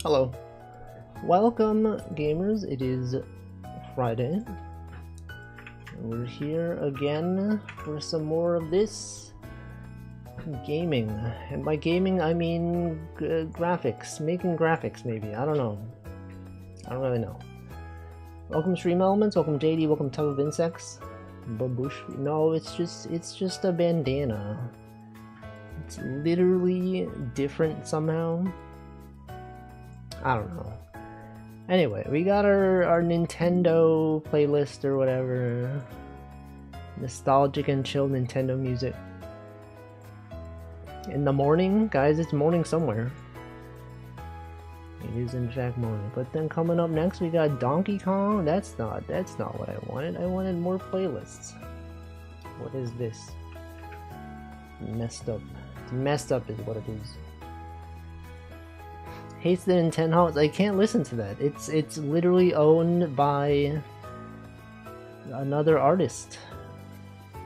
Hello. Welcome, gamers. It is Friday. We're here again for some more of this gaming. And by gaming, I mean graphics. Making graphics, maybe. I don't know. I don't really know. Welcome, Stream Elements. Welcome, JD. Welcome, Tub of Insects. Babush. No, it's just a bandana. It's literally different somehow. I don't know. Anyway, we got our Nintendo playlist or whatever. Nostalgic and chill Nintendo music. In the morning? Guys, it's morning somewhere. It is in fact morning. But then coming up next we got Donkey Kong. That's not what I wanted. I wanted more playlists. What is this? Messed up. It's messed up is what it is. Hates the Nintendo. I can't listen to that. It's literally owned by another artist.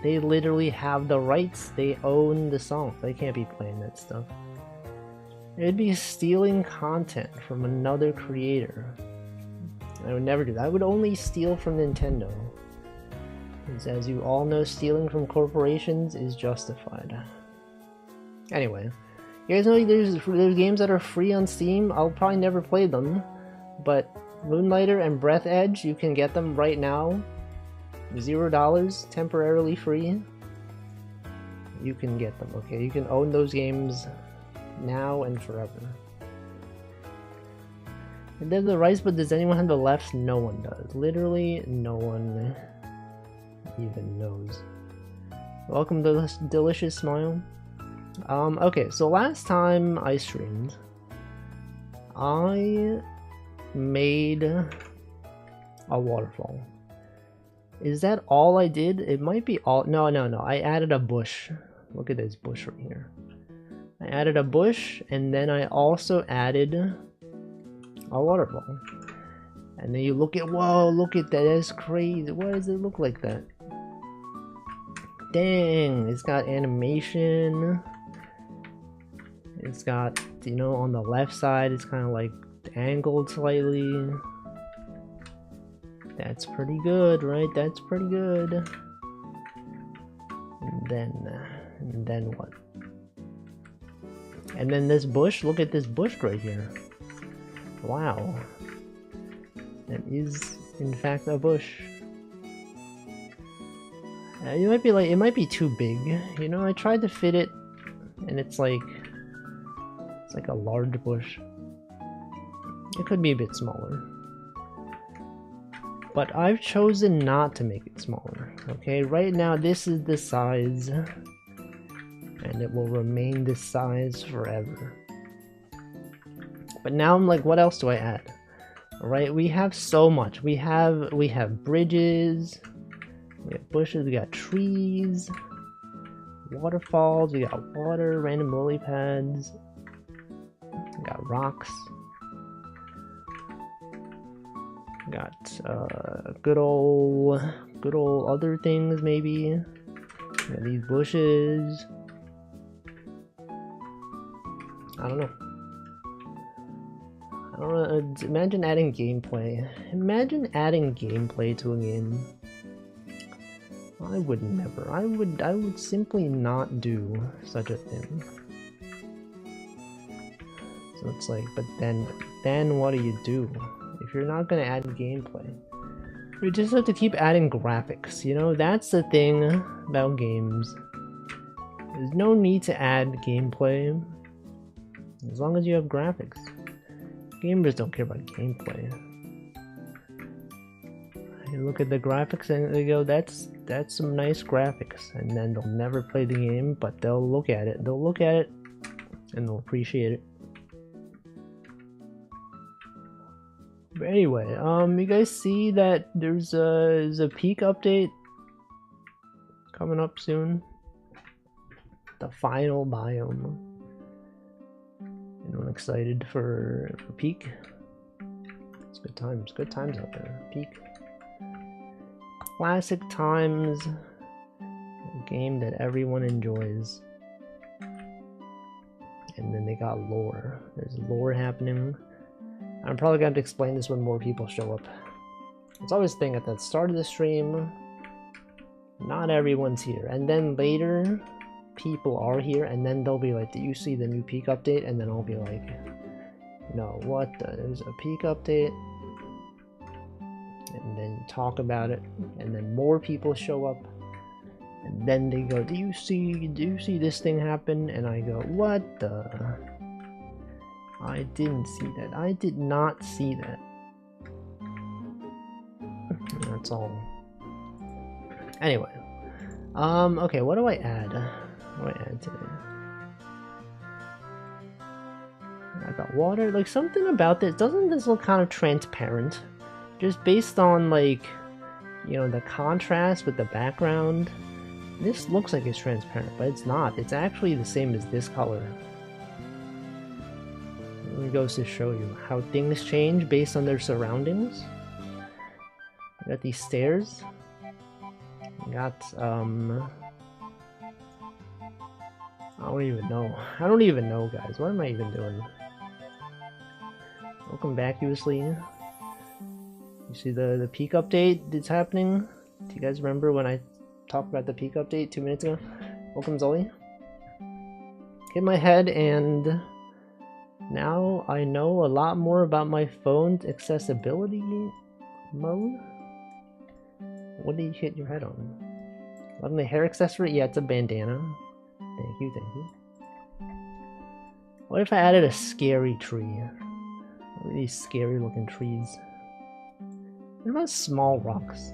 They literally have the rights. They own the songs. I can't be playing that stuff. It'd be stealing content from another creator. I would never do that. I would only steal from Nintendo. Because as you all know, stealing from corporations is justified. Anyway. You guys know there's games that are free on Steam. I'll probably never play them, but Moonlighter and Breath Edge, you can get them right now. $0, temporarily free. You can get them, okay? You can own those games now and forever. And there's the rights, but does anyone have the left? No one does. Literally, no one even knows. Welcome to Delicious Smile. Okay, so last time I streamed, I made a waterfall. Is that all I did? It might be all. No. I added a bush. Look at this bush right here. I added a bush, and then I also added a waterfall. And then you look at, whoa, look at that. That's crazy. Why does it look like that? Dang, it's got animation. It's got, you know, on the left side, it's kind of like angled slightly. That's pretty good, right? That's pretty good. And then what? And then this bush, look at this bush right here. Wow. That is, in fact, a bush. You might be like, it might be too big. You know, I tried to fit it, and it's like a large bush. It could be a bit smaller. But I've chosen not to make it smaller. Okay, right now this is the size. And it will remain this size forever. But now I'm like, what else do I add? Alright, we have so much. We have bridges. We have bushes, we got trees. Waterfalls, we got water, random lily pads. We got rocks. We got good old other things maybe. We got these bushes. I don't know. Imagine adding gameplay. Imagine adding gameplay to a game. I would never. I would simply not do such a thing. So it's like, but then what do you do? If you're not gonna add gameplay, we just have to keep adding graphics, you know? That's the thing about games. There's no need to add gameplay as long as you have graphics. Gamers don't care about gameplay. You look at the graphics and they go, that's some nice graphics, and then they'll never play the game, but they'll look at it. They'll look at it and they'll appreciate it. But anyway, you guys see that there's a peak update coming up soon. The final biome. Anyone excited for peak? It's good times. Good times out there. Peak. Classic times. A game that everyone enjoys. And then they got lore. There's lore happening. I'm probably going to have to explain this when more people show up. It's always a thing at the start of the stream, not everyone's here. And then later, people are here, and then they'll be like, do you see the new peak update? And then I'll be like, no, what? There's a peak update. And then talk about it. And then more people show up. And then they go, do you see this thing happen? And I go, what the? I didn't see that. I did not see that. That's all. Anyway. Okay, what do I add? What do I add today? I got water. Like, something about this. Doesn't this look kind of transparent? Just based on, like, you know, the contrast with the background. This looks like it's transparent, but it's not. It's actually the same as this color. It goes to show you how things change based on their surroundings. We got these stairs. We got, I don't even know. I don't even know, guys. What am I even doing? Welcome back, Usually. You see the peak update that's happening? Do you guys remember when I talked about the peak update 2 minutes ago? Welcome, Zoe. Hit my head, and now I know a lot more about my phone's accessibility mode. What did you hit your head on? Loving the hair accessory? Yeah, it's a bandana. Thank you, thank you. What if I added a scary tree? What are these scary looking trees? What about small rocks?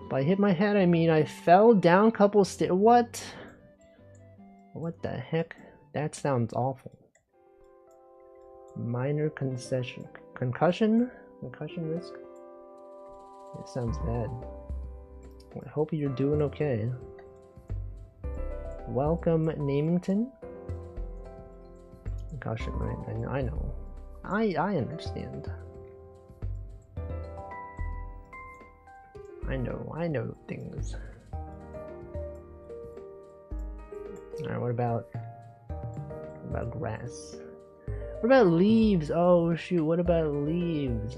By hit my head, I mean I fell down a couple stairs. What? What the heck? That sounds awful. Minor concussion risk? It sounds bad. I hope you're doing okay. Welcome, Namington. Concussion, right? I know. I understand. I know things. Alright, what about grass? What about leaves? Oh shoot, what about leaves?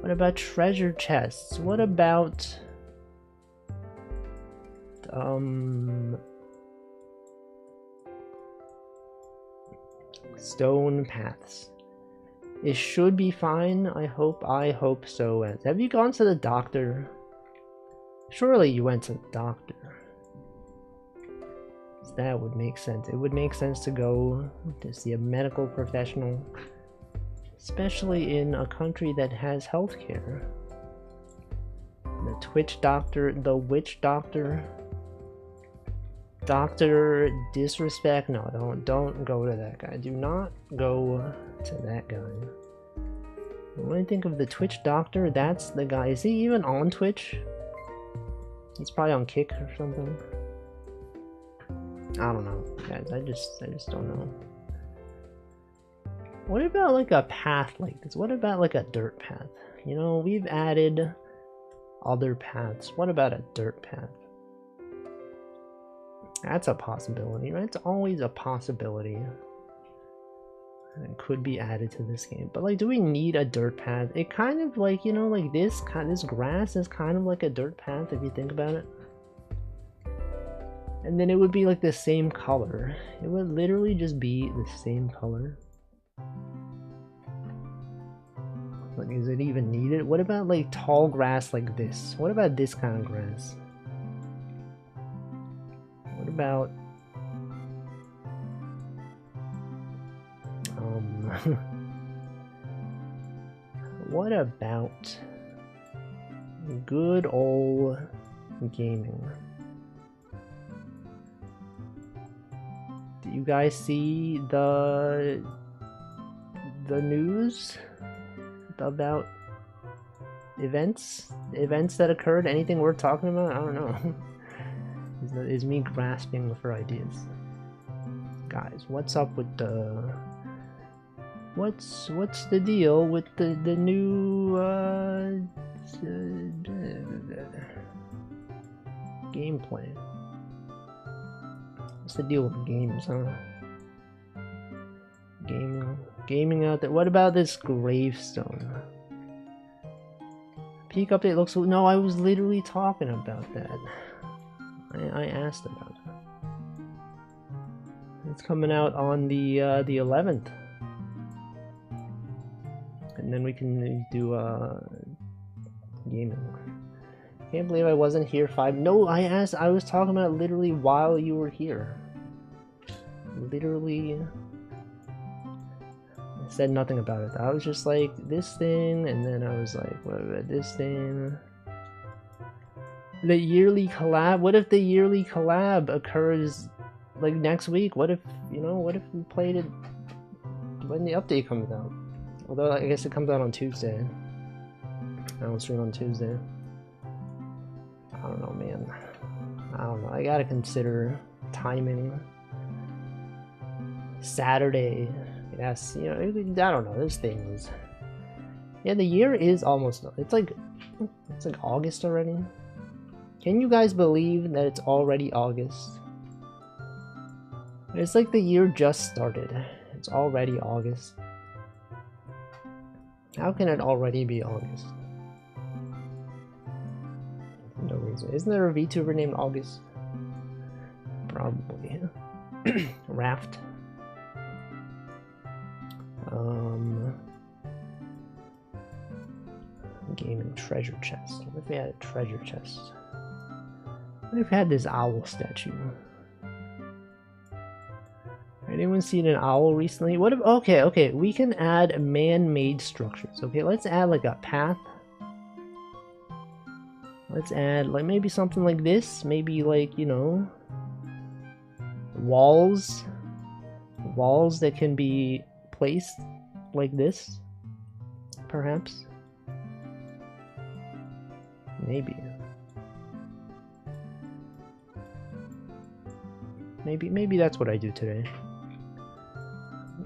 What about treasure chests? What about stone paths? It should be fine. I hope so. Have you gone to the doctor? Surely you went to the doctor. That would make sense. It would make sense to go to see a medical professional, especially in a country that has healthcare. The Twitch doctor, the witch doctor, Dr. Disrespect. No, don't go to that guy. Do not go to that guy. When I think of the Twitch doctor, that's the guy. Is he even on Twitch? He's probably on Kick or something. I don't know, guys. I just don't know. What about like a path like this? What about like a dirt path? You know, we've added other paths. What about a dirt path? That's a possibility, right? It's always a possibility. It could be added to this game. But like, do we need a dirt path? It kind of like, you know, like this grass is kind of like a dirt path if you think about it. And then it would be like the same color. It would literally just be the same color. Like, is it even needed? What about like tall grass like this? What about this kind of grass? What about what about good old gaming? Do you guys see the news about events that occurred? Anything worth talking about? I don't know. Is me grasping for ideas. Guys, what's up with the what's the deal with the new gameplay? What's the deal with games, huh? Gaming out there. What about this gravestone? Peak update looks... No, I was literally talking about that. I asked about it. It's coming out on the 11th. And then we can do gaming. Can't believe I wasn't here 5... No, I was talking about it literally while you were here. Literally... I said nothing about it. I was just like, this thing, and then I was like, what about this thing? The yearly collab? What if the yearly collab occurs like next week? What if, you know, what if we played it when the update comes out? Although I guess it comes out on Tuesday. I don't stream on Tuesday. I don't know, man. I don't know. I gotta consider timing. Saturday. Yes, you know, I don't know. There's things. Yeah, the year is almost done. It's like August already. Can you guys believe that it's already August? It's like the year just started. It's already August. How can it already be August? No reason. Isn't there a VTuber named August? Probably. Raft. Gaming treasure chest. What if we had a treasure chest? What if we had this owl statue? Anyone seen an owl recently? What if... Okay, we can add man-made structures. Okay, let's add like a path. Let's add like maybe something like this. Maybe like, you know, walls. Walls that can be placed like this, perhaps. Maybe that's what I do today.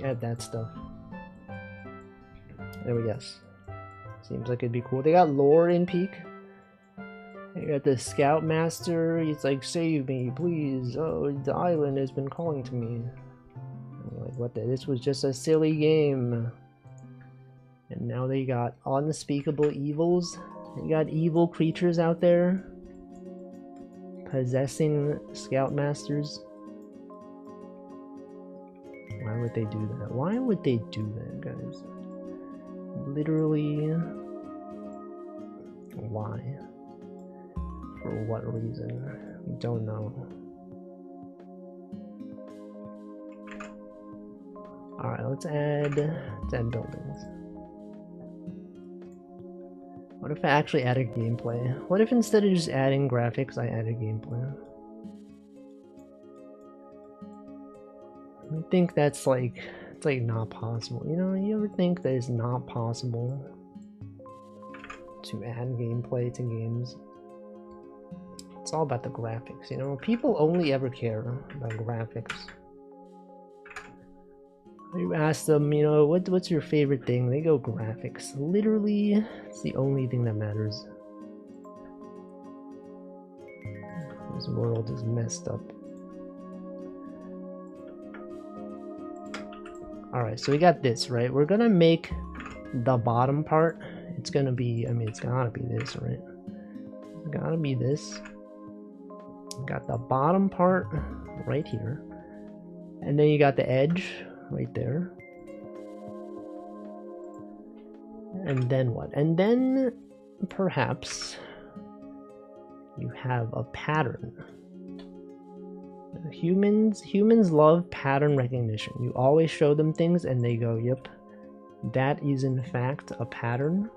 Add that stuff. There we go. Seems like it'd be cool. They got lore in Peak. They got the Scoutmaster. He's like, save me, please. Oh, the island has been calling to me. I'm like, what the? This was just a silly game. And now they got unspeakable evils. They got evil creatures out there possessing Scoutmasters. Why would they do that? Why would they do that, guys? Literally, why? For what reason? We don't know. Alright, let's add buildings. What if I actually added gameplay? What if instead of just adding graphics, I added gameplay? I think that's like, it's like not possible. You know, you ever think that it's not possible to add gameplay to games? It's all about the graphics, you know? People only ever care about graphics. You ask them, you know, what's your favorite thing? They go graphics. Literally, it's the only thing that matters. This world is messed up. Alright, so we got this, right? We're gonna make the bottom part. It's gonna be, I mean, it's gotta be this, right? It's gotta be this. Got the bottom part right here. And then you got the edge right there. And then what? And then perhaps you have a pattern. Humans love pattern recognition. You always show them things and they go, yep, that is in fact a pattern.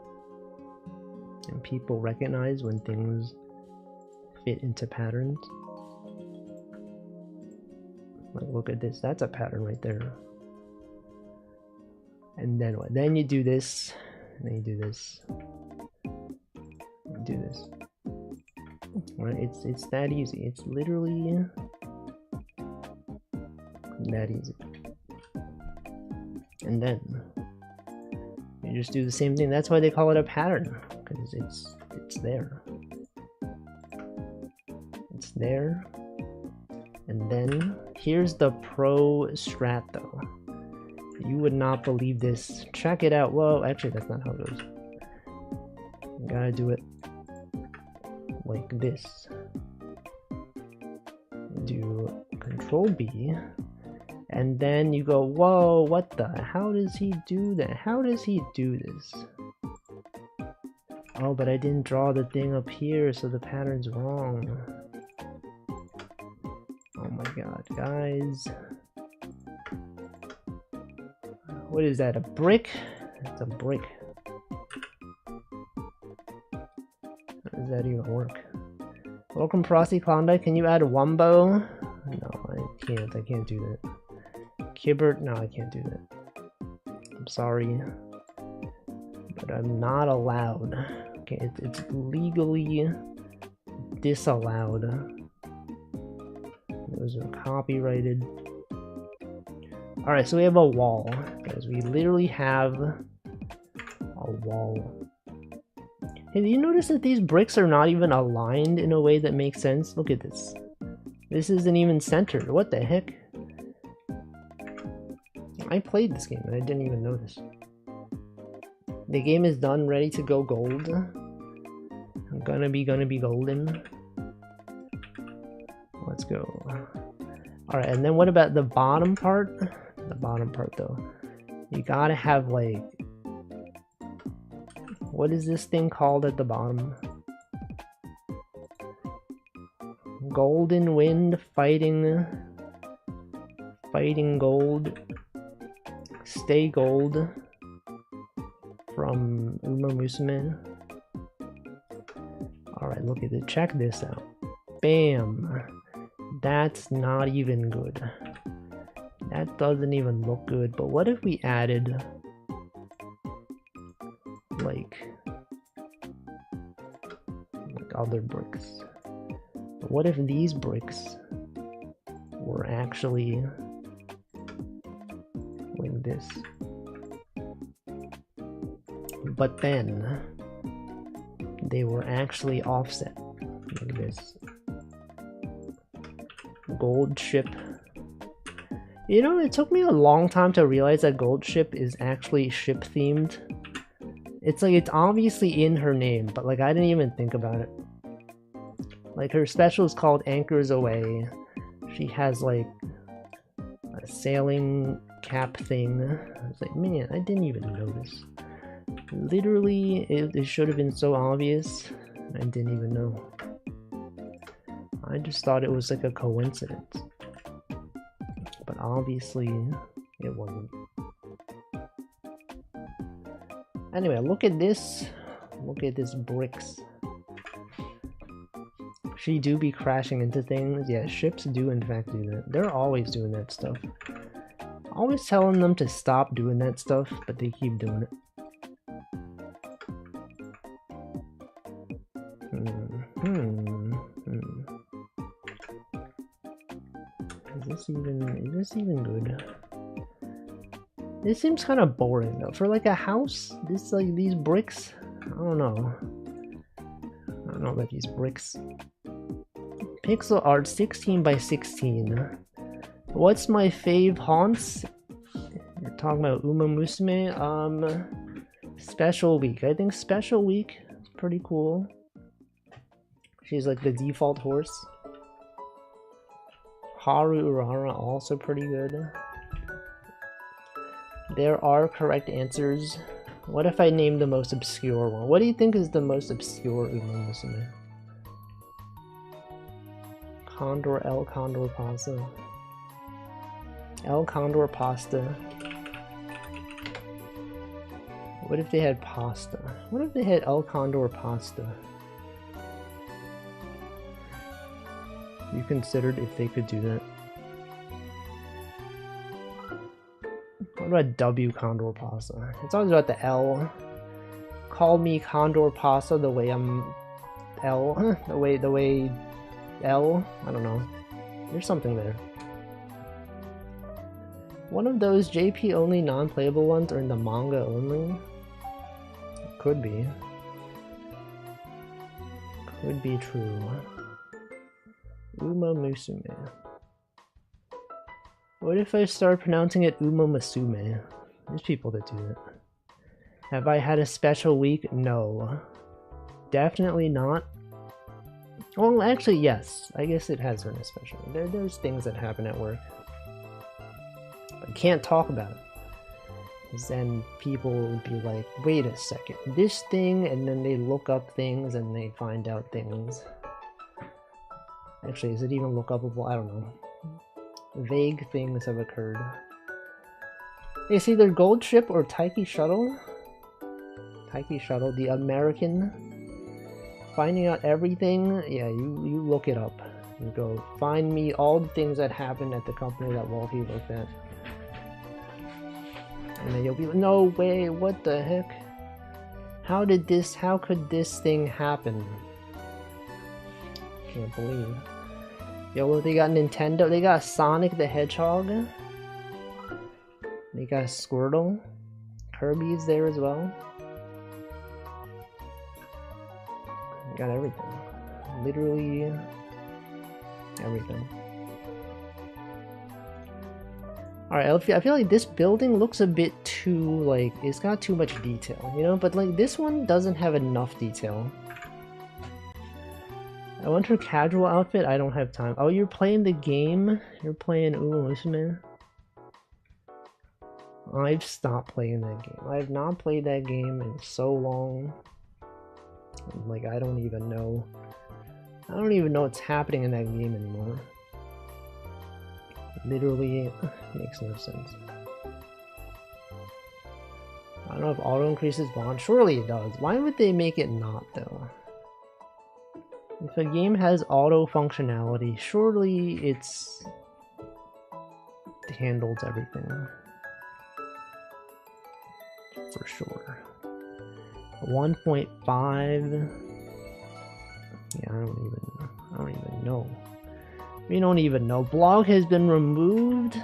And people recognize when things fit into patterns. Like, look at this, that's a pattern right there. And then what? Then you do this, and then you do this. You do this. Right? It's that easy. It's literally that easy. And then you just do the same thing. That's why they call it a pattern, because it's there. It's there. And then here's the pro strat though. You would not believe this. Check it out. Whoa, actually that's not how it goes. You gotta do it like this. Do Control B, and then you go, whoa, what the? How does he do that? How does he do this? Oh, but I didn't draw the thing up here, so the pattern's wrong. Oh my god, guys. What is that, a brick? It's a brick. How does that even work? Welcome, Frosty Klondike. Can you add Wumbo? No, I can't do that. Kibbert? No, I can't do that. I'm sorry. But I'm not allowed. Okay, it's legally disallowed. Those are copyrighted. Alright, so we have a wall. Guys, we literally have a wall. Hey, do you notice that these bricks are not even aligned in a way that makes sense? Look at this. This isn't even centered. What the heck? I played this game and I didn't even notice. The game is done, ready to go gold. I'm gonna be golden. Let's go. Alright, and then what about the bottom part? The bottom part though. You gotta have like... What is this thing called at the bottom? Golden Wind fighting gold. Stay gold. From Uma Musume. Alright, look at it. Check this out. Bam! That's not even good. That doesn't even look good. But what if we added like other bricks? What if these bricks were actually like this? But then they were actually offset like this. Gold ship. You know, it took me a long time to realize that Gold Ship is actually ship themed. It's like, it's obviously in her name, but like I didn't even think about it. Like her special is called Anchors Away. She has like a sailing cap thing. I was like, man, I didn't even notice. Literally, it should have been so obvious. I didn't even know. I just thought it was like a coincidence. But obviously, it wasn't. Anyway, look at this. Look at this bricks. She do be crashing into things. Yeah, ships do in fact do that. They're always doing that stuff. Always telling them to stop doing that stuff, but they keep doing it. Is this even good? This seems kind of boring though. For like a house, this like these bricks, I don't know. I don't know about these bricks. Pixel art 16 by 16. What's my fave haunts? You're talking about Uma Musume. Special Week. I think Special Week is pretty cool. She's like the default horse. Haru Urara also pretty good. There are correct answers. What if I name the most obscure one? What do you think is the most obscure Uma Musume? Condor, El Condor Pasta. El Condor Pasta. What if they had pasta? What if they had El Condor Pasta? You considered if they could do that? What about W Condor Pasta? It's always about the L. Call me Condor Pasta the way I'm L. the way L. I don't know. There's something there. One of those JP only non-playable ones are in the manga only? It could be. Could be true. Uma Musume. What if I start pronouncing it Umamasume? There's people that do it. Have I had a special week? No. Definitely not. Well, actually, yes. I guess it has been a special week. There's things that happen at work. I can't talk about it. Because then people will be like, wait a second, this thing, and then they look up things and they find out things. Actually, is it even look-upable? I don't know. Vague things have occurred. It's either Gold Ship or Taiki Shuttle. Taiki Shuttle, the American. Finding out everything, yeah, you look it up. You go, find me all the things that happened at the company that Wolfie worked at. And then you'll be like, no way, what the heck? How could this thing happen? Can't believe. Yo, well, they got Nintendo, they got Sonic the Hedgehog. They got Squirtle. Kirby's there as well. They got everything. Literally everything. Alright, I feel like this building looks a bit too, like, it's got too much detail, you know? But, like, this one doesn't have enough detail. I want her casual outfit, I don't have time. Oh, you're playing the game? You're playing Umamasume? I've stopped playing that game. I've not played that game in so long. Like, I don't even know what's happening in that game anymore. Literally makes no sense. I don't know if auto increases bond. Surely it does. Why would they make it not, though? If a game has auto functionality, surely it handles everything. For sure. 1.5. Yeah, I don't even know. We don't even know. Blog has been removed.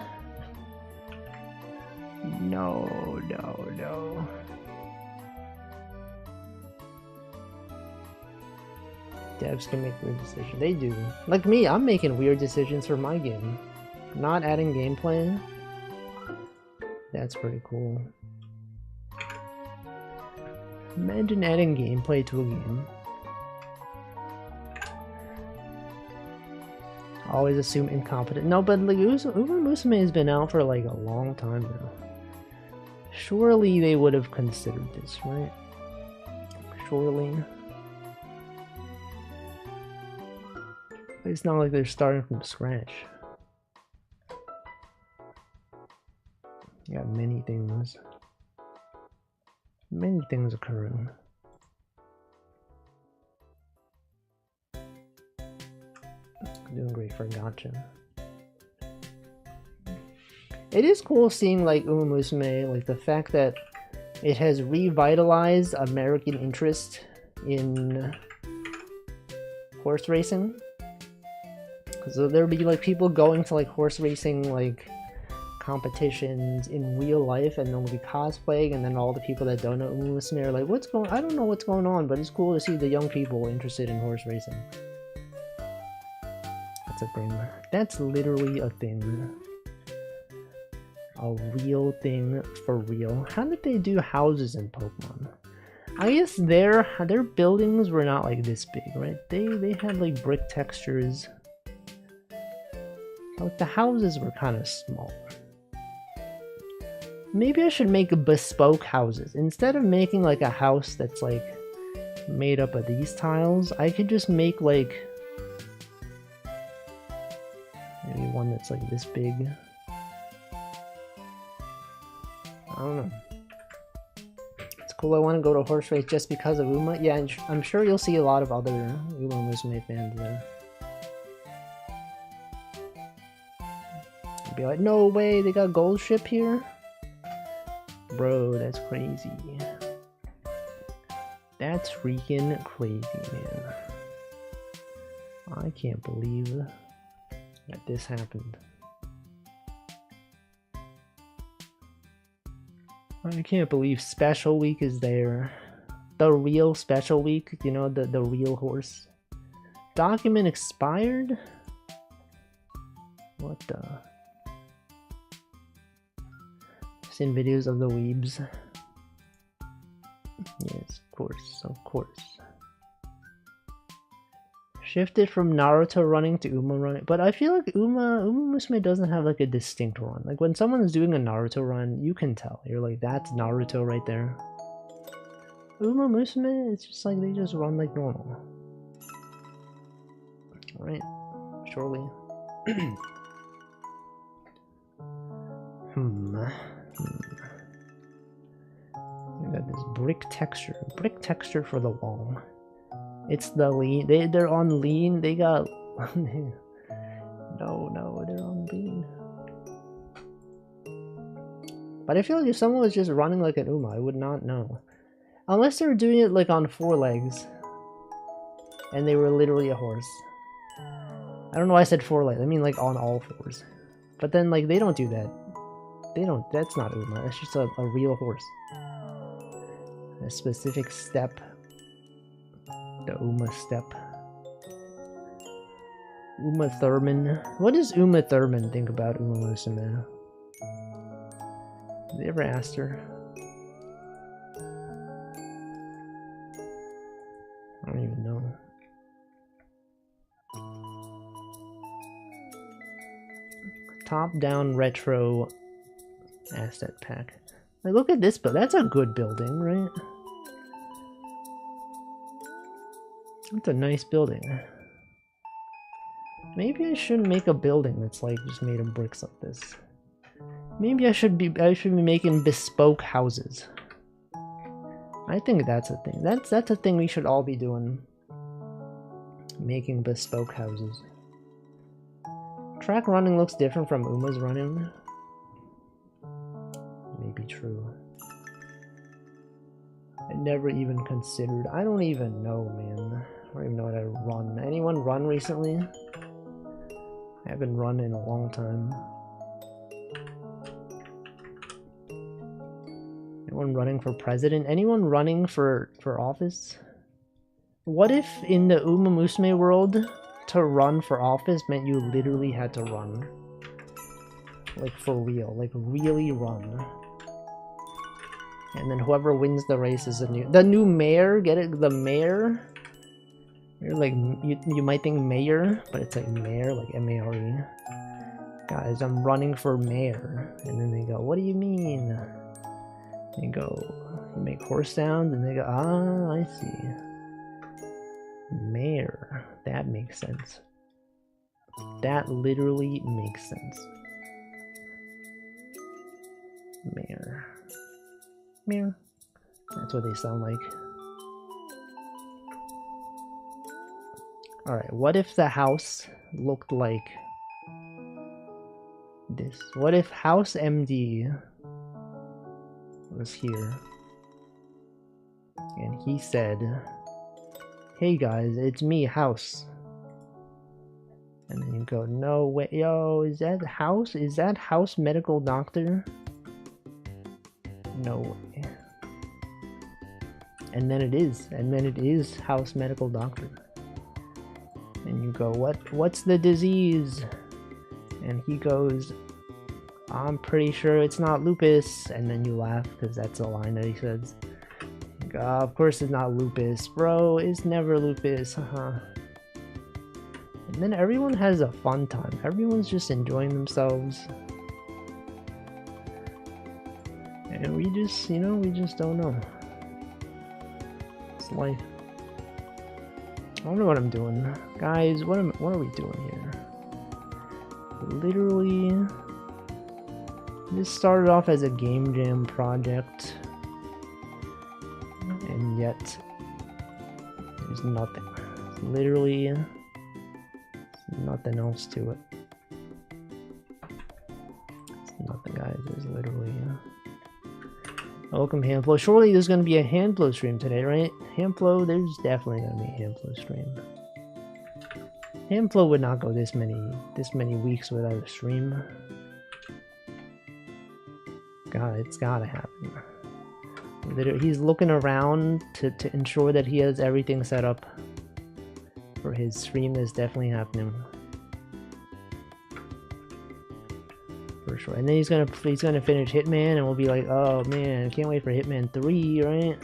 No. Devs can make weird decisions. They do. Like me, I'm making weird decisions for my game. Not adding gameplay. That's pretty cool. Imagine adding gameplay to a game. Always assume incompetent. No, but like Umamasume has been out for like a long time now. Surely they would have considered this, right? Surely. It's not like they're starting from scratch. You got many things. Many things occurring. Doing great for Gotcha. It is cool seeing like Umamasume, like the fact that it has revitalized American interest in horse racing. So there'll be like people going to like horse racing like competitions in real life, and they'll be cosplaying, and then all the people that don't know Umamasume are like, I don't know what's going on, but it's cool to see the young people interested in horse racing. That's a thing. That's literally a thing. A real thing for real. How did they do houses in Pokemon? I guess their buildings were not like this big, right? They had like brick textures. Like the houses were kind of small. Maybe I should make bespoke houses. Instead of making like a house that's like made up of these tiles, I could just make like maybe one that's like this big. I don't know. It's cool. I want to go to a horse race just because of Uma. Yeah, I'm sure you'll see a lot of other Umamasume fans there. Be like, no way, they got Gold Ship here? Bro, that's crazy. That's freaking crazy, man. I can't believe that this happened. I can't believe Special Week is there. The real Special Week, you know, the real horse. Document expired? What the? Seen videos of the weebs. Yes, of course, of course. Shifted from Naruto running to Uma running, but I feel like Uma Musume doesn't have like a distinct run. Like when someone is doing a Naruto run, you can tell. You're like, that's Naruto right there. Uma Musume, it's just like they just run like normal. Right? Surely. You got this brick texture for the wall. It's the lean. They're on lean. They got no, they're on lean. But I feel like if someone was just running like an Uma, I would not know, unless they were doing it like on 4 legs, and they were literally a horse. I don't know why I said 4 legs. I mean like on all 4s. But then like they don't do that. They don't. That's not Uma. That's just a real horse. A specific step. The Uma step. Uma Thurman. What does Uma Thurman think about Uma Musume? Have they ever asked her? I don't even know. Top-down retro asset pack. Like, look at this, but that's a good building, right? That's a nice building. Maybe I shouldn't make a building that's like just made of bricks like this. Maybe I should be making bespoke houses. I think that's a thing. That's a thing we should all be doing. Making bespoke houses. Track running looks different from Uma's running. Maybe true. I never even considered. I don't even know, man. I don't even know what I run. Anyone run recently? I haven't run in a long time. Anyone running for president? Anyone running for office? What if in the Uma Musume world, to run for office meant you literally had to run? Like for real, like really run. And then whoever wins the race is the new mayor. Get it? The mayor. You're like you might think mayor, but it's like mayor, like M-A-R-E. Guys, I'm running for mayor, and then they go, "What do you mean?" They go, you make horse sounds, and they go, "Ah, I see. Mayor. That makes sense. That literally makes sense. Mayor." Mayor. That's what they sound like. Alright, what if the house looked like this? What if House MD was here and he said, "Hey guys, it's me, House." And then you go, "No way, yo, is that House? Is that House Medical Doctor?" No way. And then it is House Medical Doctor. And you go, what's the disease? And he goes, "I'm pretty sure it's not lupus." And then you laugh because that's a line that he says. You go, "Of course it's not lupus, bro. It's never lupus, haha." And then everyone has a fun time. Everyone's just enjoying themselves. And we just, we just don't know. It's life. I don't know what I'm doing. Guys, what are we doing here? Literally, this started off as a game jam project. And yet, there's nothing. It's literally nothing else to it. It's nothing, guys. There's literally... Welcome, Handflow. Surely there's going to be a Handflow stream today, right? Handflow, there's definitely going to be a Handflow stream. Handflow would not go this many weeks without a stream. God, it's gotta happen. Literally, he's looking around to ensure that he has everything set up for his stream. Is definitely happening. For for sure. And then he's gonna finish Hitman, and we'll be like, oh man, can't wait for Hitman 3, right?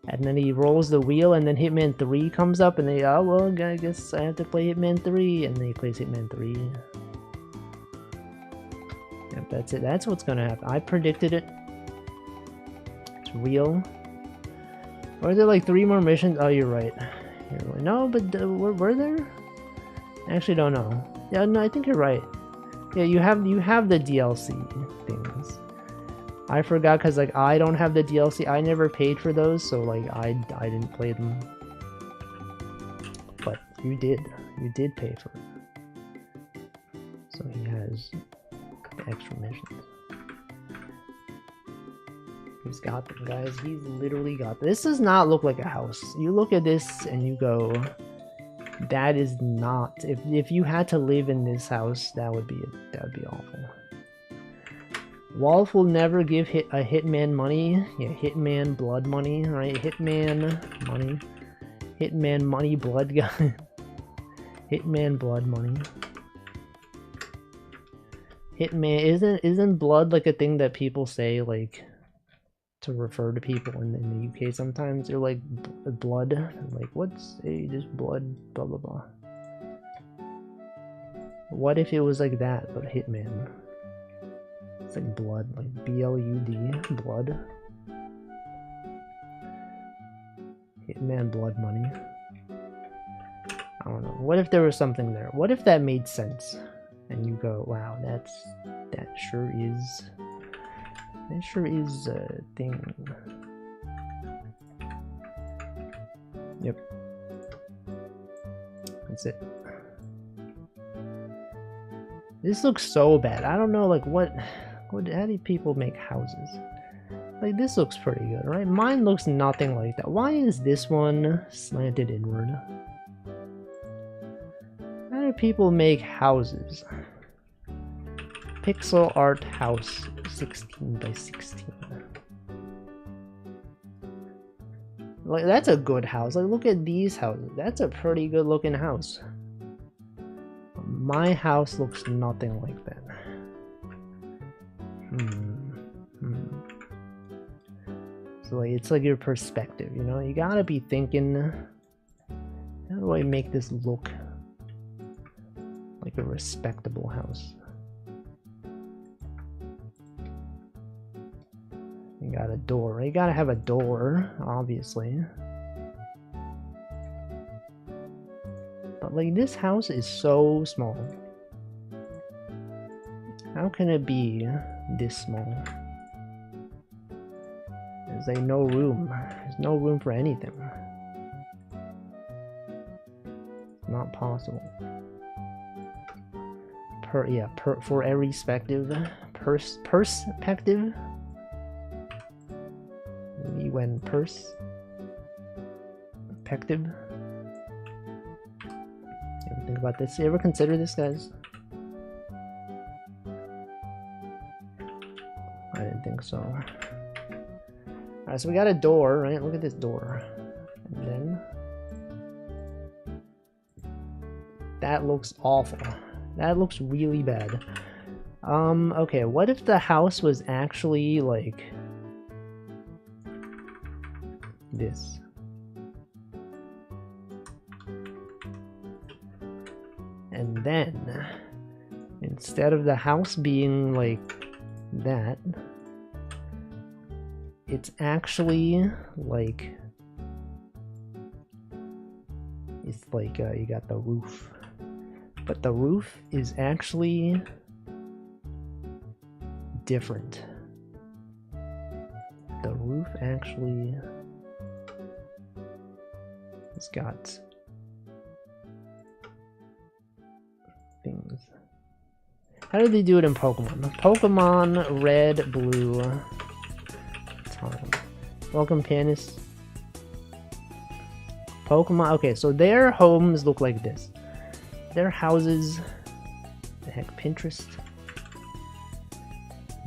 And then he rolls the wheel, and then Hitman 3 comes up, and they, oh well, I guess I have to play Hitman 3, and then he plays Hitman 3. Yep, that's it. That's what's gonna happen. I predicted it. It's real. Or is there like 3 more missions? Oh, you're right. No, but were there? I actually don't know. Yeah, no, I think you're right. Yeah, you have the DLC things. I forgot because like I don't have the DLC. I never paid for those, so like I didn't play them. But you did. You did pay for it. So he has the extra missions. He's got them, guys. He's literally got them. This does not look like a house. You look at this and you go, that is not. If you had to live in this house, that would be awful. Wolf will never give a hitman money. Yeah, hitman blood money, right? Hitman money. Hitman money blood guy. Hitman blood money. Hitman isn't blood like a thing that people say like to refer to people in the UK sometimes? They're like blood. Like what's just blood blah blah blah. What if it was like that but hitman? It's like blood, like B-L-U-D, blood. Hitman blood money. I don't know. What if there was something there? What if that made sense? And you go, wow, that sure is a thing. Yep. That's it. This looks so bad. I don't know, like how do people make houses? Like this looks pretty good, right? Mine looks nothing like that. Why is this one slanted inward? How do people make houses? Pixel art house 16 by 16. Like that's a good house. Like look at these houses. That's a pretty good looking house. My house looks nothing like that. So like it's like your perspective, you know? You gotta be thinking, how do I make this look like a respectable house? You got a door, right? You gotta have a door, obviously. But like this house is so small. How can it be this small? There's like no room. There's no room for anything. It's not possible. For a respective perspective. Maybe when perspective. Ever think about this? You ever consider this, guys? I didn't think so. Alright, so we got a door, right? Look at this door. And then that looks awful. That looks really bad. Okay, what if the house was actually like this? And then instead of the house being like that, it's actually like you got the roof, but the roof is actually different. The roof actually has got things. How did they do it in Pokemon? Pokemon Red, Blue. Time. Welcome, Panis. Pokemon. Okay, so their homes look like this. Their houses. The heck, Pinterest.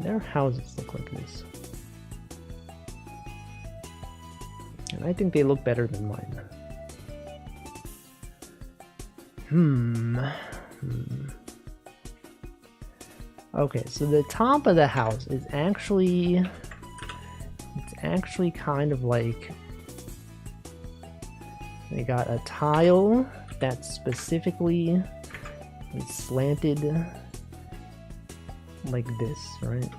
Their houses look like this. And I think they look better than mine. Okay, so the top of the house is actually... It's actually kind of like... We got a tile that specifically is slanted like this, right?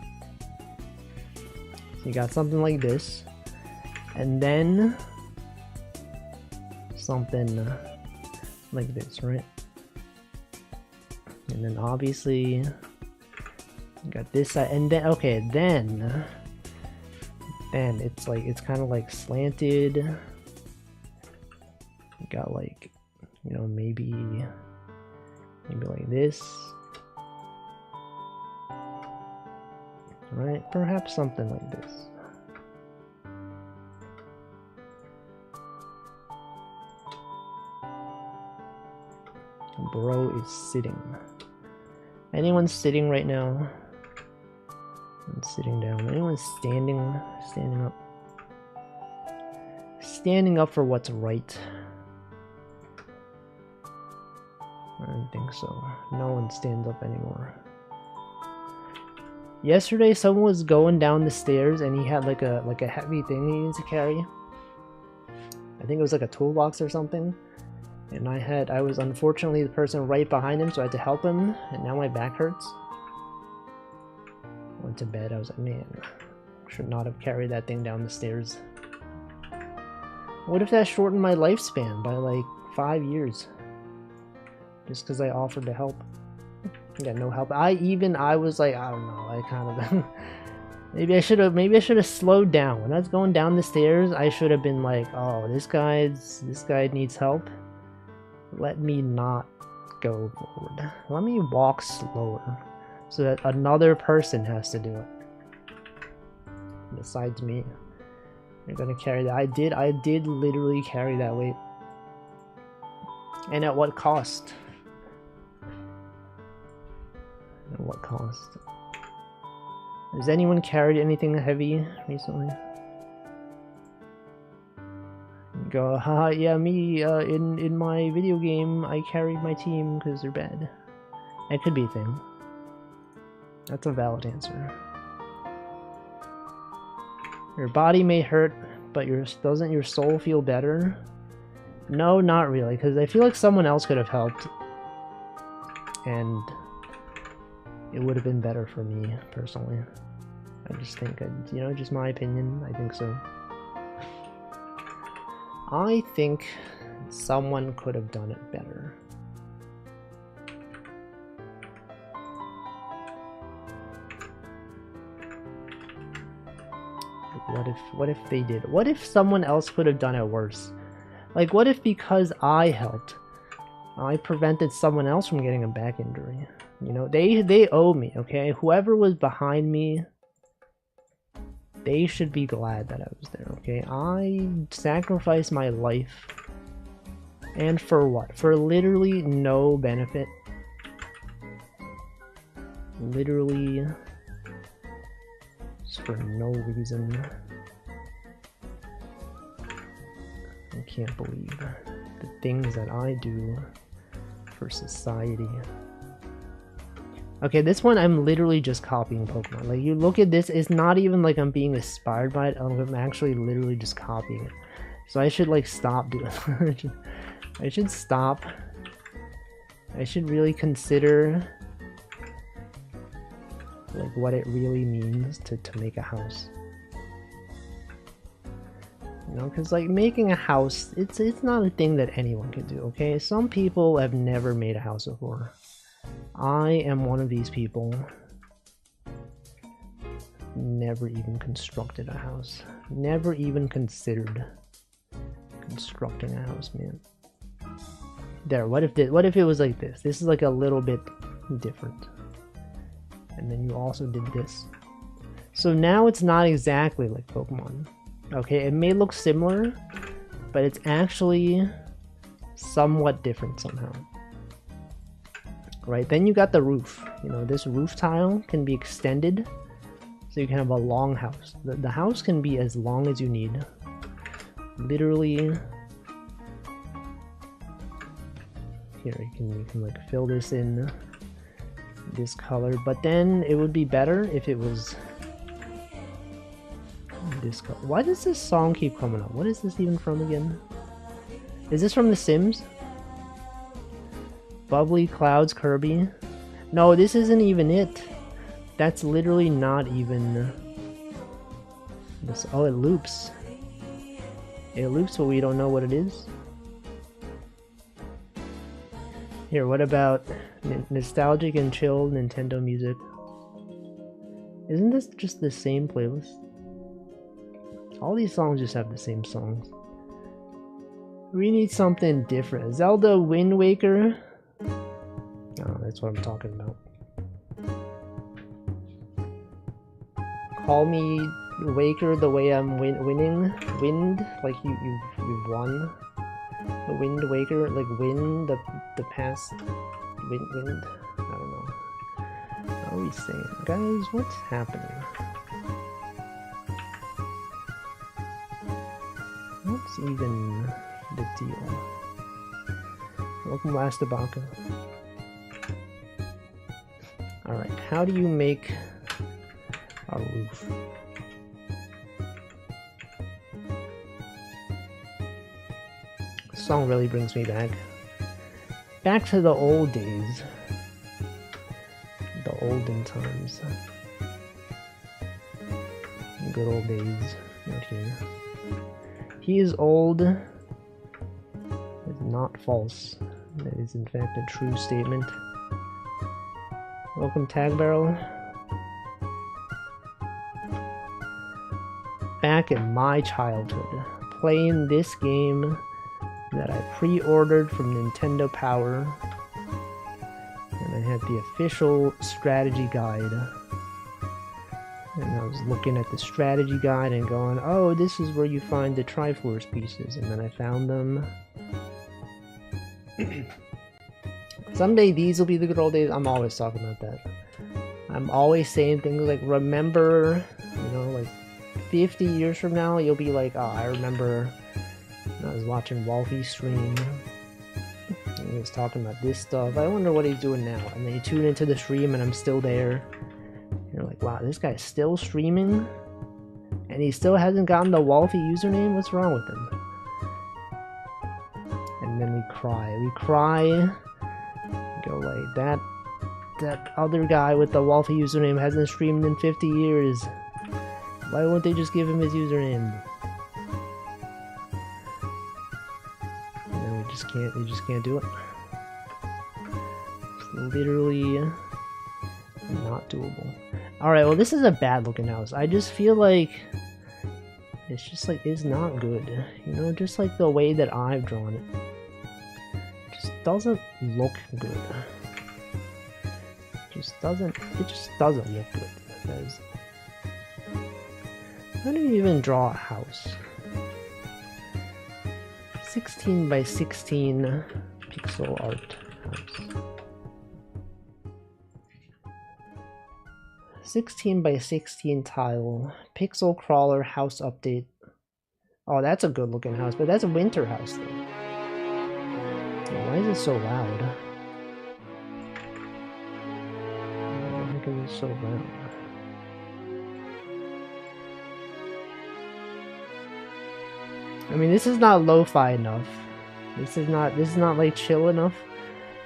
So you got something like this, and then something like this, right? And then obviously you got this side, and then okay, then it's like it's kind of like slanted. You got like, you know, maybe like this, right? Perhaps something like this. Bro is sitting. Anyone sitting right now? I'm sitting down. Anyone standing up? Standing up for what's right. I don't think so. No one stands up anymore. Yesterday, someone was going down the stairs and he had like a heavy thing he needed to carry. I think it was like a toolbox or something. And I was unfortunately the person right behind him, so I had to help him, and now my back hurts. Went to bed, I was like, man, should not have carried that thing down the stairs. What if that shortened my lifespan by like 5 years? Just because I offered to help. I got no help. I was like, I don't know, I kind of maybe I should have slowed down. When I was going down the stairs, I should have been like, oh, this guy needs help. Let me not go forward. Let me walk slower so that another person has to do it besides me. You're gonna carry that. I did literally carry that weight. And at what cost? At what cost? Has anyone carried anything heavy recently? Go, haha, yeah, me, in my video game, I carried my team because they're bad. That could be a thing. That's a valid answer. Your body may hurt, but doesn't your soul feel better? No, not really, because I feel like someone else could have helped. And it would have been better for me, personally. I just think, you know, just my opinion, I think so. I think someone could have done it better. What if they did? What if someone else could have done it worse? Like, what if because I helped, I prevented someone else from getting a back injury? You know, they owe me, okay? Whoever was behind me, they should be glad that I was there, okay? I sacrificed my life. And for what? For literally no benefit. Literally just for no reason. I can't believe the things that I do for society. Okay, this one I'm literally just copying Pokemon. Like, you look at this, it's not even like I'm being inspired by it. I'm actually literally just copying it. So I should like stop doing it. I should stop. I should really consider like what it really means to make a house. You know, because like making a house, it's not a thing that anyone can do, okay? Some people have never made a house before. I am one of these people. Never even constructed a house. Never even considered constructing a house, man. There, what if it was like this? This is like a little bit different. And then you also did this. So now it's not exactly like Pokemon. Okay, it may look similar, but it's actually somewhat different somehow. Right, then you got the roof. You know, this roof tile can be extended so you can have a long house. The house can be as long as you need. Literally. Here, you can like fill this in this color, but then it would be better if it was this color. Why does this song keep coming up? What is this even from again? Is this from The Sims? Bubbly Clouds Kirby? No, this isn't even it. That's literally not even this. Oh, it loops. It loops, but we don't know what it is. Here, what about nostalgic and chill Nintendo music? Isn't this just the same playlist? All these songs just have the same songs. We need something different. Zelda Wind Waker? Oh, that's what I'm talking about. Call me Waker the way I'm winning. Wind, like you've won. The Wind Waker, like win the past wind. I don't know. What are we saying, guys? What's happening? What's even the deal? Welcome, Last Abaka. All right, how do you make a roof? This song really brings me back to the old days, the olden times, good old days out here. He is old is not false. That is in fact a true statement. Welcome, Tag Barrel. Back in my childhood, playing this game that I pre-ordered from Nintendo Power, and I had the official strategy guide, and I was looking at the strategy guide and going, oh, this is where you find the Triforce pieces, and then I found them. Someday these will be the good old days. I'm always talking about that. I'm always saying things like, remember, you know, like 50 years from now, you'll be like, oh, I remember I was watching Wolfie stream, and he was talking about this stuff. I wonder what he's doing now. And then you tune into the stream and I'm still there. You're like, wow, this guy's still streaming? And he still hasn't gotten the Wolfie username? What's wrong with him? And then we cry. We cry. Go like, that other guy with the Wolfie username hasn't streamed in 50 years. Why won't they just give him his username? You just can't do it. It's literally not doable. Alright, well this is a bad looking house. I just feel like it's just like, it's not good. You know, just like the way that I've drawn it. Just doesn't look good. It just doesn't look good. Because how do you even draw a house? 16 by 16 pixel art house. 16 by 16 tile pixel crawler house update. Oh, that's a good looking house, but that's a winter house though. Why is it so loud? Why is it so loud? I mean, this is not lo-fi enough. This is not like chill enough.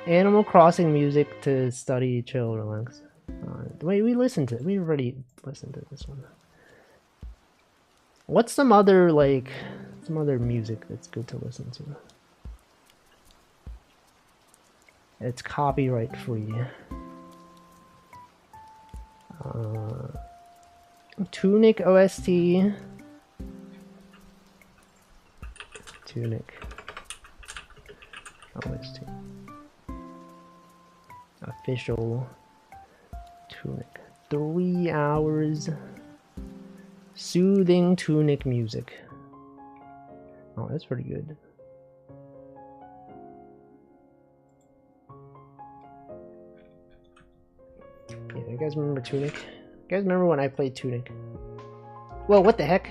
Animal Crossing music to study, chill, relax. Wait, we already listened to this one. What's some other music that's good to listen to? It's copyright free. Tunic OST. Tunic OST. Official Tunic. 3 hours. Soothing Tunic music. Oh, that's pretty good. Yeah, you guys remember Tunic? You guys remember when I played Tunic? Whoa, what the heck?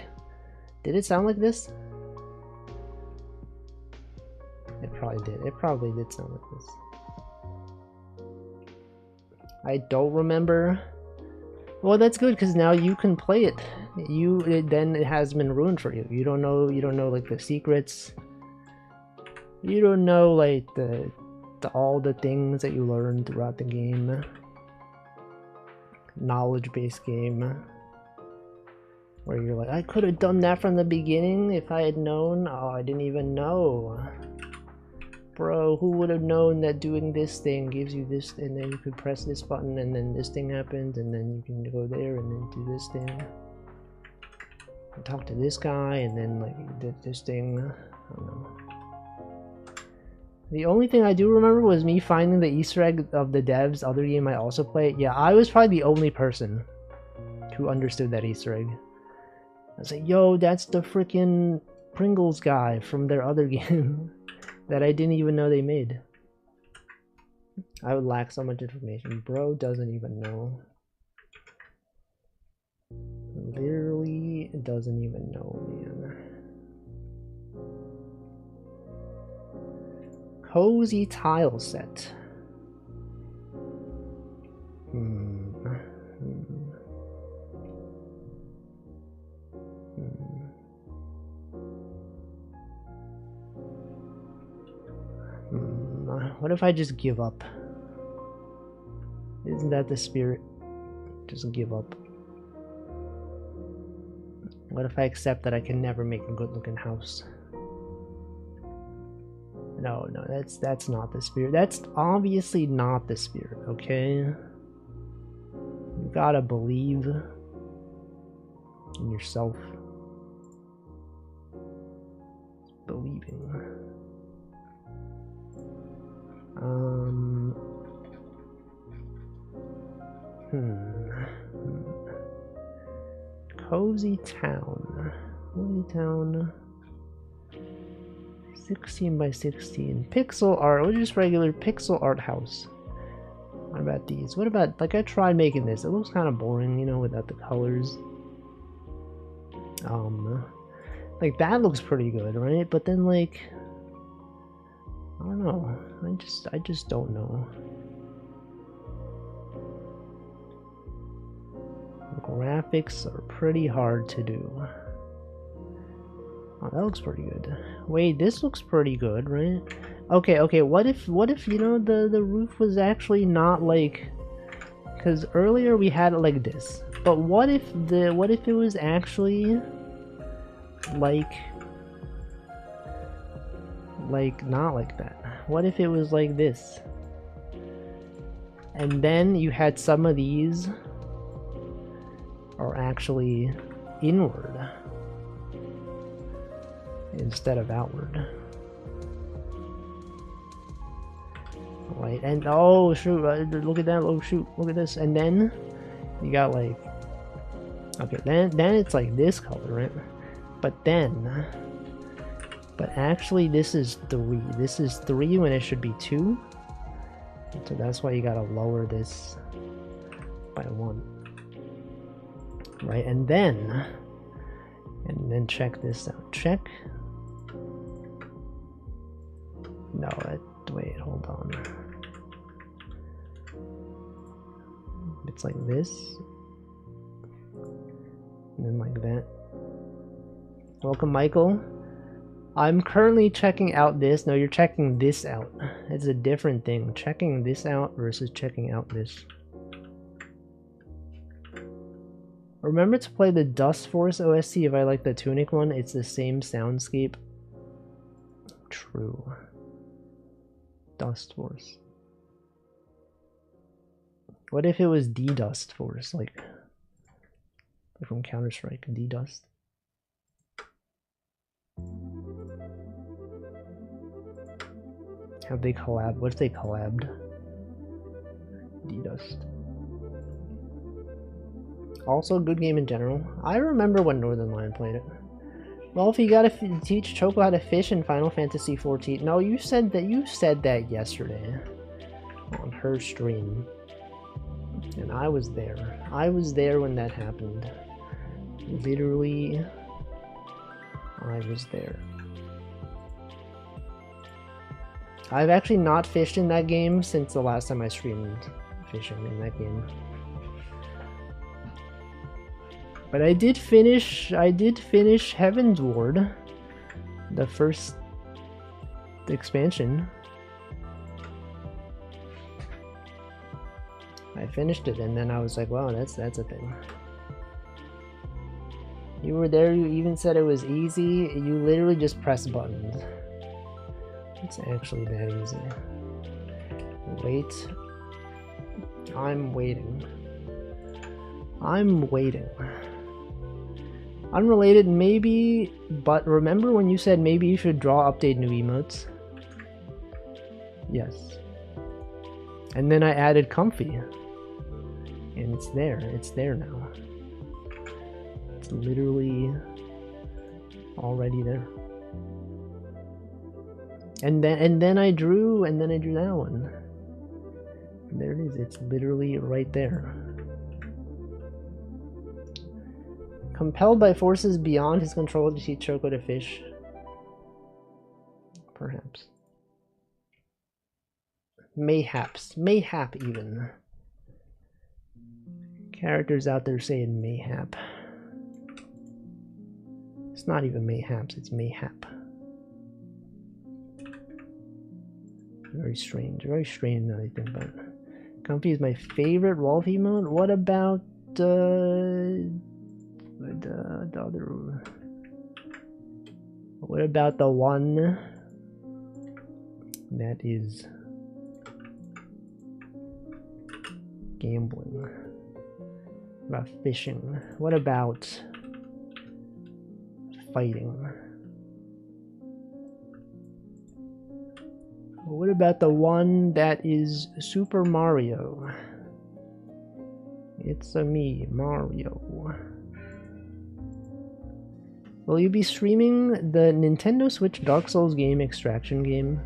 Did it sound like this? It probably did. It probably did sound like this. I don't remember. Well, that's good because now you can play it. Then it has been ruined for you. You don't know like the secrets. You don't know like all the things that you learned throughout the game. Knowledge-based game. Where you're like, I could have done that from the beginning if I had known. Oh, I didn't even know. Bro, who would have known that doing this thing gives you this, and then you could press this button and then this thing happens, and then you can go there and then do this thing. And talk to this guy, and then like you did this thing. I don't know. The only thing I do remember was me finding the Easter egg of the devs other game I also played. Yeah, I was probably the only person who understood that Easter egg. I was like, yo, that's the freaking Pringles guy from their other game that I didn't even know they made. I would lack so much information. Bro doesn't even know. Literally doesn't even know, man. Cozy tile set. What if I just give up? Isn't that the spirit? Just give up. What if I accept that I can never make a good looking house? No, that's not the spirit. That's obviously not the spirit, okay? You gotta believe in yourself. Believing. Cozy town. Cozy town. 16 by 16. Pixel art. What is just regular pixel art house? What about these? What about, like, I tried making this. It looks kind of boring, you know, without the colors. Like, that looks pretty good, right? But then, like, I don't know. I just don't know. Graphics are pretty hard to do. Oh, that looks pretty good. Wait, this looks pretty good, right? Okay, what if you know the roof was actually not like, because earlier we had it like this. But what if it was actually like not like that? What if it was like this? And then you had some of these are actually inward instead of outward. Right, and oh shoot, look at that, oh shoot, look at this, and then you got like, okay, then it's like this color, right? But actually this is 3. This is 3 when it should be 2. So that's why you gotta lower this by 1. Right, and then check this out. Check. No, wait, hold on. It's like this, and then like that. Welcome, Michael. I'm currently checking out this. No, you're checking this out. It's a different thing. Checking this out versus checking out this. Remember to play the Dust Force OST if I like the Tunic one. It's the same soundscape. True. Dust Force. What if it was D-Dust Force, like from Counter-Strike, D-Dust? Have they collabed? What if they collabed? D-Dust. Also, good game in general. I remember when Northern Lion played it. Well, if you gotta teach Choco how to fish in Final Fantasy XIV. No, you said that yesterday on her stream, and I was there. I was there when that happened. Literally, I was there. I've actually not fished in that game since the last time I streamed fishing in that game. But I did finish Heaven's Ward, the first expansion. I finished it, and then I was like, wow, that's a thing. You were there, you even said it was easy. You literally just press buttons. It's actually that easy. Wait. I'm waiting. I'm waiting. Unrelated, maybe, but remember when you said maybe you should update new emotes? Yes. And then I added Comfy. And it's there now. It's literally already there. And then I drew that one. And there it is, it's literally right there. Compelled by forces beyond his control to teach Choco to fish. Perhaps. Mayhaps. Mayhap even. Characters out there saying mayhap. It's not even mayhaps, it's mayhap. Very strange now that I think about it. Comfy is my favorite Wolf emote. What about the other? What about the one that is gambling? What about fishing? What about fighting? What about the one that is Super Mario? It's me, Mario. Will you be streaming the Nintendo Switch Dark Souls game Extraction game?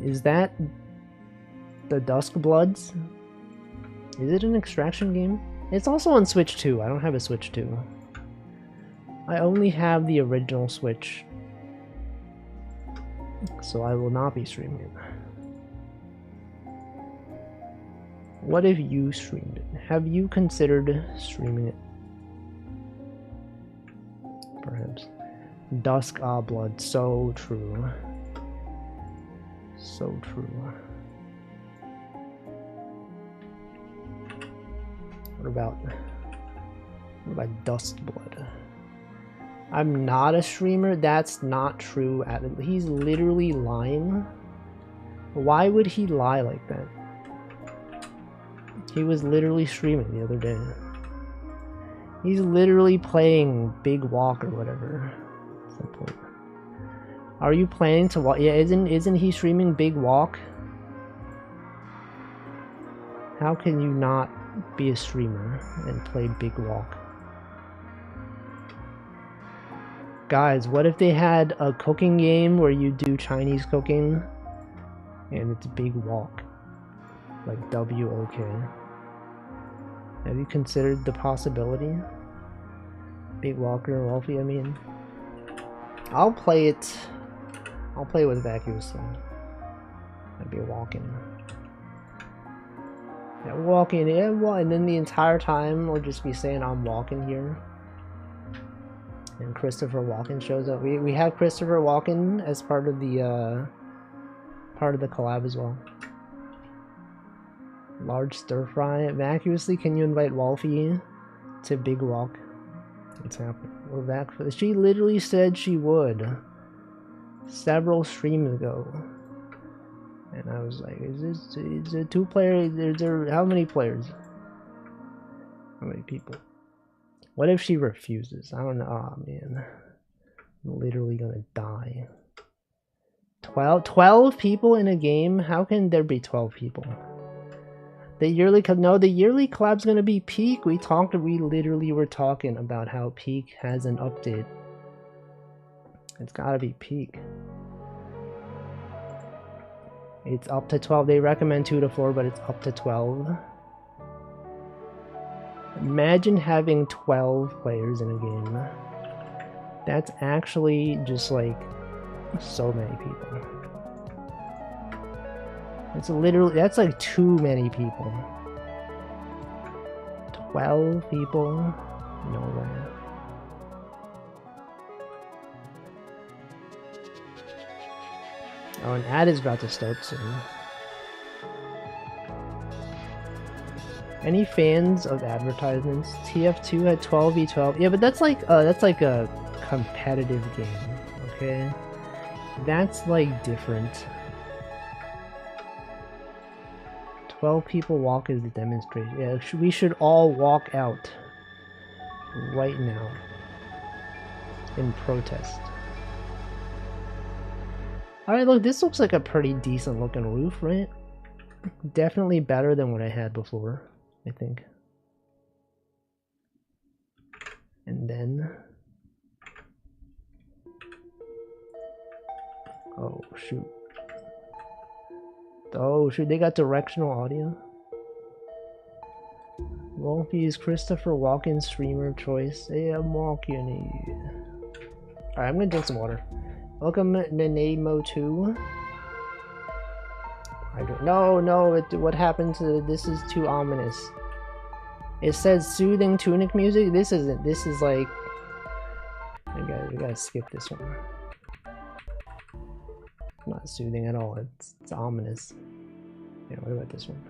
Is that the Dusk Bloods? Is it an Extraction game? It's also on Switch 2. I don't have a Switch 2. I only have the original Switch. So I will not be streaming it. What if you streamed it? Have you considered streaming it? Perhaps. Dusk Blood. So true. So true. What about Dust Blood? I'm not a streamer. That's not true. He's literally lying. Why would he lie like that? He was literally streaming the other day. He's literally playing Big Walk or whatever. What's the point? Are you planning to walk? Yeah, isn't he streaming Big Walk? How can you not be a streamer and play Big Walk? Guys, what if they had a cooking game where you do Chinese cooking and it's Big Walk? Like W-O-K. Have you considered the possibility? Big Walker, Wolfie, I mean. I'll play it. I'll play with Vacuous then. I'd be walking. Yeah, walking, yeah, and then the entire time we'll just be saying I'm walking here. And Christopher Walken shows up. We have Christopher Walken as part of the collab as well. Large stir fry. Vacuously, can you invite Wolfie to Big Walk? What's happening? We're back for this. She literally said she would several streams ago. And I was like, is it 2 players? Is there how many players? How many people? What if she refuses? I don't know. Oh man. I'm literally gonna die. 12 people in a game? How can there be 12 people? The yearly collab's gonna be Peak. We literally were talking about how Peak has an update. It's gotta be Peak. It's up to 12. They recommend 2 to 4, but it's up to 12. Imagine having 12 players in a game. That's actually just like so many people. It's literally, that's like too many people. 12 people? No way. Oh, an ad is about to start soon. Any fans of advertisements? TF2 had 12v12. Yeah, but that's like a competitive game, okay? That's like different. 12 people walk as a demonstration. Yeah, we should all walk out right now in protest. Alright, look, this looks like a pretty decent looking roof, right? Definitely better than what I had before, I think. And then... oh, shoot. Oh, shoot, they got directional audio? Wolfie's Christopher Walken streamer of choice. Hey, I'm walking. Alright, I'm gonna drink some water. Welcome, Nanemo2. No, what happened to this is too ominous. It says soothing tunic music. This isn't. This is like. We gotta skip this one. Not soothing at all. It's ominous. Yeah, what about this one?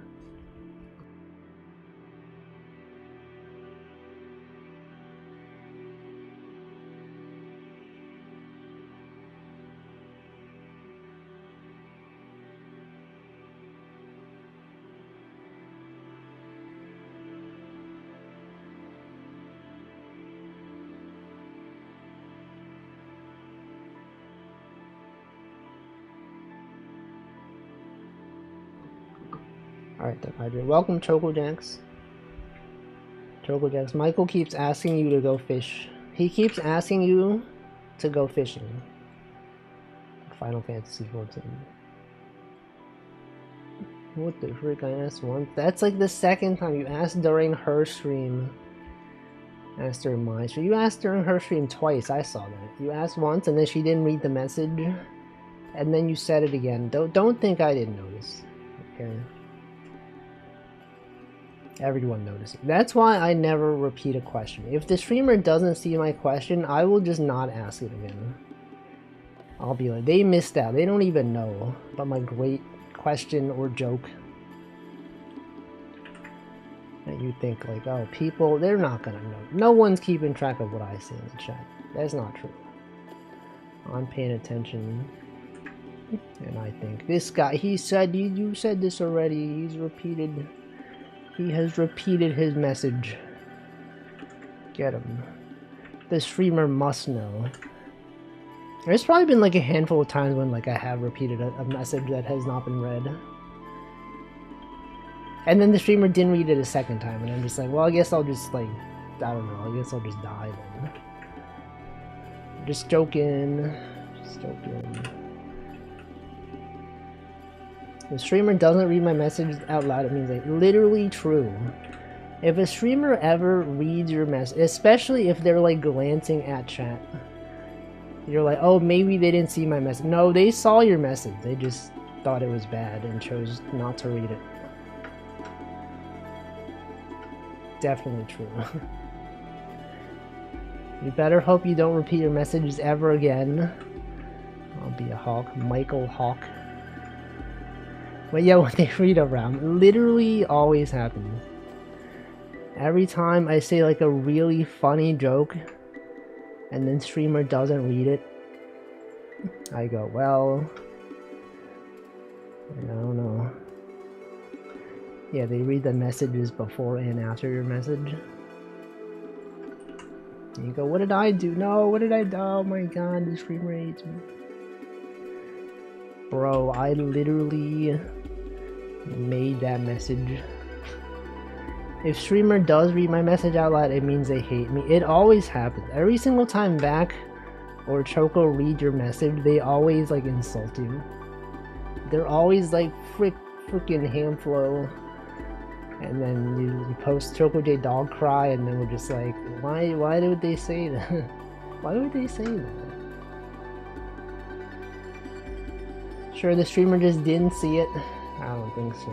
Alright then, Hydrate. Welcome, ChocoJax. ChocoJax. Michael keeps asking you to go fish. He keeps asking you to go fishing. Final Fantasy 14. What the frick? I asked once. That's like the second time you asked during her stream. Asked during my stream. You asked during her stream twice. I saw that. You asked once and then she didn't read the message. And then you said it again. Don't think I didn't notice. Okay. Everyone noticing. That's why I never repeat a question. If the streamer doesn't see my question, I will just not ask it again. I'll be like, they missed out. They don't even know about my great question or joke. And you think like, oh, people, they're not gonna know. No one's keeping track of what I say in the chat. That's not true. I'm paying attention. And I think this guy, he said, you said this already. He has repeated his message. Get him. The streamer must know. There's probably been like a handful of times when like I have repeated a message that has not been read. And then the streamer didn't read it a second time and I'm just like, well, I guess I'll just like, I don't know, I guess I'll just die then. Just joking. Just joking. If a streamer doesn't read my message out loud, it means like literally true. If a streamer ever reads your message, especially if they're like glancing at chat, you're like, oh, maybe they didn't see my message. No, they saw your message. They just thought it was bad and chose not to read it. Definitely true. You better hope you don't repeat your messages ever again. I'll be a hawk. Michael Hawk. But yeah, when they read around, literally always happens. Every time I say like a really funny joke, and then streamer doesn't read it, I go, well, I don't know. Yeah, they read the messages before and after your message. And you go, what did I do? No, what did I do? Oh my god, the streamer hates me. Bro, I literally made that message. If streamer does read my message out loud, it means they hate me. It always happens. Every single time Vac or Choco read your message, they always like insult you. They're always like freaking Hamflow. And then you post Choco J dog cry and then we're just like, why would they say that? Why would they say that? Sure, the streamer just didn't see it. I don't think so.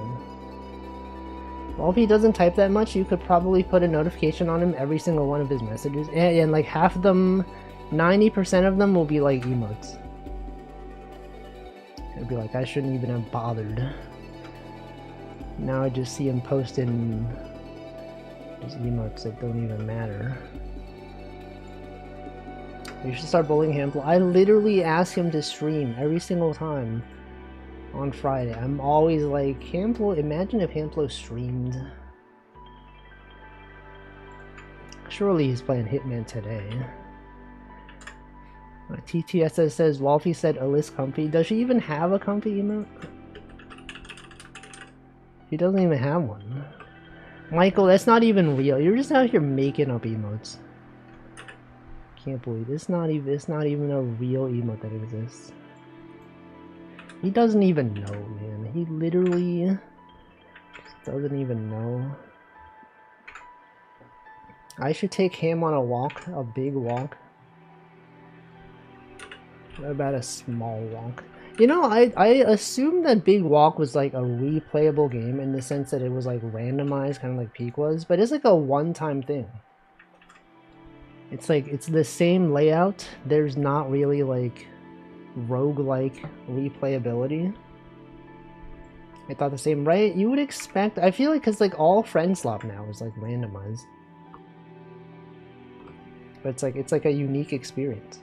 Well, if he doesn't type that much, you could probably put a notification on him every single one of his messages. And like half of them, 90% of them will be like emotes. It'd be like, I shouldn't even have bothered. Now I just see him posting these emotes that don't even matter. You should start bullying Hamplo. I literally ask him to stream every single time on Friday. I'm always like, Hamplo, imagine if Hamplo streamed. Surely he's playing Hitman today. TTSS says, Wolfie said Alyss comfy. Does she even have a comfy emote? She doesn't even have one. Michael, that's not even real. You're just out here making up emotes. Can't believe it's not even a real emote that exists. He doesn't even know, man. He literally doesn't even know. I should take him on a walk, a big walk. What about a small walk? You know, I assumed that Big Walk was like a replayable game in the sense that it was like randomized, kind of like Peak was, but it's like a one-time thing. It's like, it's the same layout. There's not really like roguelike replayability. I thought the same, right? You would expect, I feel like, because like all friend swap now is like randomized. But it's like a unique experience.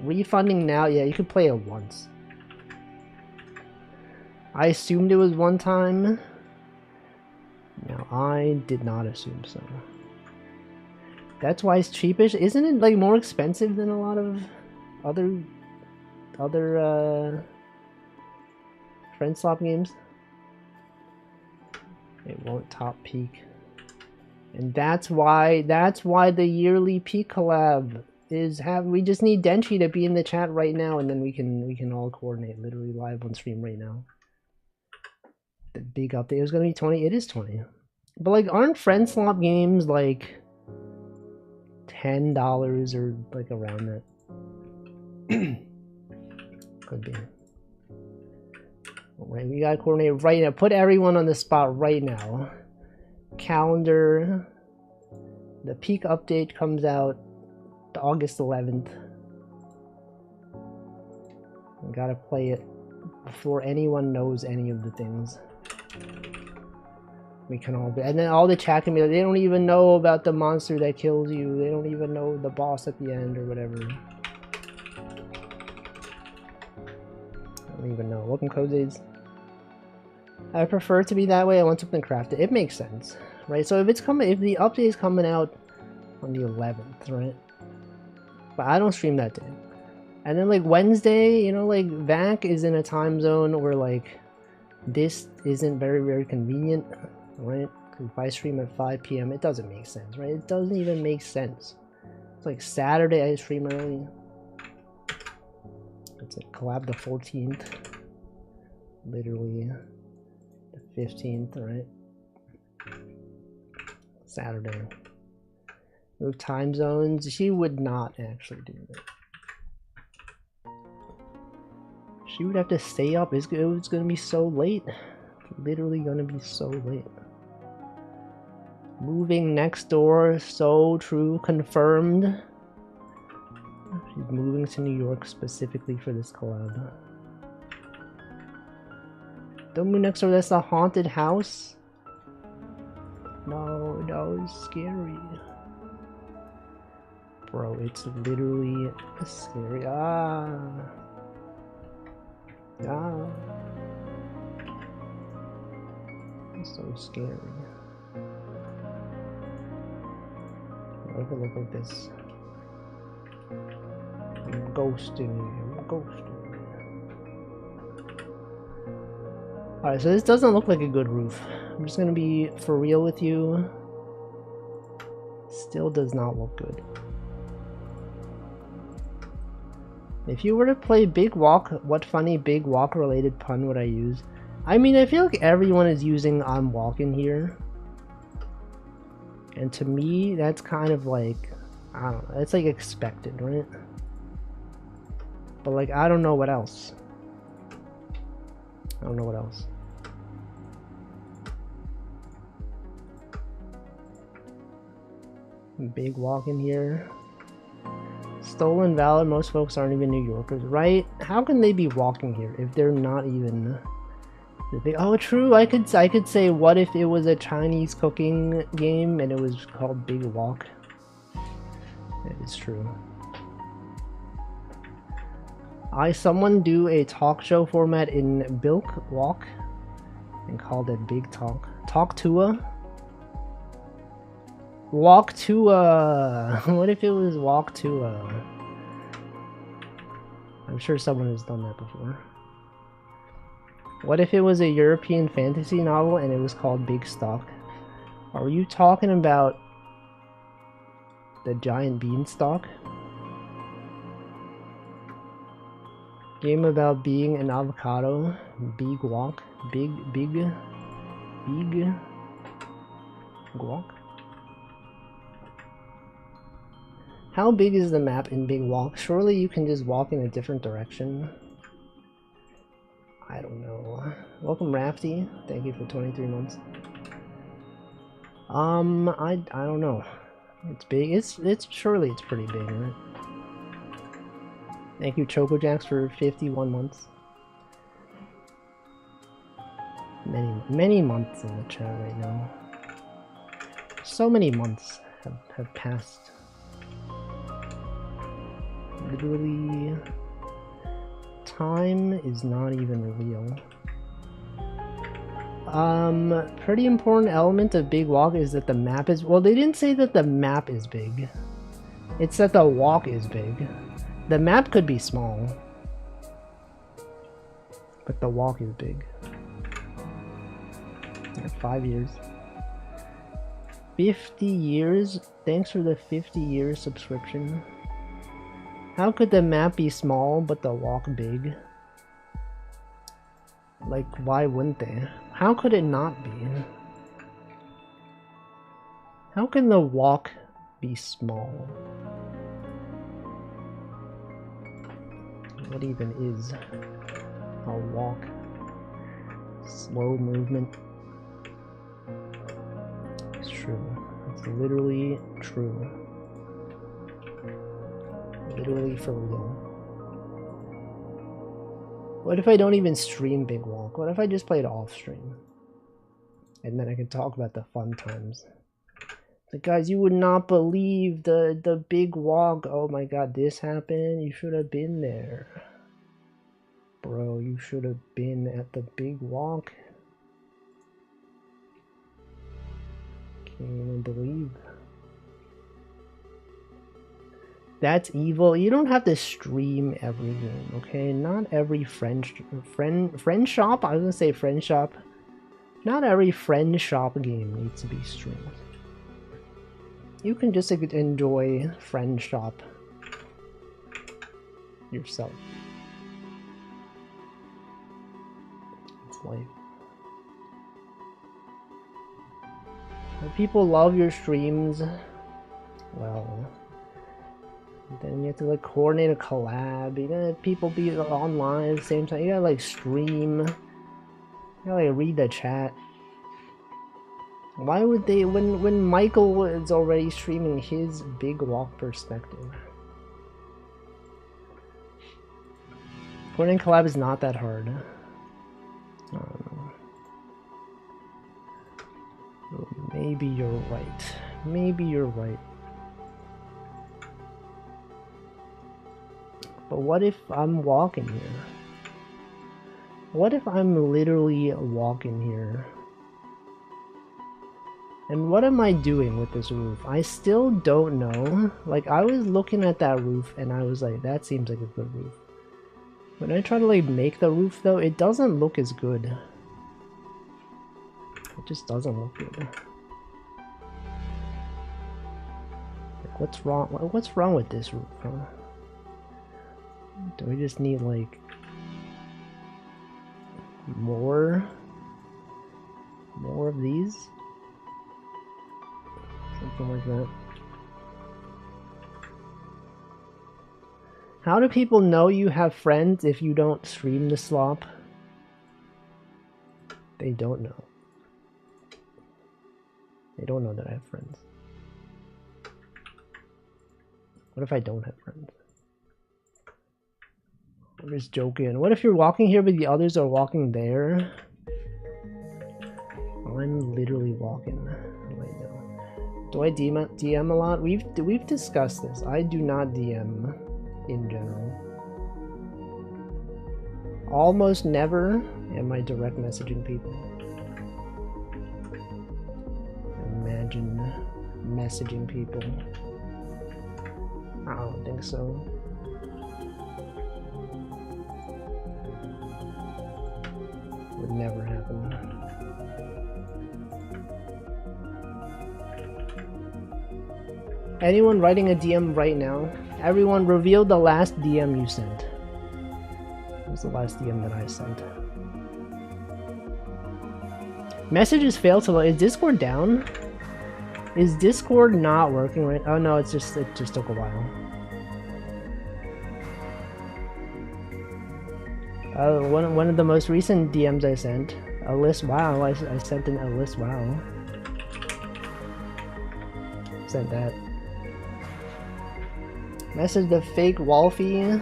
Refunding now, yeah, you could play it once. I assumed it was one time. No, I did not assume so. That's why it's cheapish. Isn't it like more expensive than a lot of other friend swap games? It won't top Peak. And that's why the yearly Peak collab is we just need Denchi to be in the chat right now, and then we can all coordinate literally live on stream right now. The big update was gonna be 20. It is 20. But like, aren't friend swap games like $10 or like around that? Could be. Alright, we gotta coordinate right now. Put everyone on the spot right now. Calendar. The Peak update comes out August 11th. We gotta play it before anyone knows any of the things. We can all be, and then all the chat can be like, they don't even know about the monster that kills you. They don't even know the boss at the end or whatever. I don't even know. Welcome, Codades. I prefer it to be that way. I want something crafted. It makes sense, right? So if the update is coming out on the 11th, right? But I don't stream that day. And then like Wednesday, you know, like VAC is in a time zone where like this isn't very, very convenient, right? Because if I stream at 5 PM, it doesn't make sense, right? It doesn't even make sense. It's like Saturday I stream early. It's a collab the 14th. Literally the 15th, right? Saturday. Move time zones. She would not actually do that. She would have to stay up. It's gonna be so late. It's literally gonna be so late. Moving next door. So true. Confirmed. She's moving to New York specifically for this collab. Don't move next door. That's a haunted house. No, it's scary. Bro, it's literally scary. It's so scary. What if it look like this? I'm ghosting you. I'm ghosting you. Alright, so this doesn't look like a good roof. I'm just gonna be for real with you. Still does not look good. If you were to play Big Walk, what funny Big Walk related pun would I use? I mean, I feel like everyone is using I'm walking here. And to me, that's kind of like, I don't know, it's like expected, right? But like, I don't know what else. I don't know what else. Big walk in here. Stolen Valor, most folks aren't even New Yorkers, right? How can they be walking here if they're not even... Oh, true, I could say, what if it was a Chinese cooking game and it was called Big Walk? That is true. Someone do a talk show format in Bilk Walk and called it Big Talk. Talk to a? Walk to a... What if it was Walk to a... I'm sure someone has done that before. What if it was a European fantasy novel and it was called Big Stock? Are you talking about the giant beanstalk? Game about being an avocado. Big walk. Big walk. How big is the map in Big Walk? Surely you can just walk in a different direction. I don't know. Welcome Rafty. Thank you for 23 months. I don't know. It's big. It's surely it's pretty big, right? Thank you ChocoJax for 51 months. Many months in the chat right now. So many months have passed. Literally, time is not even real. Pretty important element of Big Walk is that the map is... Well, they didn't say that the map is big. It's that the walk is big. The map could be small, but the walk is big. Yeah, 5 years. 50 years? Thanks for the 50-year subscription. How could the map be small but the walk big? Like, why wouldn't they? How could it not be? How can the walk be small? What even is a walk? Slow movement. It's true. It's literally true. Literally for real. What if I don't even stream Big Walk? What if I just play it off stream? And then I can talk about the fun times. Like, guys, you would not believe the Big Walk. Oh my god, this happened. You should have been there. Bro, you should have been at the Big Walk. Can't even believe. That's evil. You don't have to stream every game, okay? Not every friend shop. I was gonna say friend shop. Not every friend shop game needs to be streamed. You can just enjoy friend shop yourself. It's life. If people love your streams, well, then you have to like coordinate a collab. You gotta have people be online at the same time. You gotta like stream. You gotta like read the chat. Why would they, when Michael was already streaming his Big Walk perspective? Coordinating collab is not that hard. Maybe you're right. Maybe you're right. But what if I'm walking here? What if I'm literally walking here? And what am I doing with this roof? I still don't know. Like, I was looking at that roof and I was like, that seems like a good roof. When I try to like make the roof though, it doesn't look as good. It just doesn't look good. Like, what's wrong? What's wrong with this roof, huh? Do we just need like more of these? Something like that. How do people know you have friends if you don't stream the slop? They don't know. They don't know that I have friends. What if I don't have friends? I'm just joking. What if you're walking here but the others are walking there? I'm literally walking right now. Do I DM a lot? We've discussed this. I do not DM in general. Almost never am I direct messaging people. Imagine messaging people. I don't think so. Would never happen. Anyone writing a DM right now? Everyone reveal the last DM you sent. What was the last DM that I sent? Messages fail to load. Is Discord down? Is Discord not working right? Oh no, it just took a while. One of the most recent DMs I sent, Alyss Wow. I sent an Alyss Wow. Sent that. Message the fake Wolfie.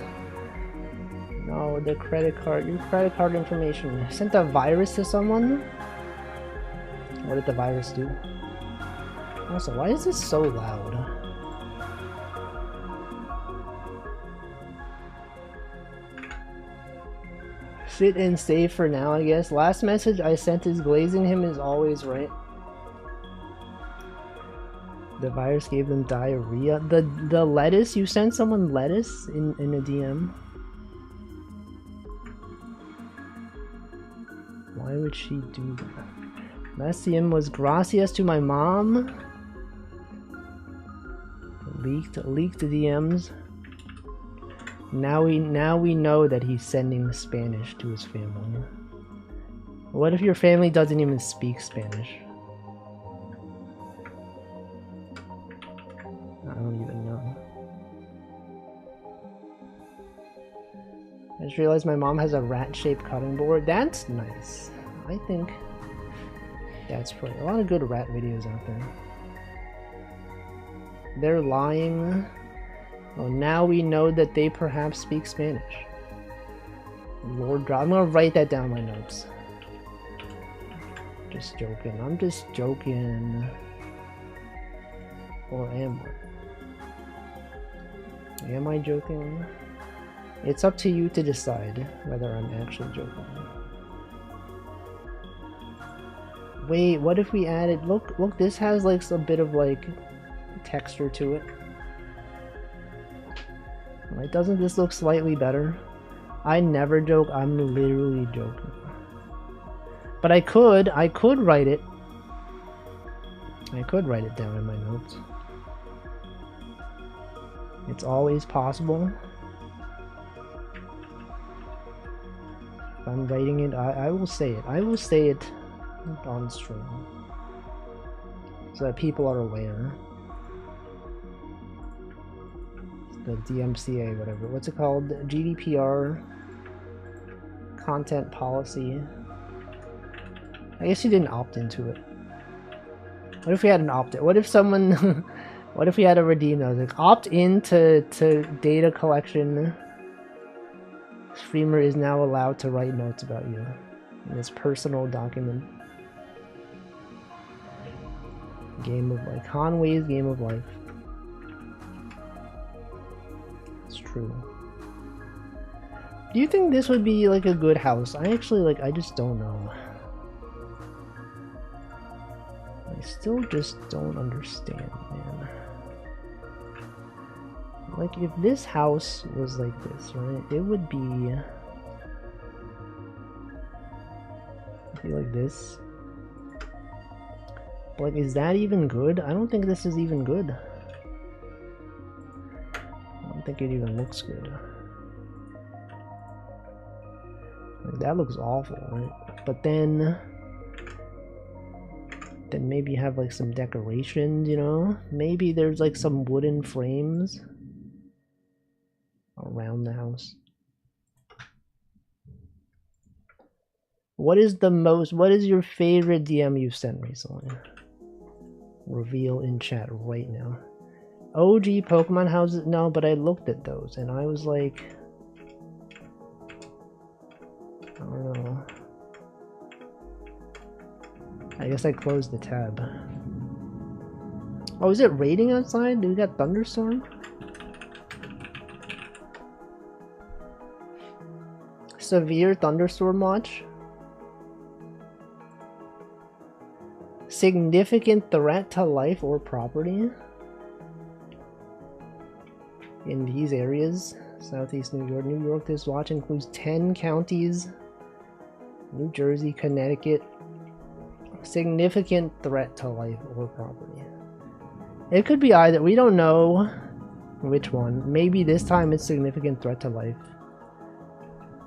No, the credit card. Your credit card information. I sent a virus to someone. What did the virus do? Also, why is this so loud? Sit and save for now, I guess. Last message I sent is glazing him is always right. The virus gave them diarrhea. The lettuce? You sent someone lettuce in a DM? Why would she do that? Last DM was gracias to my mom. Leaked DMs. Now we know that he's sending Spanish to his family. What if your family doesn't even speak Spanish? I don't even know. I just realized my mom has a rat-shaped cutting board. That's nice. I think that's pretty. A lot of good rat videos out there. They're lying. Oh, now we know that they perhaps speak Spanish. Lord drop. I'm gonna write that down in my notes. Just joking. I'm just joking. Or am I? Am I joking? It's up to you to decide whether I'm actually joking. Wait, what if we added... Look, this has like a bit of like texture to it. Right, doesn't this look slightly better? I never joke, I'm literally joking. But I could write it. I could write it down in my notes. It's always possible. If I'm writing it, I will say it. I will say it on stream. So that people are aware. The DMCA, whatever. What's it called? GDPR content policy. I guess you didn't opt into it. What if we had an opt-in? What if someone... what if we had a redeem those? Like, opt in to data collection. Streamer is now allowed to write notes about you in this personal document. Game of Life. Conway's Game of Life. It's true. Do you think this would be like a good house? I actually I just don't know. I still just don't understand, man. Like, if this house was like this, right? It would be like this. Like, is that even good? I don't think this is even good. I don't think it even looks good. Like, that looks awful, right? But then maybe have like some decorations, you know? Maybe there's like some wooden frames around the house. What is your favorite DM you've sent recently? Reveal in chat right now. OG Pokemon houses? No, but I looked at those and I was like, I don't know. I guess I closed the tab. Oh, is it raining outside? Do we got thunderstorm? Severe thunderstorm watch? Significant threat to life or property? In these areas, Southeast New York. New York, this watch includes 10 counties. New Jersey, Connecticut. Significant threat to life or property. It could be either. We don't know which one. Maybe this time it's significant threat to life.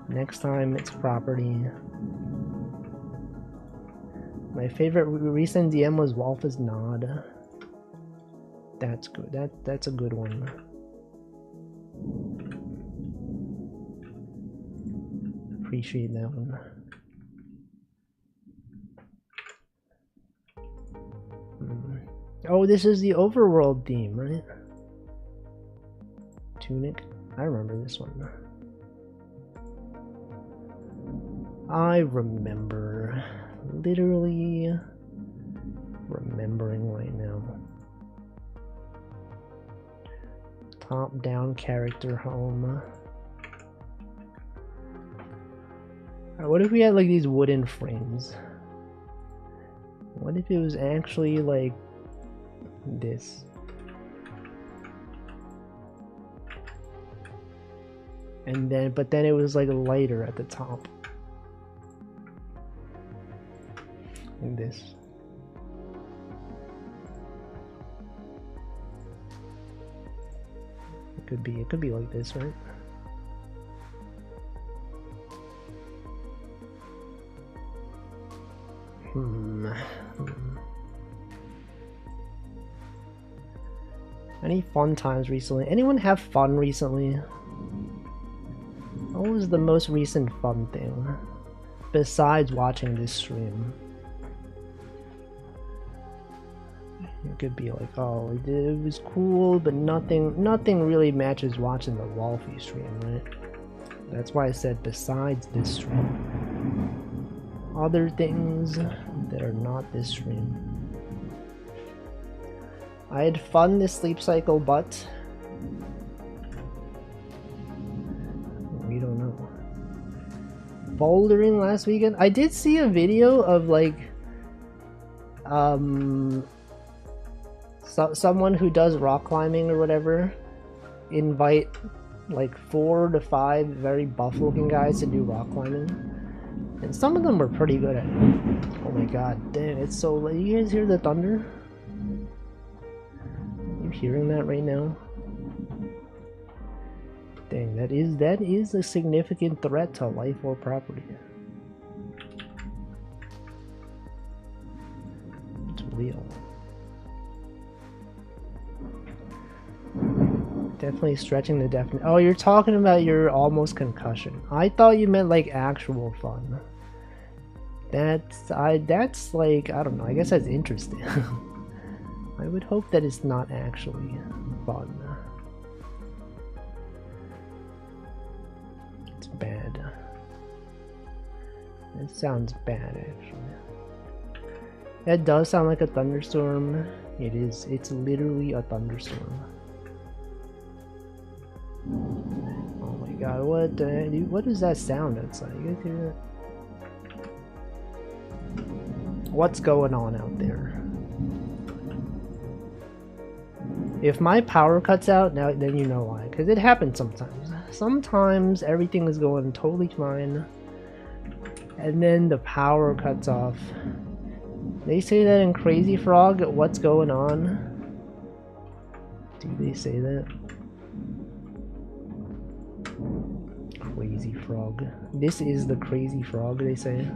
Next time it's property. My favorite recent DM was Walfa's Nod. That's good. That's a good one. Appreciate that one. Oh, this is the overworld theme, right? Tunic. I remember this one. I remember. Literally remembering right now. Top-down character home. What if we had like these wooden frames? What if it was actually like this? And then, but then it was like lighter at the top. Like this. It could be like this, right? Any fun times recently? Anyone have fun recently? What was the most recent fun thing? Besides watching this stream? It could be like, oh, it was cool, but nothing really matches watching the Wolfie stream, right? That's why I said besides this stream. Other things that are not this stream. I had fun this sleep cycle, but we don't know. Bouldering last weekend. I did see a video of like someone who does rock climbing or whatever invite like 4 to 5 very buff looking guys to do rock climbing, and some of them were pretty good at it. Oh my god, damn, it's so late. You guys hear the thunder? You hearing that right now? Dang, that is a significant threat to life or property. It's real. Definitely stretching the definition. Oh, you're talking about your almost concussion. I thought you meant like actual fun. That's like, I don't know, I guess that's interesting. I would hope that it's not actually fun. It's bad. It sounds bad, actually. That does sound like a thunderstorm. It is. It's literally a thunderstorm. Oh my god, what is that sound outside? You guys hear that? What's going on out there? If my power cuts out, now then you know why. Because it happens sometimes. Sometimes everything is going totally fine, and then the power cuts off. They say that in Crazy Frog. What's going on? Do they say that? Crazy Frog. This is the Crazy Frog, they say.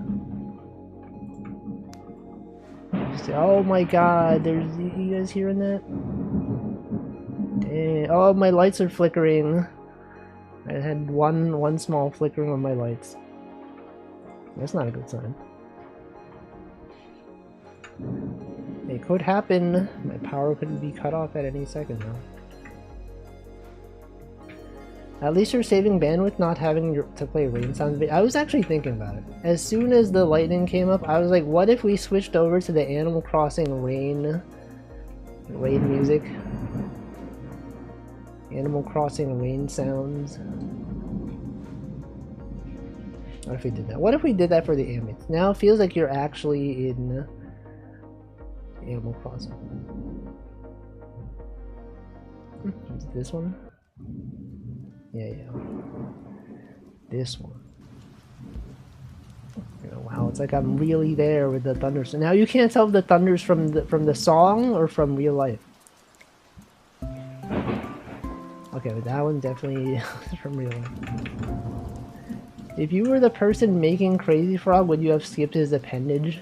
Oh my god, there's, you guys hearing that? Dang. Oh, my lights are flickering. I had one small flickering on my lights. That's not a good sign. It could happen. My power could be cut off at any second now. At least you're saving bandwidth not having to play rain sounds. I was actually thinking about it. As soon as the lightning came up, I was like, what if we switched over to the Animal Crossing rain music? Animal Crossing rain sounds. What if we did that? What if we did that for the ambience? Now it feels like you're actually in Animal Crossing. Is this one? Yeah. This one. Wow, it's like I'm really there with the thunder. So now you can't tell if the thunder's from the song or from real life. Okay, but that one definitely is from real life. If you were the person making Crazy Frog, would you have skipped his appendage?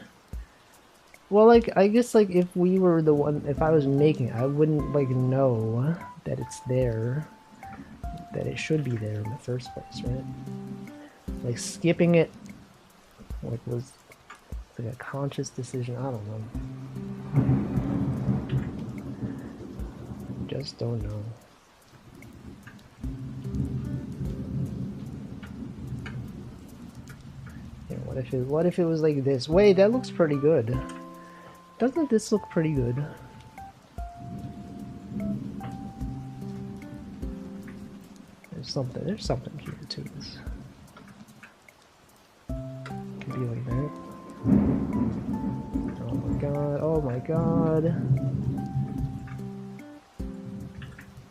Well, like, I guess, like, if we were the one, if I was making it, I wouldn't, like, know that it's there, that it should be there in the first place, right? Like, skipping it, like, was, like, a conscious decision, I don't know. Just don't know. Yeah, what if it was like this? Wait, that looks pretty good. Doesn't this look pretty good? There's something here to this. Could be like that. Oh my god.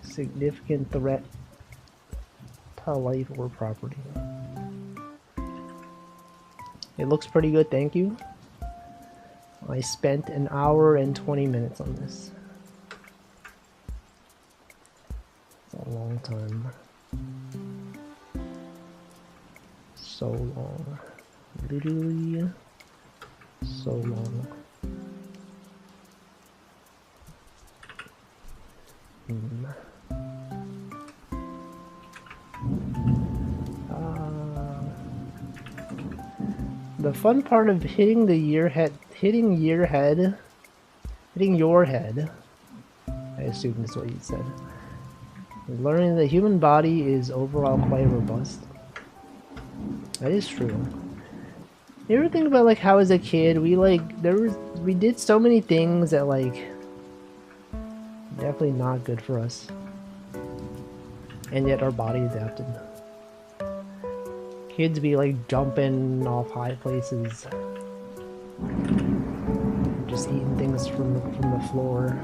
Significant threat to life or property. It looks pretty good, thank you. I spent an hour and 20 minutes on this. It's a long time. So long. Literally so long. The fun part of hitting your head, I assume that's what you said. Learning the human body is overall quite robust. That is true. You ever think about like how as a kid we did so many things that like definitely not good for us, and yet our body adapted. Kids be like jumping off high places, just eating things from the floor,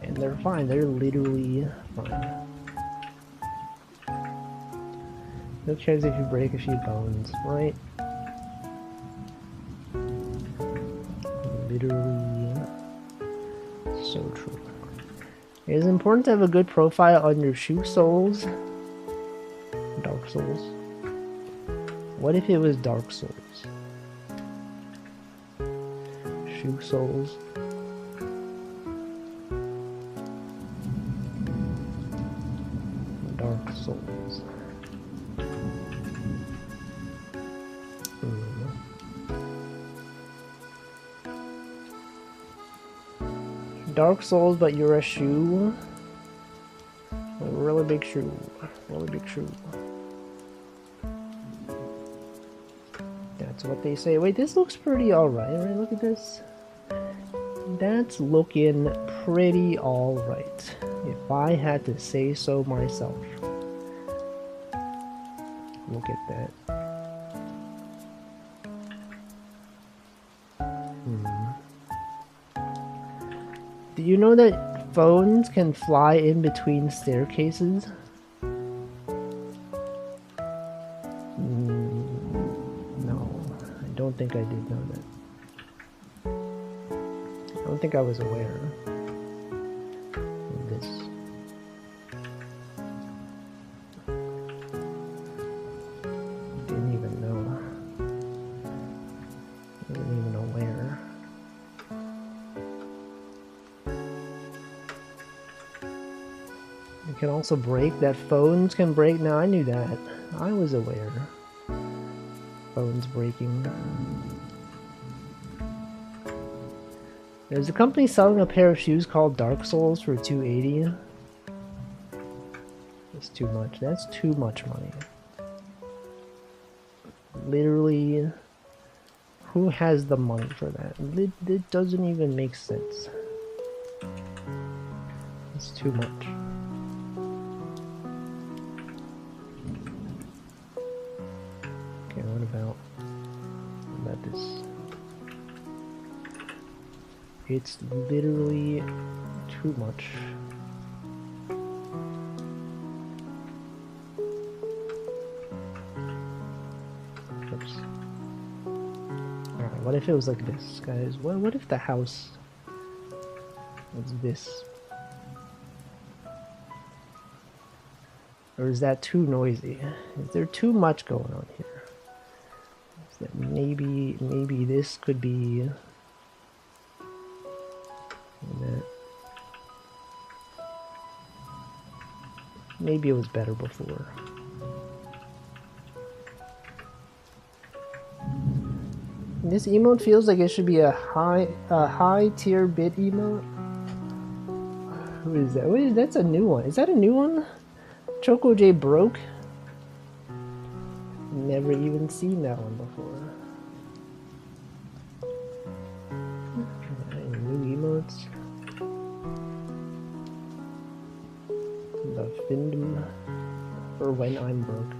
and they're fine. They're literally fine. No chance if you break a few bones, right? Literally so true. It is important to have a good profile on your shoe soles. Dark Souls. What if it was Dark Souls? Shoe Souls. Dark Souls. Dark Souls, but you're a shoe. A really big shoe. Really big shoe. That's what they say. Wait, this looks pretty alright, right? Look at this. That's looking pretty alright, if I had to say so myself. Look at that. Do you know that phones can fly in between staircases? I don't think I did know that. I don't think I was aware of this. Didn't even know. Wasn't even aware. It can also break. That phones can break. Now I knew that. I was aware. phone's breaking. There's a company selling a pair of shoes called Dark Souls for $280. That's too much. That's too much money. Literally, who has the money for that? It doesn't even make sense. It's too much. Okay, what about this? It's literally too much. Oops. Alright, what if it was like this, guys? What if the house was this? Or is that too noisy? Is there too much going on here? Is that maybe this could be that. Maybe it was better before. This emote feels like it should be a high tier bit emote. Who is that? Wait, that's a new one. Is that a new one? Choco J broke? Never even seen that one before. New emotes. The Findom, or When I'm Broke.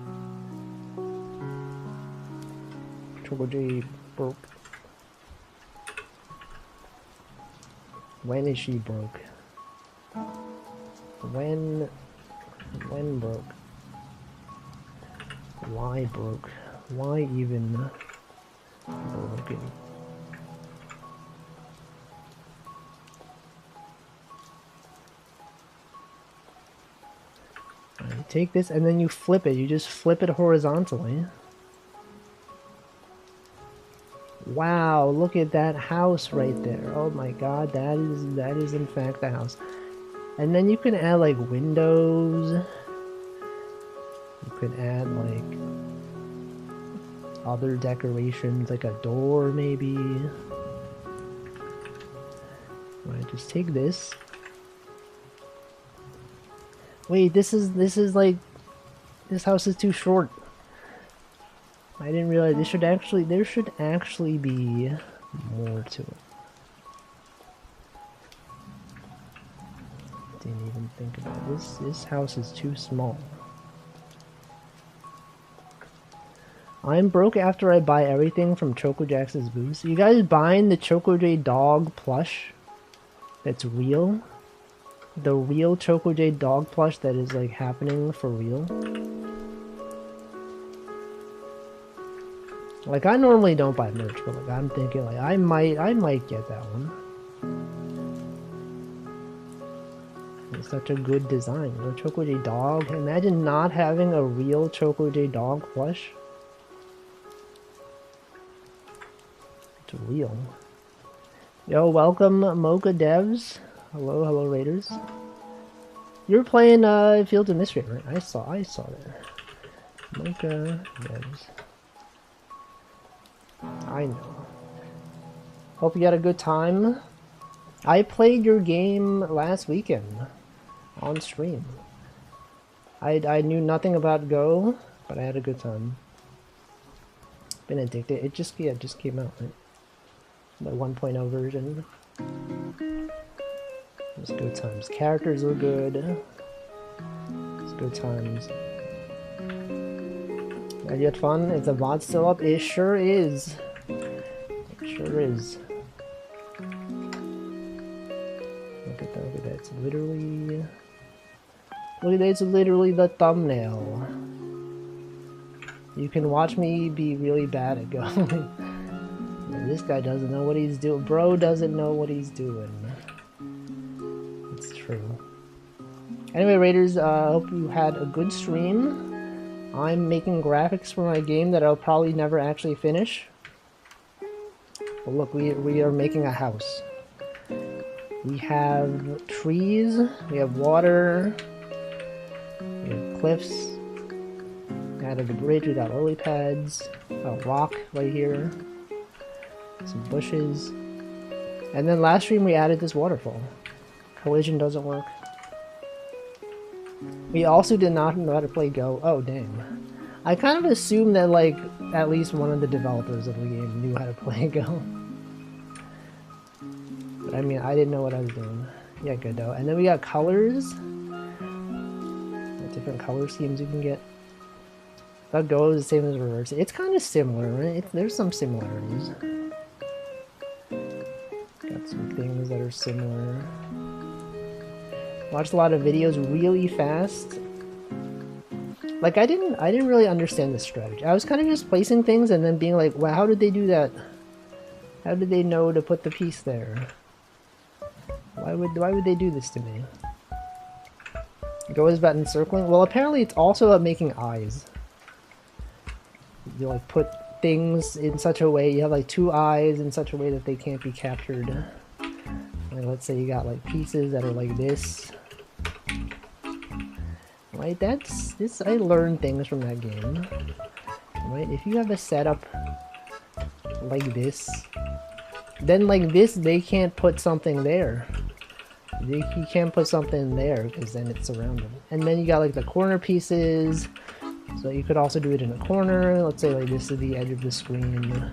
Choco J broke. When is she broke? When broke? Why broke? Why even broken? You take this and then you flip it. You just flip it horizontally. Wow, look at that house right there. Oh my god, that is in fact the house. And then you can add like windows. You could add like other decorations, like a door maybe. Right, just take this. Wait, this is like, this house is too short. I didn't realize there should actually be more to it. Didn't even think about it. This house is too small. I'm broke after I buy everything from Choco Jax's booth. You guys buying the Choco J dog plush? That's real? The real Choco J dog plush that is like happening for real? Like, I normally don't buy merch, but like I'm thinking like I might get that one. It's such a good design. The Choco J dog. Imagine not having a real Choco J dog plush. It's real. Yo, welcome Mocha Devs. Hello Raiders. You're playing Fields of Mystery, right? I saw that. Mocha Devs. I know. Hope you had a good time. I played your game last weekend on stream. I knew nothing about Go, but I had a good time. Been addicted. It just came out, right? The 1.0 version. It was good times. Characters were good. It was good times. Have you had fun? Is the VOD still up? It sure is. It sure is. Look at that, look at that. It's literally... Look at that, it's literally the thumbnail. You can watch me be really bad at Go. This guy doesn't know what he's doing. Bro doesn't know what he's doing. It's true. Anyway, Raiders, I hope you had a good stream. I'm making graphics for my game that I'll probably never actually finish. But look, we are making a house. We have trees, we have water, we have cliffs, we Added a bridge, we got lily pads, a rock right here, some bushes. And then last stream we added this waterfall. Collision doesn't work. We also did not know how to play Go. Oh, dang. I kind of assumed that, like, at least one of the developers of the game knew how to play Go. But I mean, I didn't know what I was doing. Yeah, good though. And then we got colors. Different color schemes you can get. That Go is the same as reverse. It's kind of similar, right? There's some similarities. Got some things that are similar. Watched a lot of videos really fast. Like I didn't really understand this strategy. I was kind of just placing things and then being like, wow, how did they do that? How did they know to put the piece there? Why would they do this to me? Go is about encircling. Well, apparently it's also about making eyes. You like put things in such a way, you have like two eyes in such a way that they can't be captured. Like let's say you got like pieces that are like this. Right, that's this. I learned things from that game. Right, if you have a setup like this, then like this, they can't put something there. You can't put something there because then it's surrounded. And then you got like the corner pieces. So you could also do it in a corner. Let's say like this is the edge of the screen.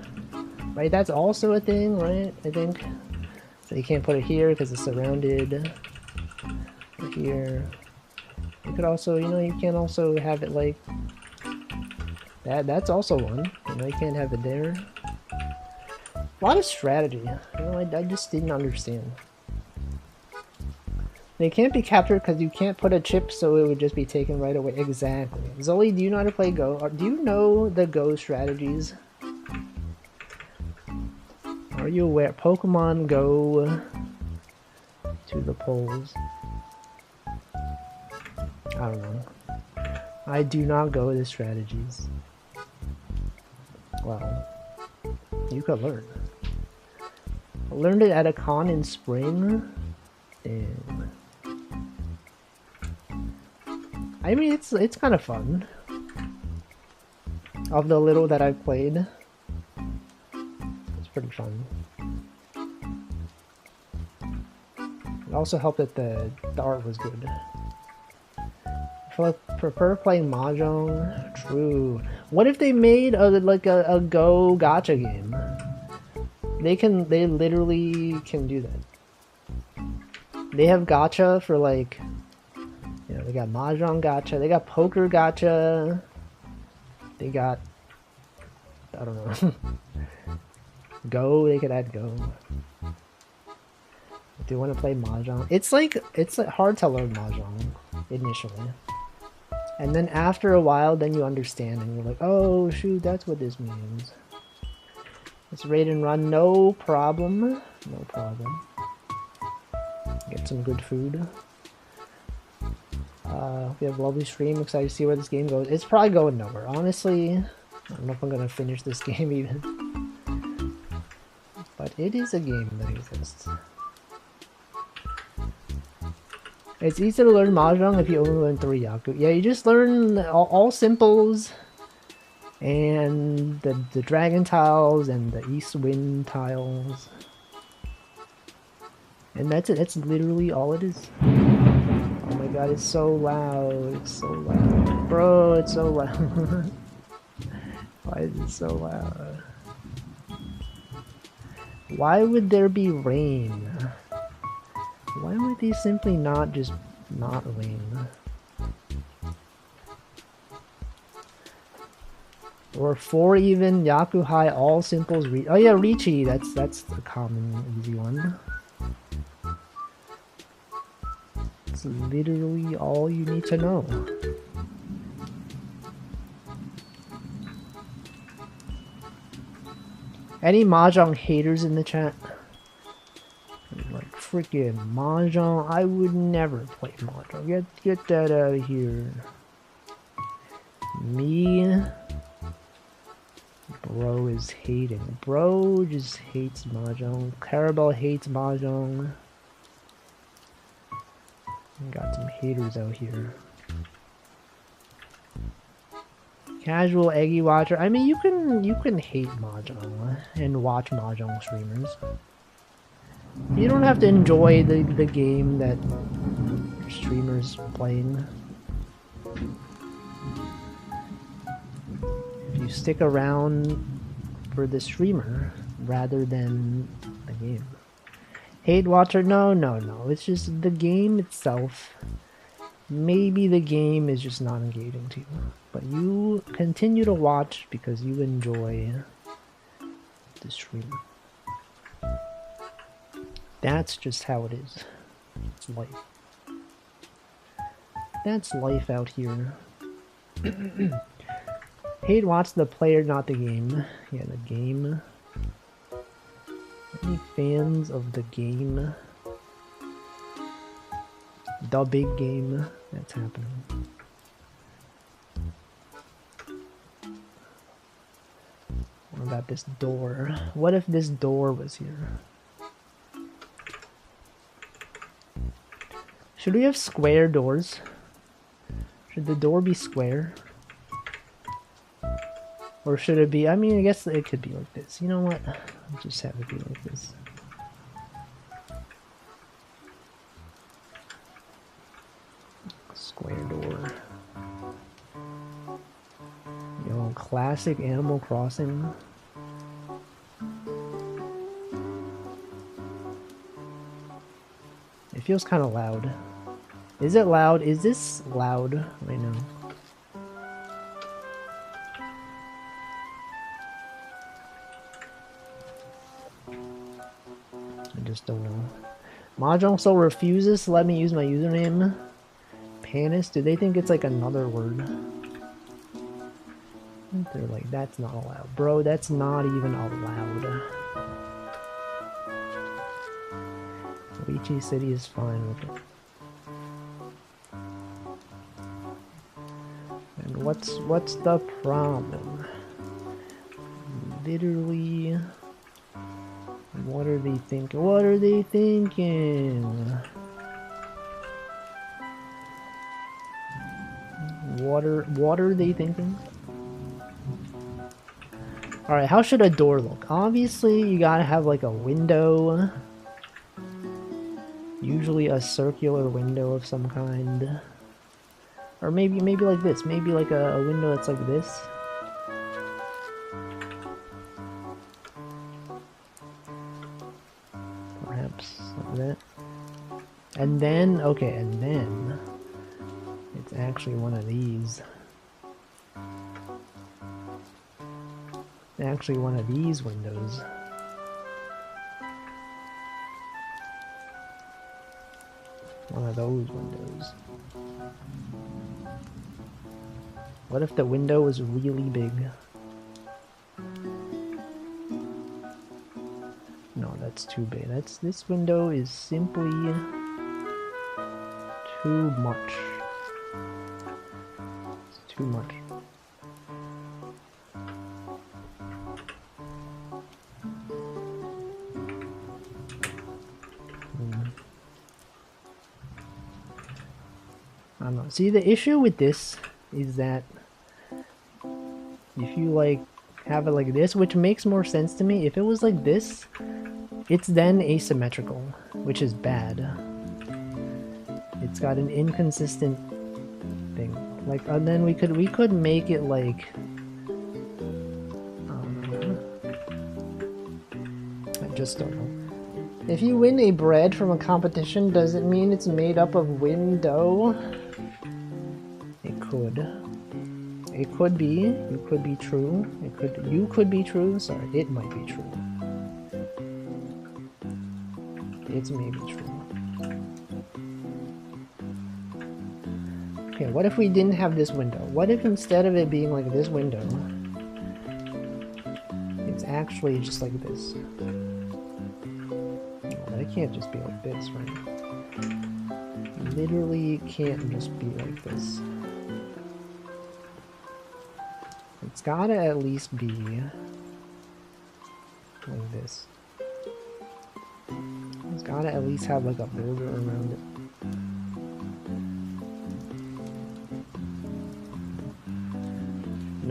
Right, that's also a thing, right? I think. So you can't put it here because it's surrounded. Or here. You could also, you know, you can also have it like that. That's also one. You know, you can't have it there. A lot of strategy. You know, I just didn't understand. They can't be captured because you can't put a chip, so it would just be taken right away. Exactly. Zoe, do you know how to play Go? Or do you know the Go strategies? Are you aware? Pokemon Go to the polls. I don't know. I do not go the strategies. Well, you could learn. I learned it at a con in spring. Damn. I mean, it's kind of fun. Of the little that I've played, it's pretty fun. It also helped that the art was good. I prefer playing Mahjong. True. What if they made like a Go gacha game? They literally can do that. They have gacha for like, you know, they got Mahjong gacha, they got poker gacha, they got, I don't know, Go, they could add Go. Do you want to play Mahjong? It's like hard to learn Mahjong initially. And then after a while, then you understand and you're like, oh shoot, that's what this means. Let's raid and run, no problem. No problem. Get some good food. We have a lovely stream, excited to see where this game goes. It's probably going nowhere, honestly. I don't know if I'm gonna finish this game even. But it is a game that exists. It's easy to learn Mahjong if you only learn 3 Yaku. Yeah, you just learn all simples and the dragon tiles and the east wind tiles. And that's it. That's literally all it is. Oh my god, it's so loud. It's so loud. Bro, it's so loud. Why is it so loud? Why would there be rain? Why would they simply not just not rain? Or 4 even, Yaku High, all simples, oh yeah, Riichi, that's the common easy one. It's literally all you need to know. Any Mahjong haters in the chat? Like freaking Mahjong, I would never play Mahjong. Get that out of here. Me? Bro is hating. Bro just hates Mahjong. Carabel hates Mahjong. Got some haters out here. Casual Eggy watcher. I mean, you can hate Mahjong and watch Mahjong streamers. You don't have to enjoy the game that streamers playing. If you stick around for the streamer rather than the game. Hate watcher? No. It's just the game itself. Maybe the game is just not engaging to you, but you continue to watch because you enjoy the stream. That's just how it is. It's life. That's life out here. Hate watch the player, not the game. Yeah, the game. Any fans of the game? The big game that's happening. What about this door? What if this door was here? Should we have square doors? Should the door be square? Or should it be, I mean, I guess it could be like this. You know what? I'll just have it be like this. Square door. You know, classic Animal Crossing. It feels kind of loud. Is it loud? Is this loud right now? I just don't know. Mahjong Soul refuses to let me use my username. Panis? Do they think it's like another word? They're like, that's not allowed. Bro, that's not even allowed. Luigi City is fine with it. And what's the problem? Literally, what are they thinking? What are they thinking? What are they thinking? Alright, how should a door look? Obviously, you gotta have like a window. Usually a circular window of some kind. Or maybe like this. Maybe like a window that's like this. Perhaps like that. And then, okay, and then it's actually one of these. Actually one of these windows. One of those windows. What if the window was really big? No, that's too big. This window is simply too much. It's too much. I don't know. See, the issue with this is that if you like have it like this, which makes more sense to me, if it was like this, it's then asymmetrical, which is bad. It's got an inconsistent thing. Like, and then we could make it like I just don't know. If you win a bread from a competition, does it mean it's made up of window? It could. It could be. It could be true. You could be true. Sorry, it might be true. It's maybe true. Okay, what if we didn't have this window? What if instead of it being like this window, it's actually just like this? No, it can't just be like this, right? Literally can't just be like this. It's gotta at least be like this. It's gotta at least have like a border around it.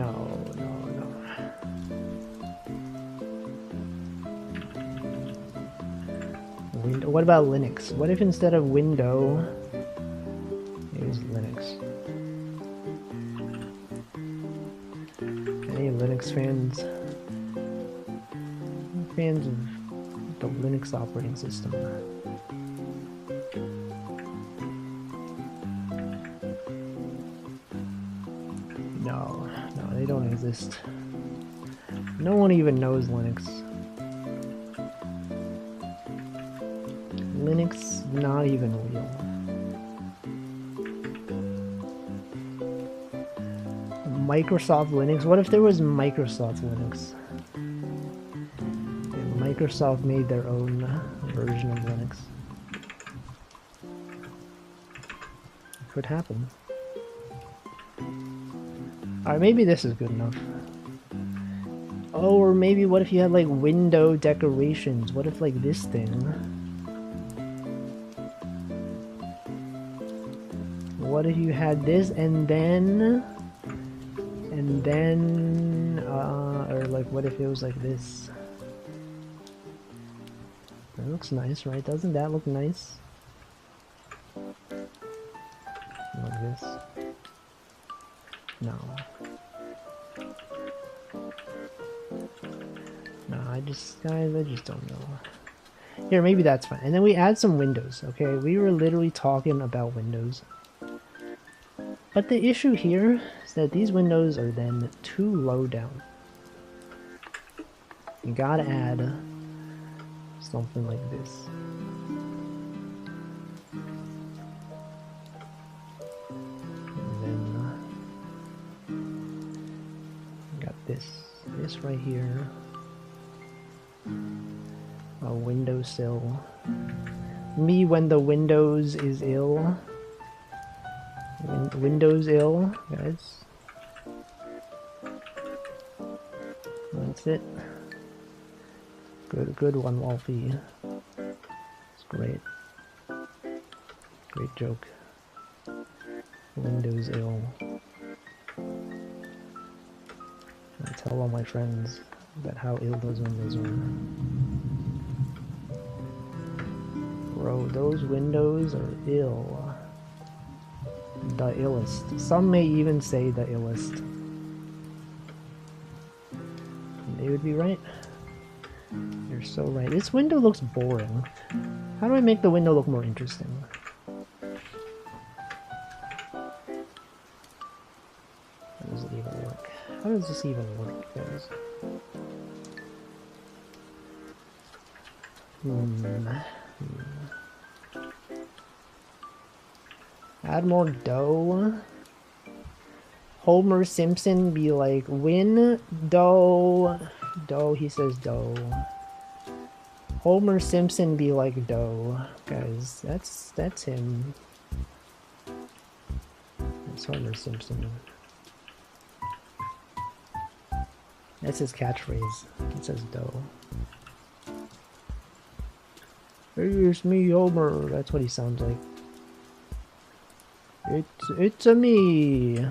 No. What about Linux? What if instead of window, use Linux? Any Linux fans? Fans of the Linux operating system? No, they don't exist. No one even knows Linux. Linux, not even real. Microsoft Linux? What if there was Microsoft Linux? And Microsoft made their own version of Linux. It could happen. Alright, maybe this is good enough. Oh, or maybe what if you had like window decorations? What if like this thing? What if you had this and then, or like what if it was like this? That looks nice, right? Doesn't that look nice? Like this? No. No, guys, I just don't know. Here, maybe that's fine. And then we add some windows, okay? We were literally talking about windows. But the issue here is that these windows are then too low down. You gotta add something like this. And then got this right here. A windowsill. Me when the Windows is ill. Windows ill, guys. That's it. Good one, Wolfie. It's great. Great joke. Windows ill. I tell all my friends about how ill those windows are. Bro, those windows are ill. The illest. Some may even say the illest. They would be right. You're so right. This window looks boring. How do I make the window look more interesting? How does it even work? How does this even work, guys? Add more dough. Homer Simpson be like, win dough. Dough, he says dough. Homer Simpson be like dough. Guys, that's him. That's Homer Simpson. That's his catchphrase. It says dough. Hey, it's me, Homer. That's what he sounds like. It's a me,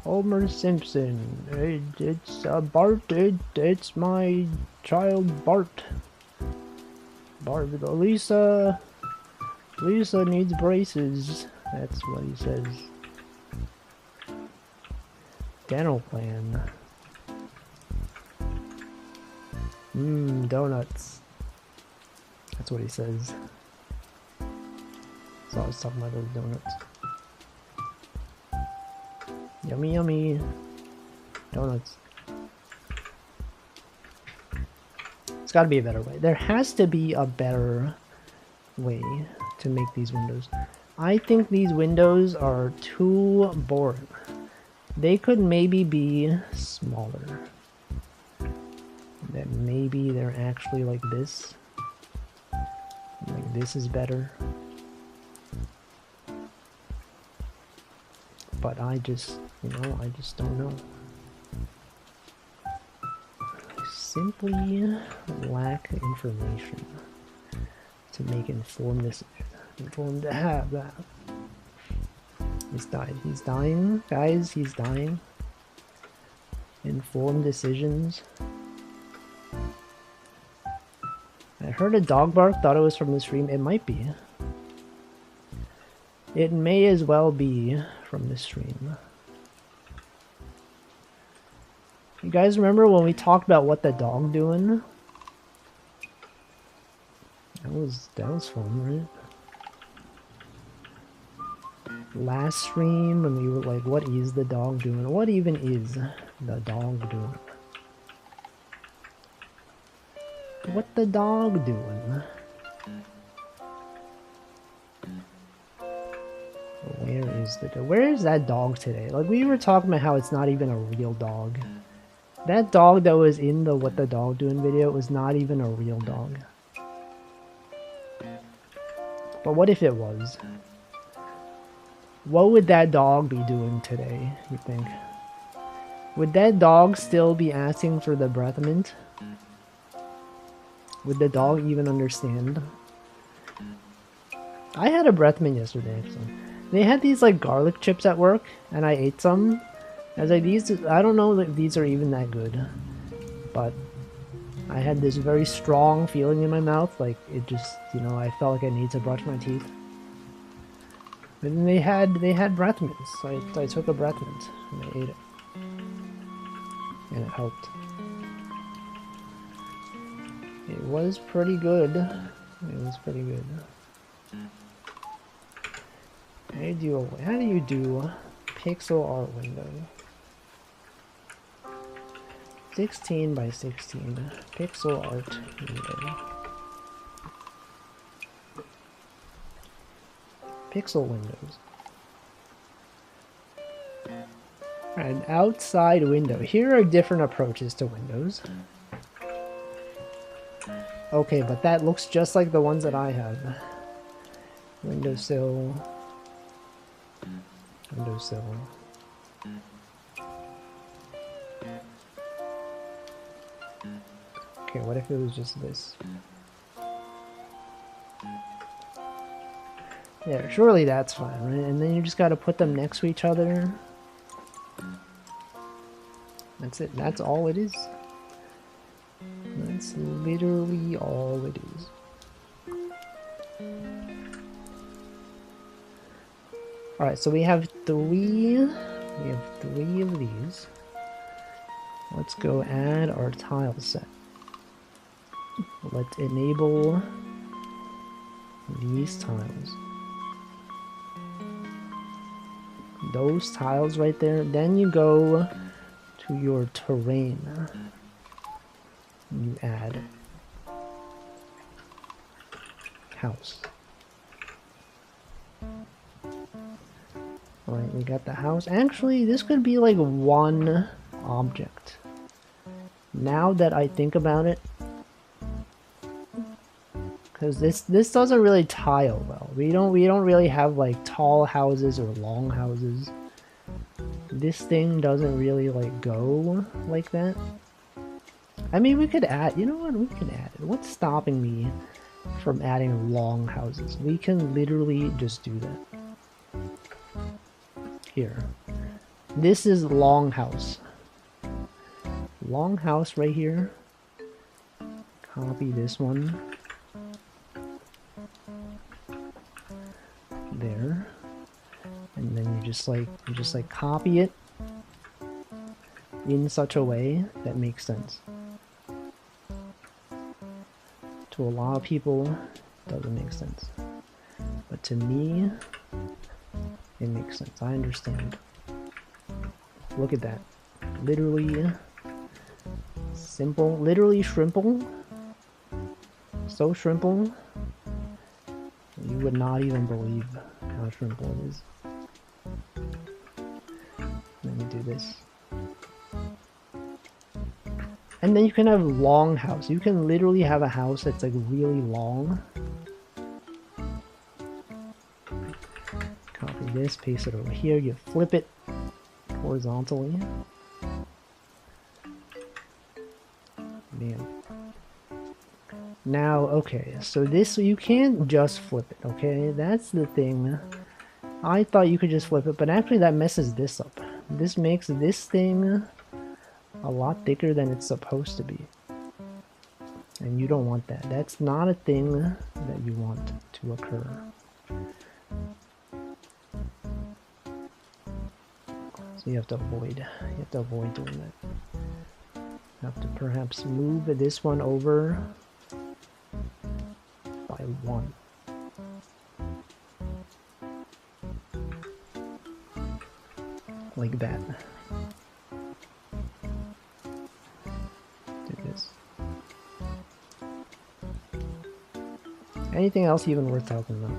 Homer Simpson. It's Bart. It's my child Bart. Lisa needs braces. That's what he says. Dental plan. Donuts. That's what he says. So I was talking about those donuts. Yummy, yummy. Donuts. It's gotta be a better way. There has to be a better way to make these windows. I think these windows are too boring. They could maybe be smaller. That maybe they're actually like this. Like this is better. But I just, I just don't know. I simply lack information to make informed that. He's died. He's dying, guys. He's dying. Informed decisions. I heard a dog bark, thought it was from the stream. It might be. It may as well be from the stream. You guys remember when we talked about what the dog doing? That was fun, right? Last stream when we were like, what is the dog doing? What even is the dog doing? What the dog doing? Where is that dog today? Like, we were talking about how it's not even a real dog. That dog that was in the what the dog doing video was not even a real dog. But what if it was? What would that dog be doing today, you think? Would that dog still be asking for the breath mint? Would the dog even understand? I had a breath mint yesterday, so. They had these like garlic chips at work, and I ate some. I was like, I don't know if these are even that good, but I had this very strong feeling in my mouth, like it just, you know, I felt like I needed to brush my teeth. And they had breath mints, so I took a breath mint and I ate it, and it helped. It was pretty good. It was pretty good. How do you do pixel art window? 16 by 16 pixel art window. Pixel windows. An outside window. Here are different approaches to windows. Okay, but that looks just like the ones that I have. Windowsill. Windowsill. Okay, what if it was just this? There, surely that's fine, right? And then you just gotta put them next to each other. That's it, that's all it is. That's literally all it is. Alright, so we have three of these. Let's go add our tile set. Let's enable these tiles. Those tiles right there. Then you go to your terrain. You add house. Alright, we got the house. Actually, this could be like one object. Now that I think about it, because this doesn't really tile well. We don't really have like tall houses or long houses. This thing doesn't really like go like that. I mean, we could add, you know what, we can add it. What's stopping me from adding long houses? We can literally just do that. Here. This is long house. Long house right here. Copy this one. There. And then you just like copy it in such a way that makes sense. To a lot of people, it doesn't make sense. But to me, it makes sense. I understand. Look at that. Literally simple. Literally shrimple. So shrimple. You would not even believe how shrimple it is. Let me do this. And then you can have long house. You can literally have a house that's like really long. Copy this, paste it over here. You flip it horizontally. Man. Now, okay, so this, you can't just flip it, okay? That's the thing. I thought you could just flip it, but actually that messes this up. This makes this thing a lot thicker than it's supposed to be. And you don't want that. That's not a thing that you want to occur. So you have to avoid doing that. Have to perhaps move this one over by 1. Like that. Do this. Anything else even worth talking about?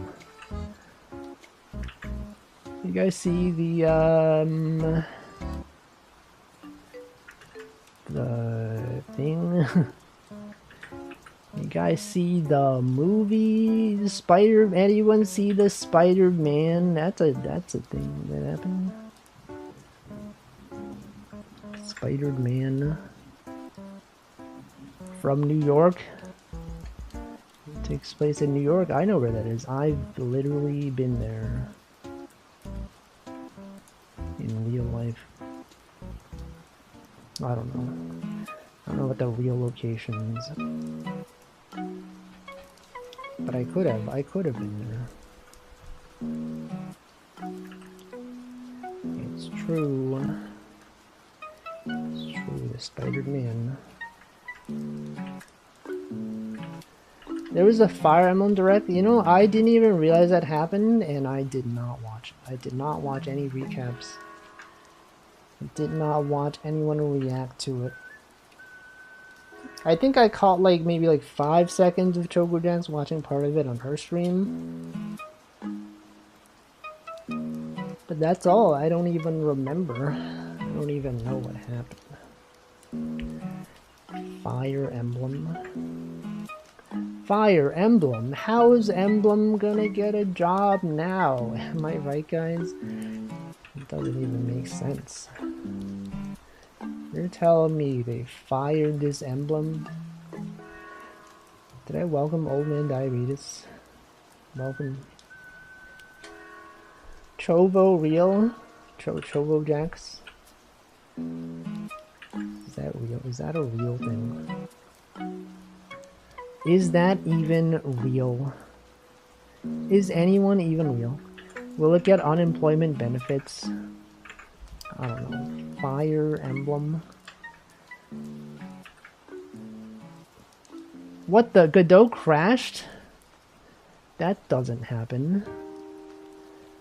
You guys see the thing? You guys see the movie anyone see the Spider-Man? That's a thing that happened. Spider-Man from New York. It takes place in New York. I know where that is. I've literally been there in real life. I don't know what the real location is. But I could have been there. It's true. It's true, the Spider-Man. There was a Fire Emblem Direct. You know, I didn't even realize that happened, and I did not watch it. I did not watch any recaps. I did not watch anyone react to it. I think I caught like maybe like 5 seconds of Choco Dance watching part of it on her stream. But that's all. I don't even remember. I don't even know what happened. Fire Emblem. Fire Emblem? How is Emblem gonna get a job now? Am I right, guys? It doesn't even make sense. You're telling me they fired this Emblem? Did I welcome Old Man Diabetes? Welcome. Chovo Real? Chovo Jax? Is that real? Is that a real thing? Is that even real? Is anyone even real? Will it get unemployment benefits? I don't know. Fire Emblem. What the? Godot crashed? That doesn't happen.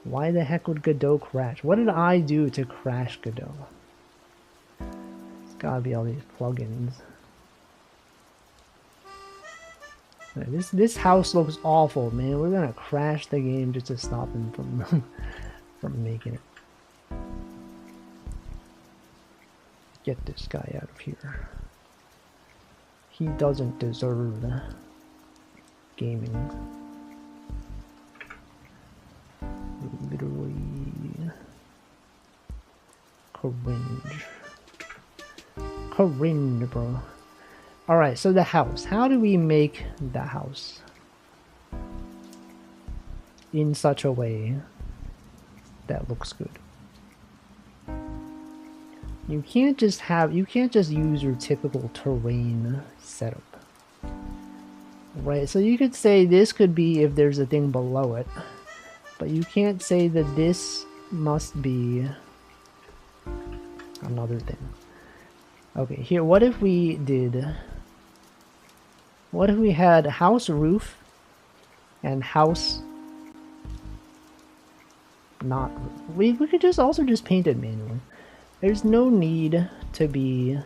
Why the heck would Godot crash? What did I do to crash Godot? It's gotta be all these plugins. This house looks awful, man. We're gonna crash the game just to stop him from from making it. Get this guy out of here. He doesn't deserve gaming. Literally cringe. Cringe, bro. Alright, so the house. How do we make the house in such a way that looks good? You can't just use your typical terrain setup. Right, so you could say this could be if there's a thing below it, but you can't say that this must be another thing. Okay, here, what if we had house roof and house not roof? We could just also just paint it manually. There's no need to be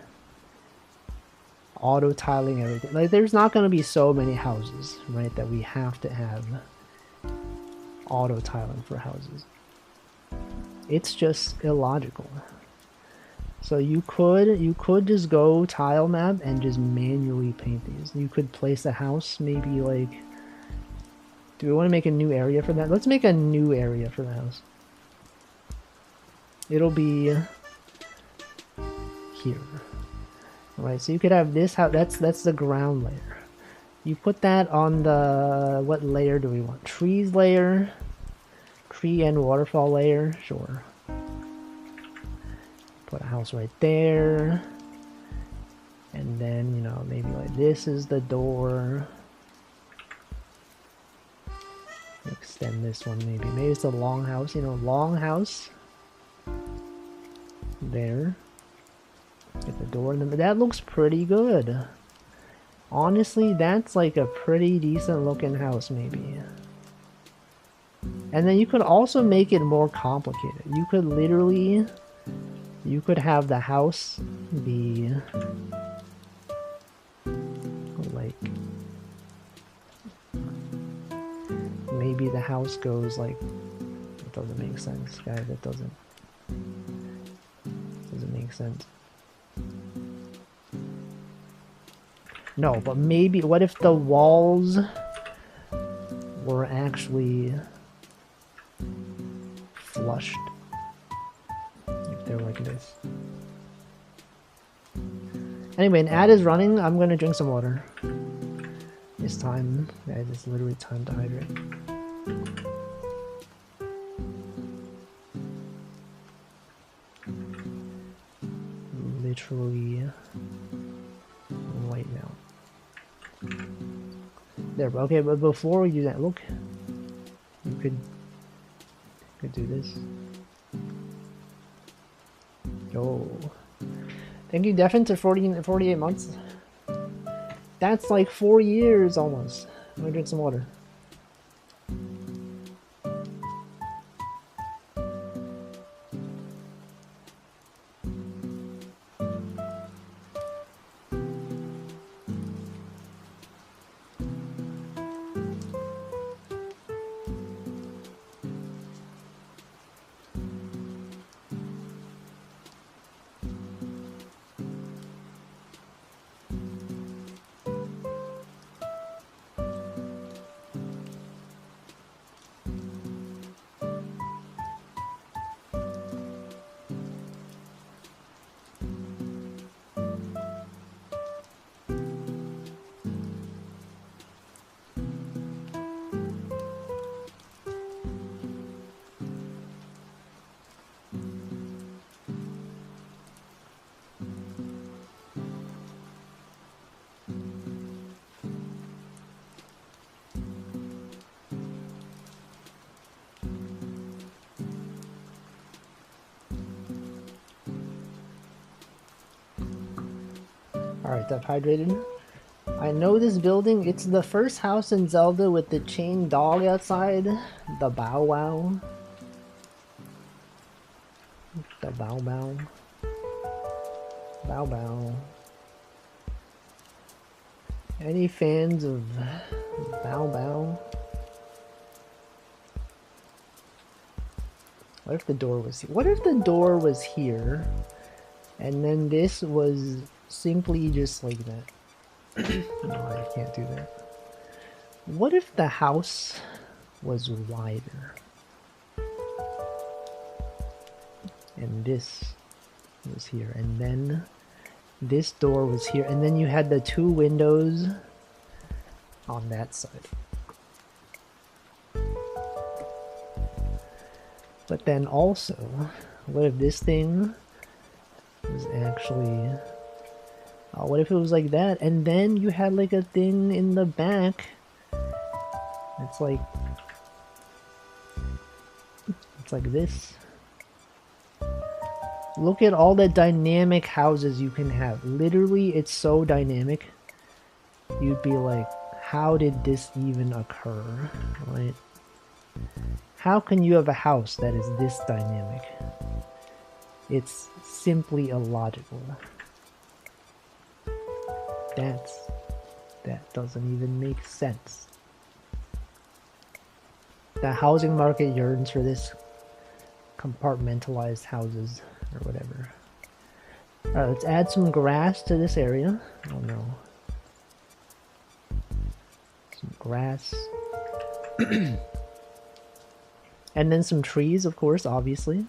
auto tiling everything. Like, there's not going to be so many houses, right, that we have to have auto tiling for houses. It's just illogical. So you could just go tile map and just manually paint these. You could place a house, maybe like, do we want to make a new area for that? Let's make a new area for the house. It'll be here. Alright, so you could have this house, that's the ground layer. You put that on the, what layer do we want? Trees layer? Tree and waterfall layer? Sure. Put a house right there. And then, you know, maybe like this is the door. Extend this one maybe. Maybe it's a long house, you know, long house. There. Get the door in the... That looks pretty good. Honestly, that's like a pretty decent looking house maybe. And then you could also make it more complicated. You could literally... You could have the house be... like... Maybe the house goes like... It doesn't make sense, guys. That doesn't make sense. No, but maybe... What if the walls were actually flushed? If they're like this. Anyway, an ad is running. I'm gonna drink some water. It's time. Guys, it's literally time to hydrate. Literally right now. There, okay, but before we do that, look. You could do this. Oh. Thank you, Devin, to 48 months. That's like 4 years almost. I'm gonna drink some water. Alright, I've hydrated. I know this building. It's the first house in Zelda with the chained dog outside. The Bow Wow. The Bow Bow. Bow Bow. Any fans of Bow Bow? What if the door was here? What if the door was here and then this was simply just like that? No, I can't do that. What if the house was wider? And this was here, and then this door was here, and then you had the 2 windows on that side. But then also, what if this thing was actually... what if it was like that, and then you had like a thing in the back? It's like this. Look at all the dynamic houses you can have. Literally, it's so dynamic. You'd be like, how did this even occur? Right? How can you have a house that is this dynamic? It's simply illogical. That doesn't even make sense. The housing market yearns for this compartmentalized houses or whatever. Alright, let's add some grass to this area. Oh no. Some grass. And then some trees, of course, obviously.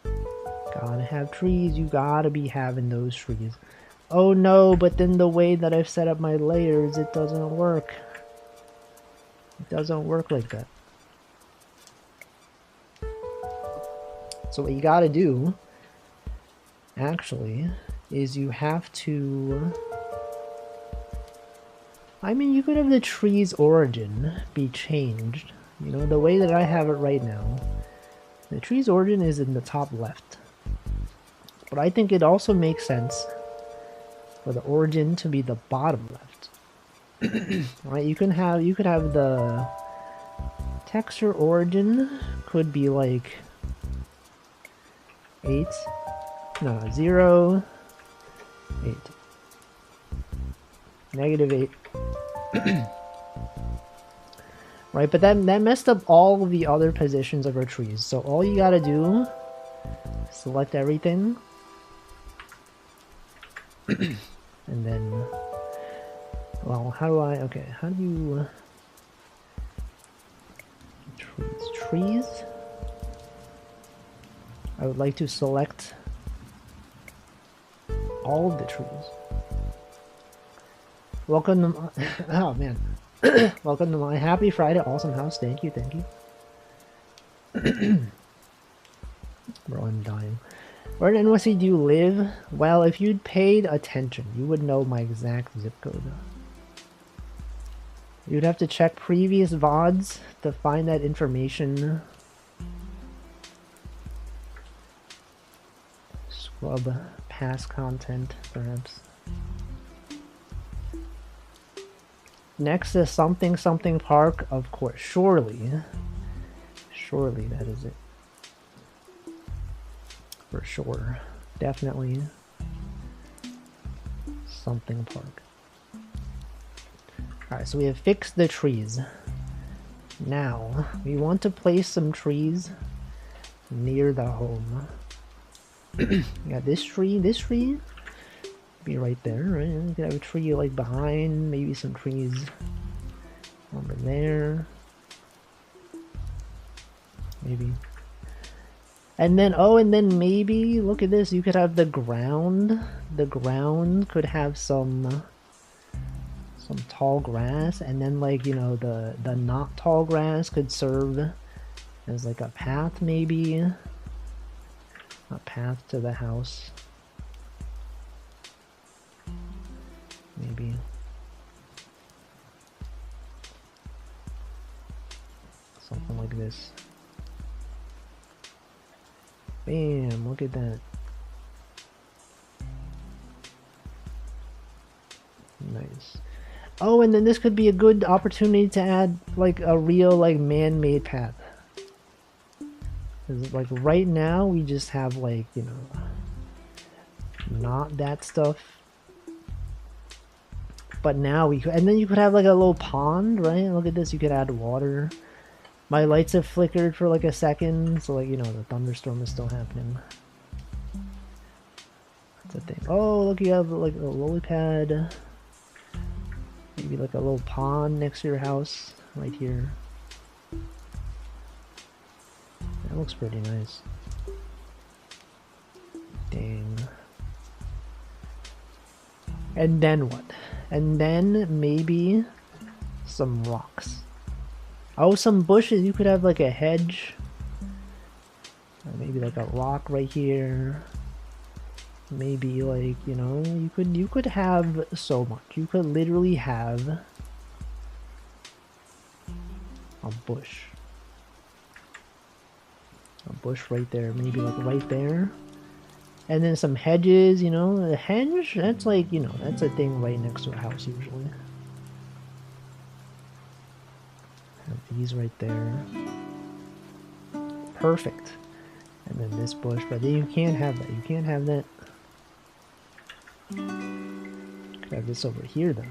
Gotta have trees, you gotta be having those trees. Oh no, but then the way that I've set up my layers, it doesn't work. It doesn't work like that. So what you gotta do, actually, is you have to... I mean, you could have the tree's origin be changed. You know, the way that I have it right now, the tree's origin is in the top left. But I think it also makes sense for the origin to be the bottom left. Right? You could have the texture origin could be like 8. No, 0, 8. -8. Right, but that messed up all of the other positions of our trees. So all you gotta do, select everything. And then, well, how do I, okay, how do you, trees? I would like to select all of the trees. Welcome to oh man. Welcome to my happy Friday awesome house. Thank you, thank you. Bro, I'm dying. Where in NYC do you live? Well, if you'd paid attention, you would know my exact zip code. You'd have to check previous VODs to find that information. Scrub past content, perhaps. Next is something something park, of course. Surely. Surely that is it. For sure. Definitely something park. Alright, so we have fixed the trees. Now, we want to place some trees near the home. Yeah, this tree be right there, right? You could have a tree like behind, maybe some trees over there. Maybe. And then, oh, and then maybe, look at this, you could have the ground. The ground could have some tall grass, and then like, you know, the not tall grass could serve as like a path, maybe. A path to the house. Maybe. Something like this. Bam, look at that. Nice. Oh, and then this could be a good opportunity to add like a real like man-made path. 'Cause like right now we just have like, you know, not that stuff. But now we could, and then you could have like a little pond, right? Look at this, you could add water. My lights have flickered for like a second, so like, you know, the thunderstorm is still happening. That's a thing. Oh, look, you have like a lily pad. Maybe like a little pond next to your house, right here. That looks pretty nice. Dang. And then what? And then maybe some rocks. Oh, some bushes. You could have like a hedge. Or maybe like a rock right here. Maybe like, you know, you could have so much. You could literally have a bush. A bush right there. Maybe like right there. And then some hedges, you know, a hedge, that's like, you know, that's a thing right next to a house usually. Have these right there. Perfect. And then this bush, but then you can't have that. You can't have that. Could have this over here though.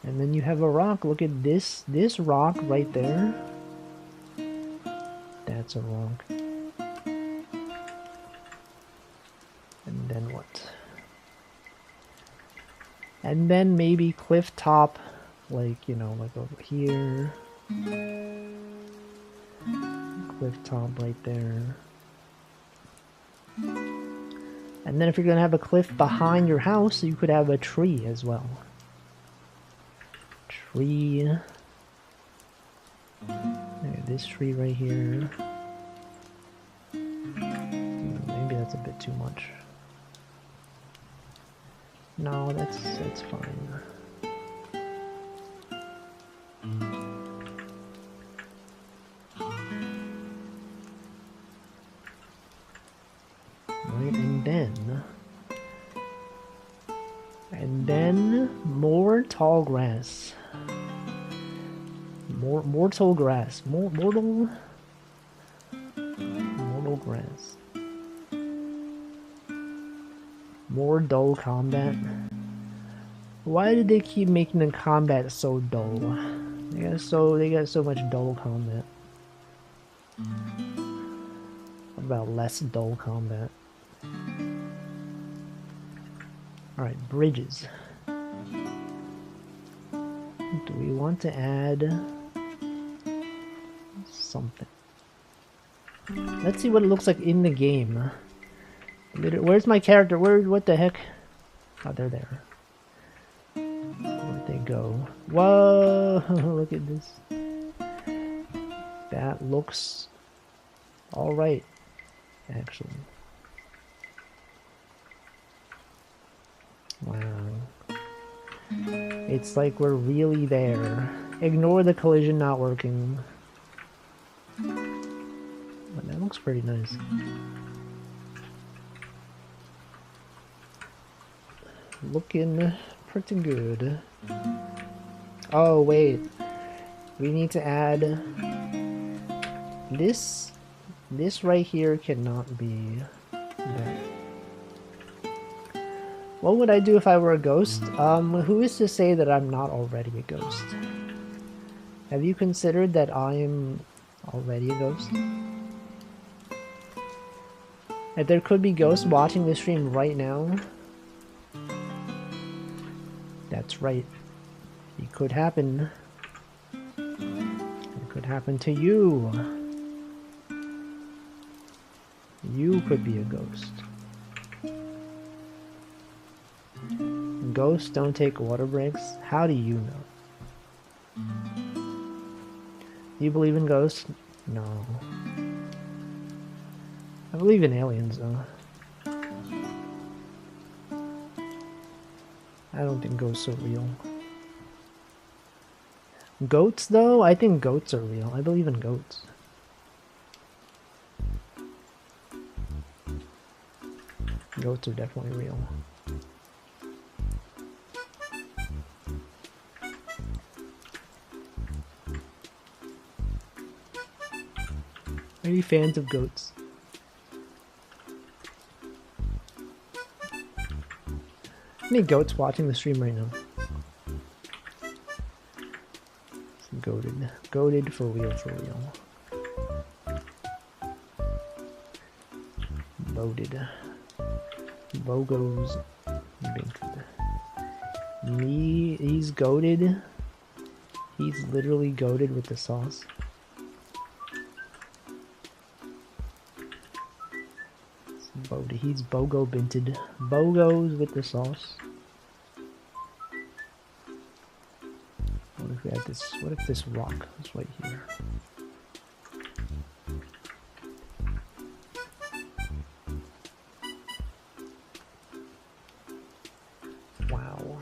And then you have a rock. Look at this rock right there. That's a rock. And then what? And then maybe cliff top, like, you know, like over here. Cliff top right there. And then if you're gonna have a cliff behind your house, you could have a tree as well. Tree. This tree right here. Maybe that's a bit bit too much. No, that's fine. Right, and then more tall grass. More tall grass. Mortal grass. More dull combat. Why did they keep making the combat so dull? They got so much dull combat. What about less dull combat? Alright, bridges. Do we want to add something? Let's see what it looks like in the game. Where's my character? What the heck? Oh, they're there. Where'd they go? Whoa! Look at this. That looks alright, actually. Wow. It's like we're really there. Ignore the collision not working. But that looks pretty nice. Looking pretty good. Oh, wait. We need to add... This right here cannot be that. What would I do if I were a ghost? Who is to say that I'm not already a ghost? Have you considered that I'm already a ghost? That there could be ghosts watching this stream right now? That's right. It could happen. It could happen to you. You could be a ghost. Ghosts don't take water breaks? How do you know? Do you believe in ghosts? No. I believe in aliens, though. I don't think ghosts are real. Goats, though? I think goats are real. I believe in goats. Goats are definitely real. Are you fans of goats? How many goats watching the stream right now? Goated. Goated for real, for real. Loaded. Bogos. Me, he's goated. He's literally goated with the sauce. He's bogo binted. Bogos with the sauce. What if we had this? What if this rock was right here? Wow.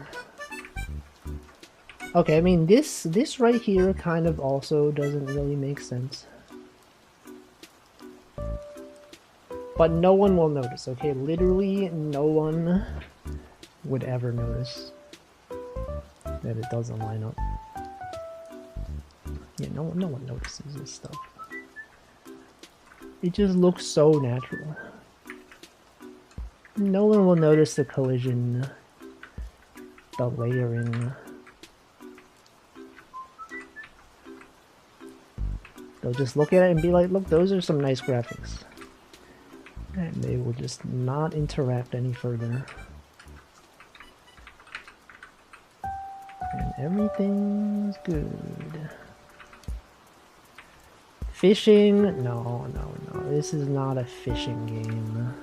Okay, I mean this right here kind of also doesn't really make sense. But no one will notice, okay? Literally no one would ever notice that it doesn't line up. Yeah, no one notices this stuff. It just looks so natural. No one will notice the collision, the layering. They'll just look at it and be like, look, those are some nice graphics. And they will just not interact any further. And everything's good. Fishing? No. This is not a fishing game.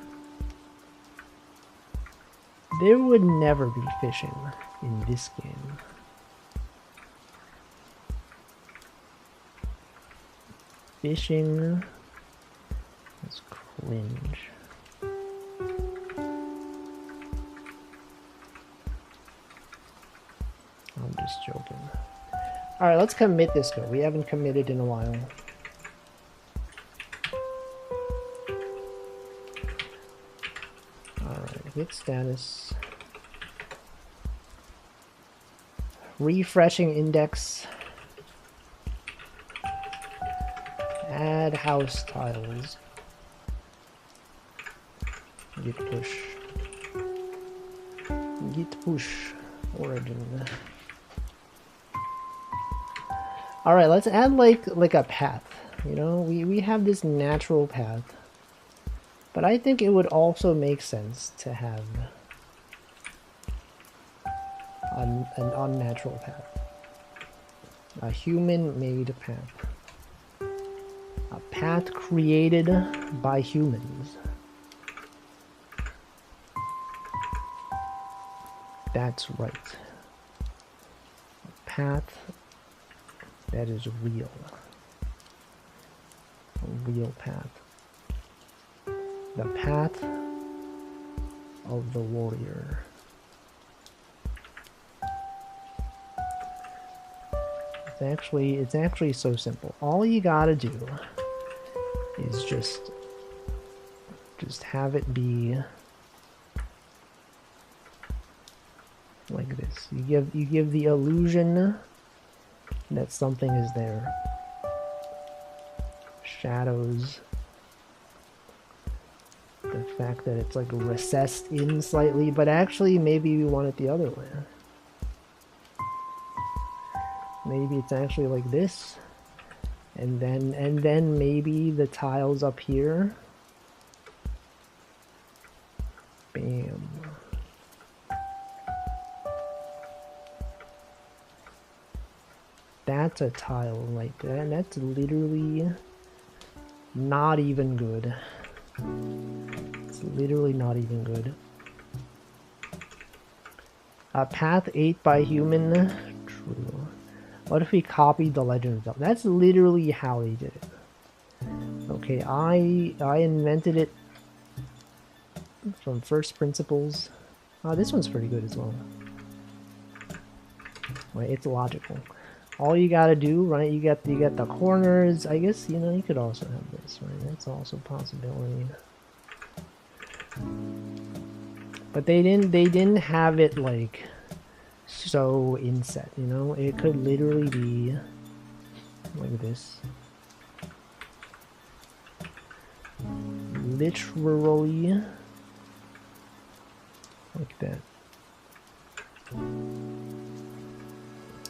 There would never be fishing in this game. Fishing is cringe. Alright, let's commit this go. We haven't committed in a while. Alright, hit status. Refreshing index. Add house tiles. Git push. Git push. Origin. Alright, let's add like a path. You know, we have this natural path. But I think it would also make sense to have an unnatural path. A human-made path. A path created by humans. That's right. A path that is real. A real path. The path of the warrior. It's actually so simple. All you gotta do is just have it be like this. You give the illusion that something is there. Shadows. The fact that it's like recessed in slightly, but actually maybe we want it the other way. Maybe it's actually like this. And then maybe the tiles up here. Bam. That's a tile like that. That's literally not even good. It's literally not even good. Path 8 by human. True. What if we copied the Legend of Zelda? That's literally how they did it. Okay, I invented it from first principles. Oh, this one's pretty good as well. Wait, it's logical. All you gotta do, right? You got the corners. I guess you know you could also have this, right? That's also a possibility. But they didn't have it like so inset, you know? It could literally be like this. Literally like that.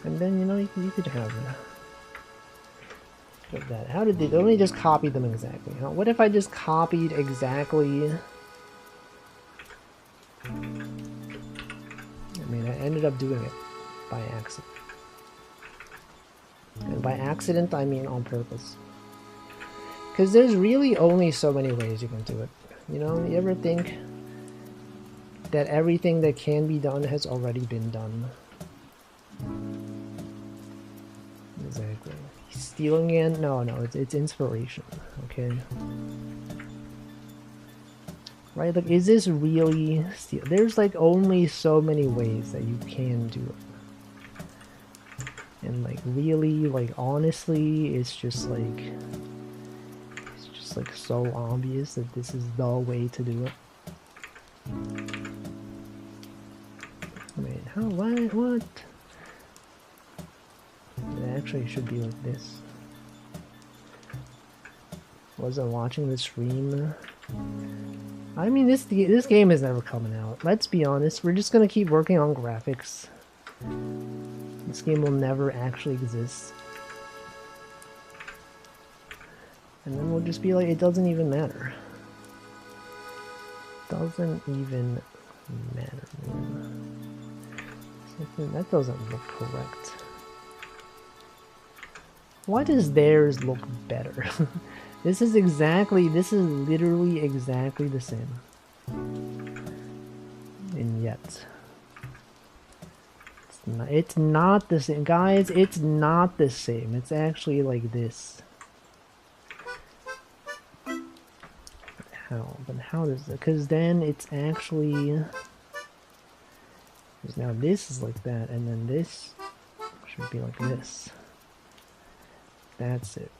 And then, you know, you could have that. How did they... Let me just copy them exactly. Huh? What if I just copied exactly... I mean, I ended up doing it by accident. And by accident, I mean on purpose. Because there's really only so many ways you can do it. You know, you ever think that everything that can be done has already been done? Exactly. Stealing it? No, it's inspiration, okay? Right, like, is this really steal? There's like only so many ways that you can do it. And like really, like honestly, it's just like so obvious that this is the way to do it. Wait, how, what? It actually should be like this. Wasn't watching the stream. I mean, this game is never coming out. Let's be honest. We're just gonna keep working on graphics. This game will never actually exist. And then we'll just be like, it doesn't even matter. Doesn't even matter, man. That doesn't look correct. Why does theirs look better? This is literally exactly the same. And yet... It's not the same. Guys, it's not the same. It's actually like this. How? But how does it? Because then it's actually... Because now this is like that, and then this should be like this. That's it.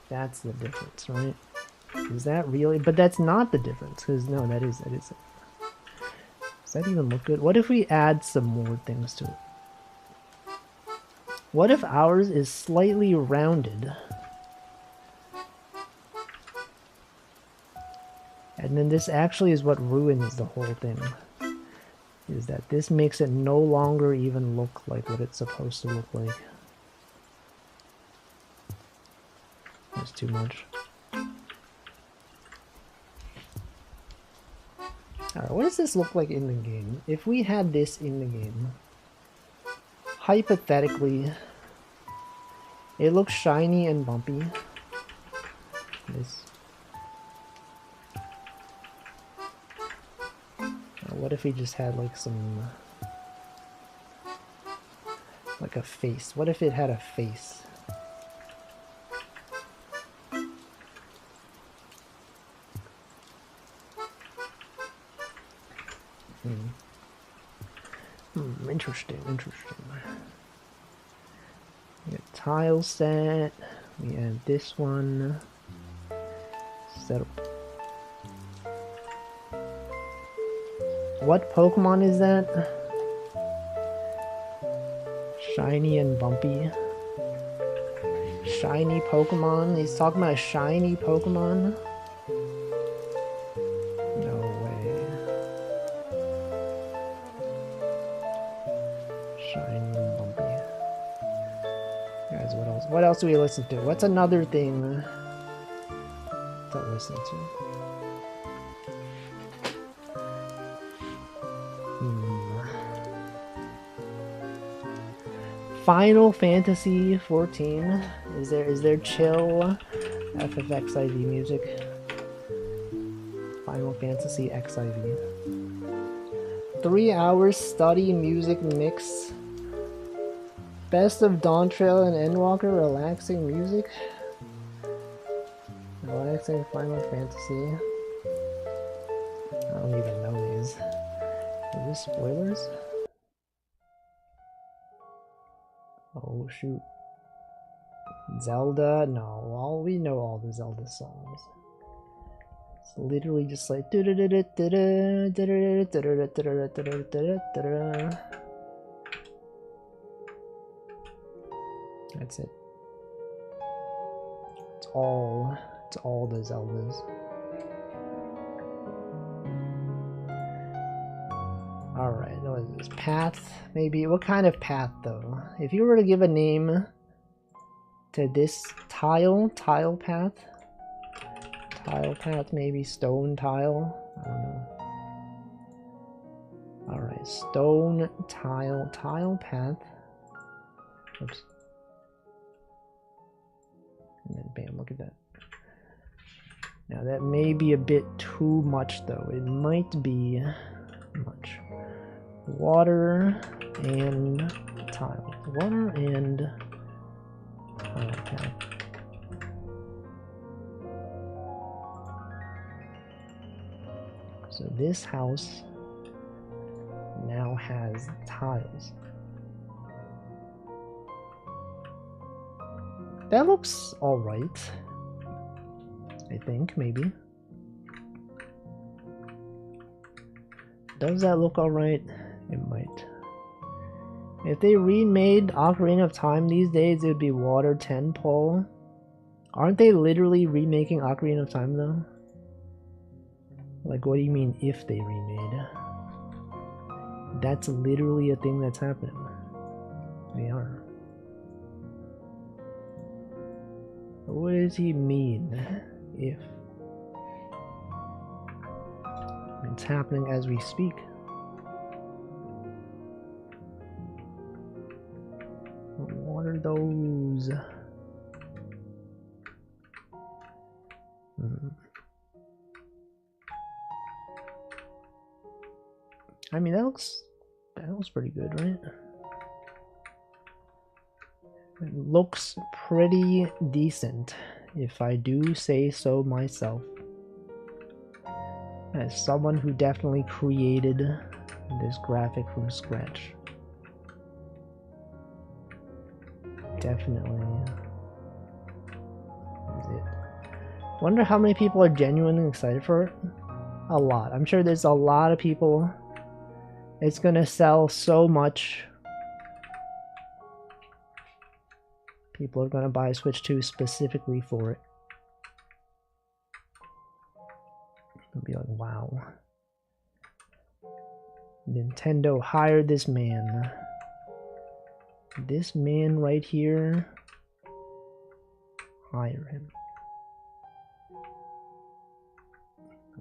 That's the difference, right? Is that really? But that's not the difference, because no, that is it. Does that even look good? What if we add some more things to it? What if ours is slightly rounded? And then this actually is what ruins the whole thing. Is that this makes it no longer even look like what it's supposed to look like. That's too much. Alright, what does this look like in the game? If we had this in the game, hypothetically, it looks shiny and bumpy. This. What if we just had like some, like a face? What if it had a face? Interesting, interesting. We got tile set. We have this one. Set up. What Pokemon is that? Shiny and bumpy. Shiny Pokemon? He's talking about a shiny Pokemon? No way. Shiny and bumpy. Guys, what else? What else do we listen to? What's another thing to listen to? Final Fantasy 14. Is there chill FFXIV music? Final Fantasy XIV. 3 hours study music mix. Best of Dawn Trail and Endwalker, relaxing music. Relaxing Final Fantasy. I don't even know these. Are these spoilers? Oh shoot. Zelda? No, we know all the Zelda songs. It's literally just like that's it. It's all the Zeldas. Alright, what is this? Path? Maybe? What kind of path, though? If you were to give a name to this tile path? Tile path, maybe? Stone tile? I don't know. Alright, stone tile path. Oops. And then bam, look at that. Now that may be a bit too much, though. It might be much. Water and tile. Water and tile path. So this house now has tiles. That looks alright. I think, maybe. Does that look alright? It might. If they remade Ocarina of Time these days, it would be Water 10 Pole. Aren't they literally remaking Ocarina of Time, though? Like, what do you mean, if they remade? That's literally a thing that's happening. They are. What does he mean, if? It's happening as we speak. What are those? I mean, that looks pretty good, right? It looks pretty decent, if I do say so myself. As someone who definitely created this graphic from scratch. Definitely is it. Wonder how many people are genuinely excited for it. A lot. I'm sure there's a lot of people. It's gonna sell so much. People are gonna buy Switch 2 specifically for it. They'll be like, wow. Nintendo hired this man. This man right here. Hire him.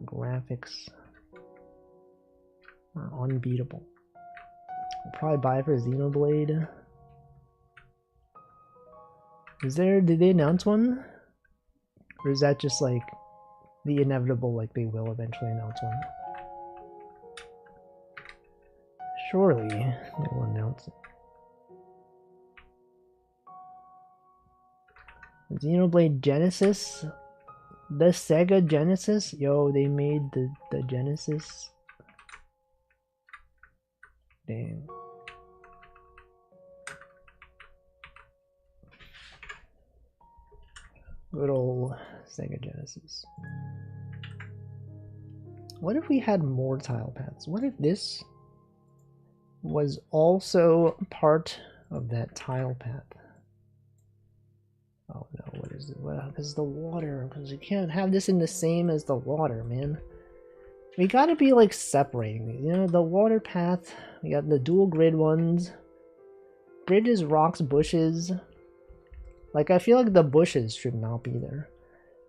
Graphics are unbeatable. I'll probably buy it for Xenoblade. Did they announce one? Or is that just like the inevitable, like they will eventually announce one? Surely they will announce it. Xenoblade Genesis? The Sega Genesis? Yo, they made the Genesis. Damn. Good old Sega Genesis. What if we had more tile paths? What if this was also part of that tile path? Oh no, what is it? Well, this is the water, because you can't have this in the same as the water, man. We gotta be like separating these, you know, the water path, we got the dual grid ones, bridges, rocks, bushes. Like, I feel like the bushes should not be there.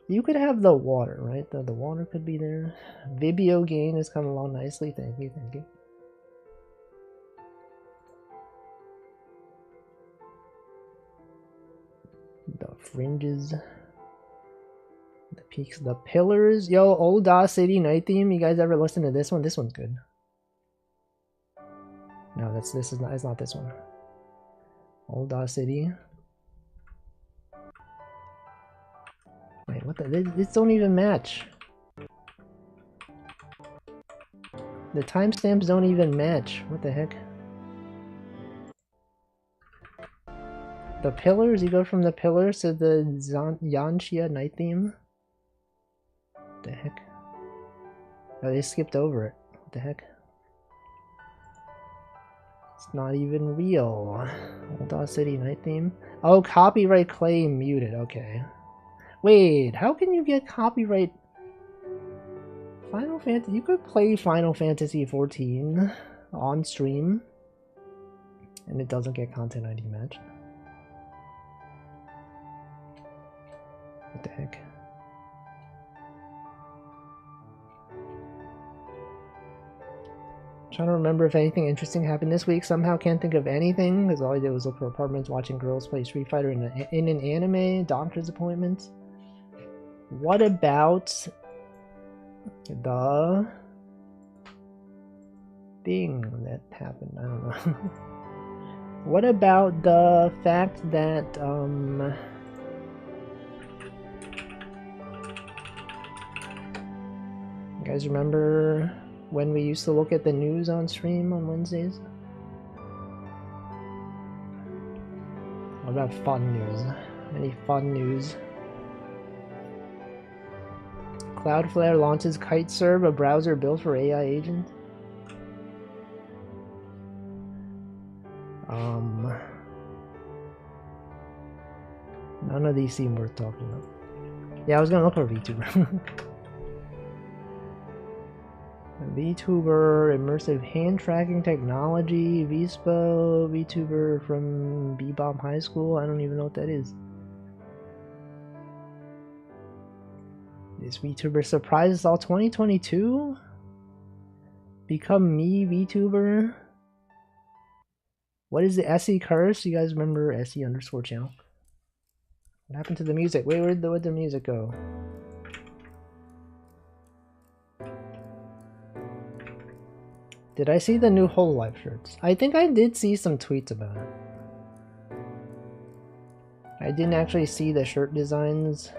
You could have the water, right? The water could be there. Vibio game has come along nicely, thank you, thank you. The fringes, the peaks, the pillars. Yo, Old DOS City Night Theme. You guys ever listen to this one? This one's good. No, this is not. It's not this one. Old DOS City. Wait, what the? This don't even match. The timestamps don't even match. What the heck? The pillars? You go from the pillars to the Yanxia Night Theme? What the heck? Oh, they skipped over it. What the heck? It's not even real. Old DOS City Night Theme? Oh, copyright claim muted. Okay. Wait, how can you get copyright? Final Fantasy? You could play Final Fantasy 14 on stream and it doesn't get content ID matched. What the heck? Trying to remember if anything interesting happened this week. Somehow can't think of anything because all I did was look for apartments, watching girls play Street Fighter in an anime, doctor's appointments. What about the thing that happened? I don't know. What about the fact that you guys remember when we used to look at the news on stream on Wednesdays? What about fun news? Any fun news? Cloudflare launches KiteServe, a browser built for AI agents. None of these seem worth talking about. Yeah, I was gonna look for VTuber. VTuber, immersive hand tracking technology, Vispo, VTuber from Bebop High School. I don't even know what that is. This VTuber surprises all 2022? Become me VTuber? What is the SE curse? You guys remember SE_channel? What happened to the music? Wait, where'd the music go? Did I see the new Hololive shirts? I think I did see some tweets about it. I didn't actually see the shirt designs.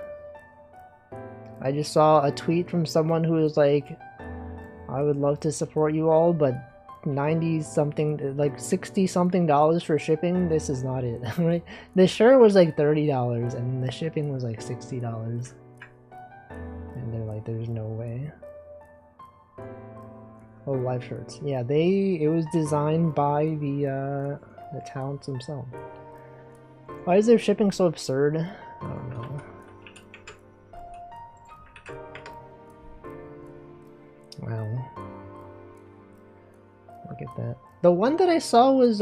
I just saw a tweet from someone who was like, I would love to support you all, but 90 something, like 60 something dollars for shipping. This is not it, right? The shirt was like $30 and the shipping was like $60. And they're like, there's no way. Oh, live shirts. Yeah, it was designed by the talents themselves. Why is their shipping so absurd? I don't know. Wow. Look at that. The one that I saw was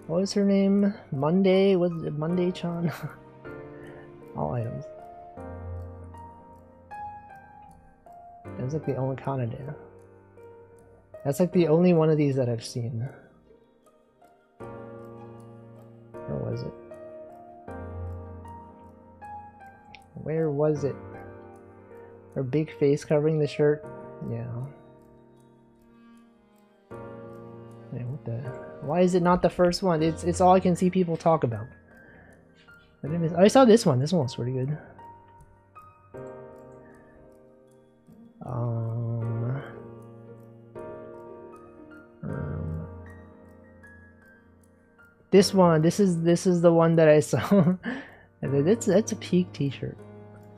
what was her name? Monday? Was it Monday-chan? All items. That's like the only Kanade. That's like the only one of these that I've seen. Where was it? Where was it? Her big face covering the shirt? Yeah. Wait, what the? Why is it not the first one? It's all I can see people talk about. I saw this one. This one was pretty good. This one. This is the one that I saw. That's a peak T-shirt.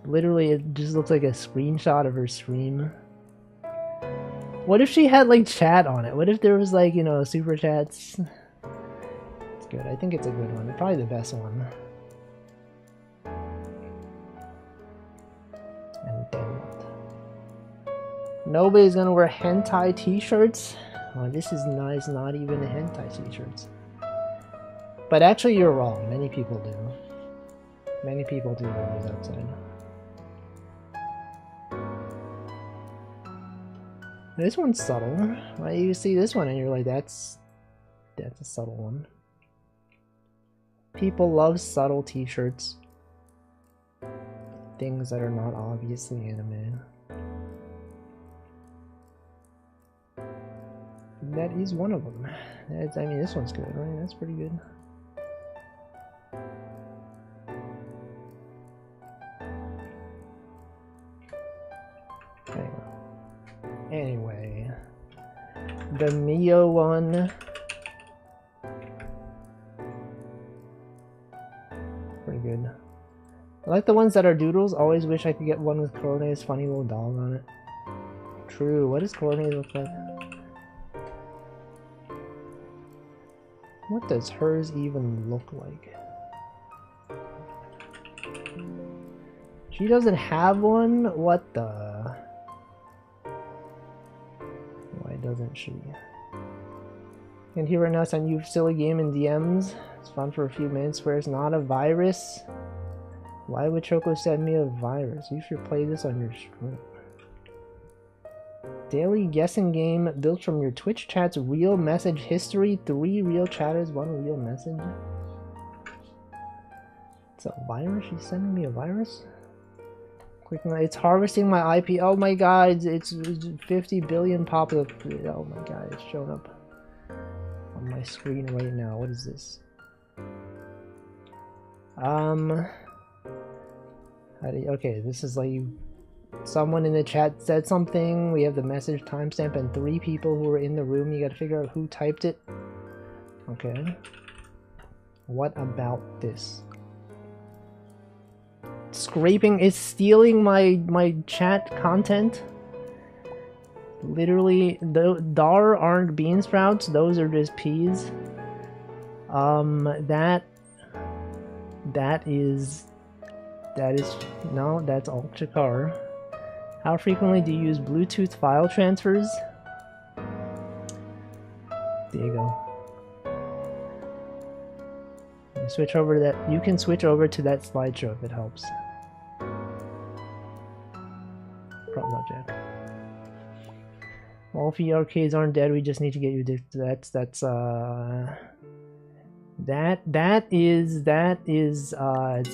Literally, it just looks like a screenshot of her stream. What if she had like chat on it? What if there was like, you know, super chats? It's good. I think it's a good one. Probably the best one. Nobody's gonna wear hentai t-shirts? Oh, this is nice, not even a hentai t-shirts. But actually you're wrong, many people do. Many people do wear these outside. This one's subtle, right? You see this one and you're like, that's a subtle one. People love subtle t-shirts. Things that are not obviously anime. That is one of them. I mean, this one's good, right? That's pretty good. Anyway, the Mio one. Pretty good. I like the ones that are doodles. Always wish I could get one with Corone's funny little dog on it. True. What does Corone look like? What does hers even look like? She doesn't have one? What the? Why doesn't she? And here right now it's on you silly game in DMs. It's fun for a few minutes where it's not a virus. Why would Choco send me a virus? You should play this on your stream. Daily guessing game built from your Twitch chat's real message history. 3 real chatters, 1 real message. It's a virus? She's sending me a virus? It's harvesting my IP. Oh my god, it's 50 billion popular. Oh my god, it's showing up on my screen right now. What is this? Okay, this is like someone in the chat said something. We have the message timestamp and 3 people who were in the room. You gotta figure out who typed it. Okay. What about this? Scraping is stealing my chat content. Literally, the dar aren't bean sprouts, those are just peas. That is no, that's alt Chakar. How frequently do you use Bluetooth file transfers? There you go. Switch over to that. You can switch over to that slideshow if it helps. Probably not, Jack. All arcades aren't dead. We just need to get you addicted. That is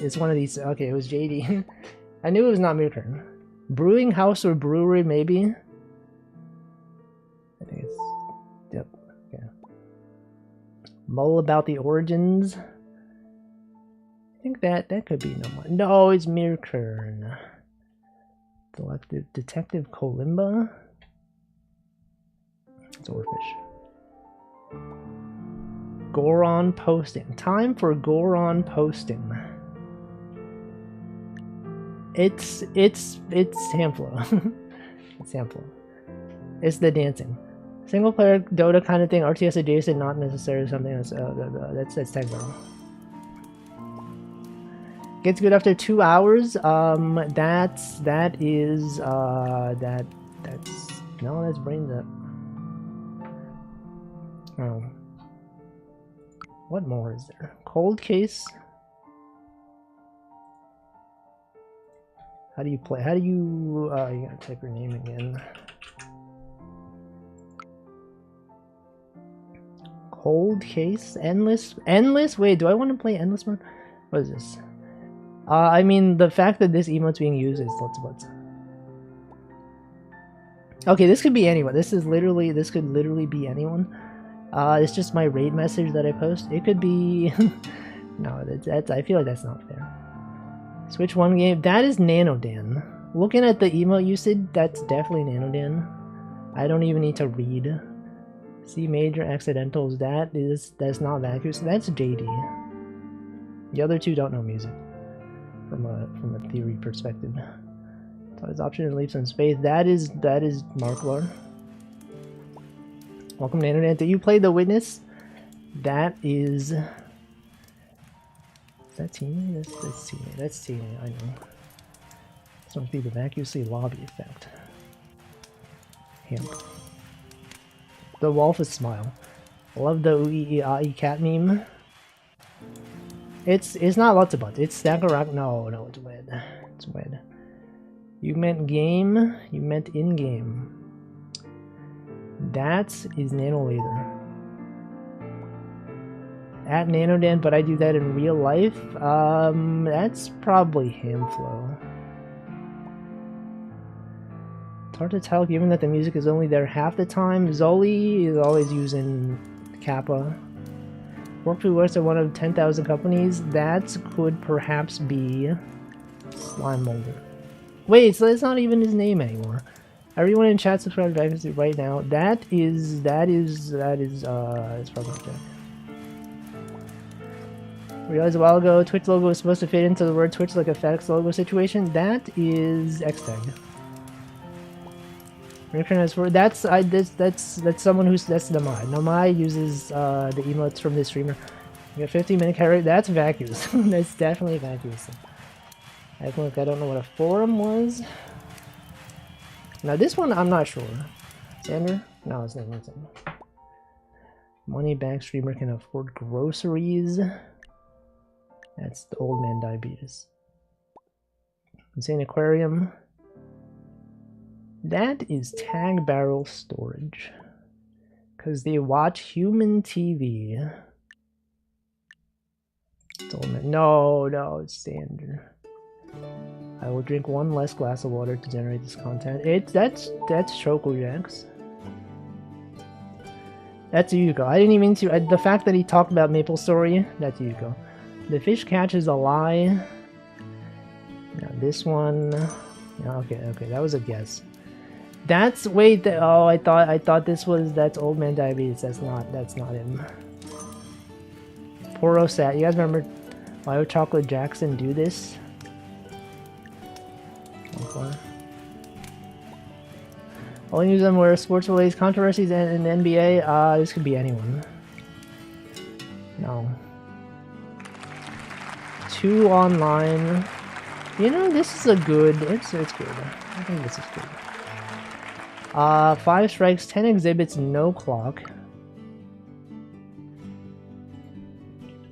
it's one of these. Okay, it was JD. I knew it was not Mirkern. Brewing house or brewery, maybe. I think it's yep. Okay. Mull about the origins. I think that could be no more. No, it's Mirkern. Detective Kolimba. Swordfish. Goron posting. Time for Goron posting. It's Hamflow. It's Hamflow. It's the dancing. Single player Dota kind of thing, RTS adjacent, not necessarily something that's tag battle. Gets good after 2 hours. That's brains up. Oh. What more is there? Cold Case. How do you play? How do you you gotta type your name again. Cold Case? Endless? Wait, do I want to play Endless mode? What is this? I mean, the fact that this emote's being used is lots of butts. Okay, this could be anyone. This could literally be anyone. It's just my raid message that I post. It could be... No, that's I feel like that's not fair. Switch one game. That is Nanodan. Looking at the emote usage, that's definitely Nanodan. I don't even need to read. C major accidentals. That's not vacuum. So that's JD. The other two don't know music. From a theory perspective. Toys option leaps in space. That is Marklar. Welcome to Nanodan. Did you play The Witness? That is. Is that Teeny? That's Teeny. That's Teeny, I know. This must be the vacuously lobby effect. Hemp. The Wolf is smile. Love the Ui cat meme. It's not lots of butts. It's Stackarock. No, it's Wed. It's Wed. You meant game. You meant in game. That is Nano Laser. At Nanodan, but I do that in real life. That's probably Hamflow. It's hard to tell given that the music is only there half the time. Zoli is always using Kappa. Worked who works at one of 10,000 companies. That could perhaps be Slime Molder. Wait, so that's not even his name anymore. Everyone in chat subscribe to Vacancy right now. That is it's probably Jack. Realized a while ago, Twitch logo was supposed to fit into the word Twitch like a FedEx logo situation. That is Xtag. That's someone who's that's Namai. Namai uses the emotes from this streamer. You got 15-minute carry. That's Vacuous. That's definitely Vacuous. I don't know what a forum was. Now this one I'm not sure. Sander? No, it's not Sander. Money back streamer can afford groceries. That's the old man diabetes. Insane aquarium. That is Tag Barrel Storage. Because they watch human TV. It's old man. No, it's Sander. I will drink one less glass of water to generate this content. That's Chocojax. That's Yuko. I didn't even see the fact that he talked about Maple Story. That's Yuko. The fish catch is a lie. Now this one. Okay, that was a guess. That's I thought that's old man diabetes. That's not him. Porosat. You guys remember why would Chocolate Jackson do this? Only use them where sports related controversies and in the NBA. This could be anyone. No. 2 online. You know, this is a good. It's good. I think this is good. 5 strikes, 10 exhibits, no clock.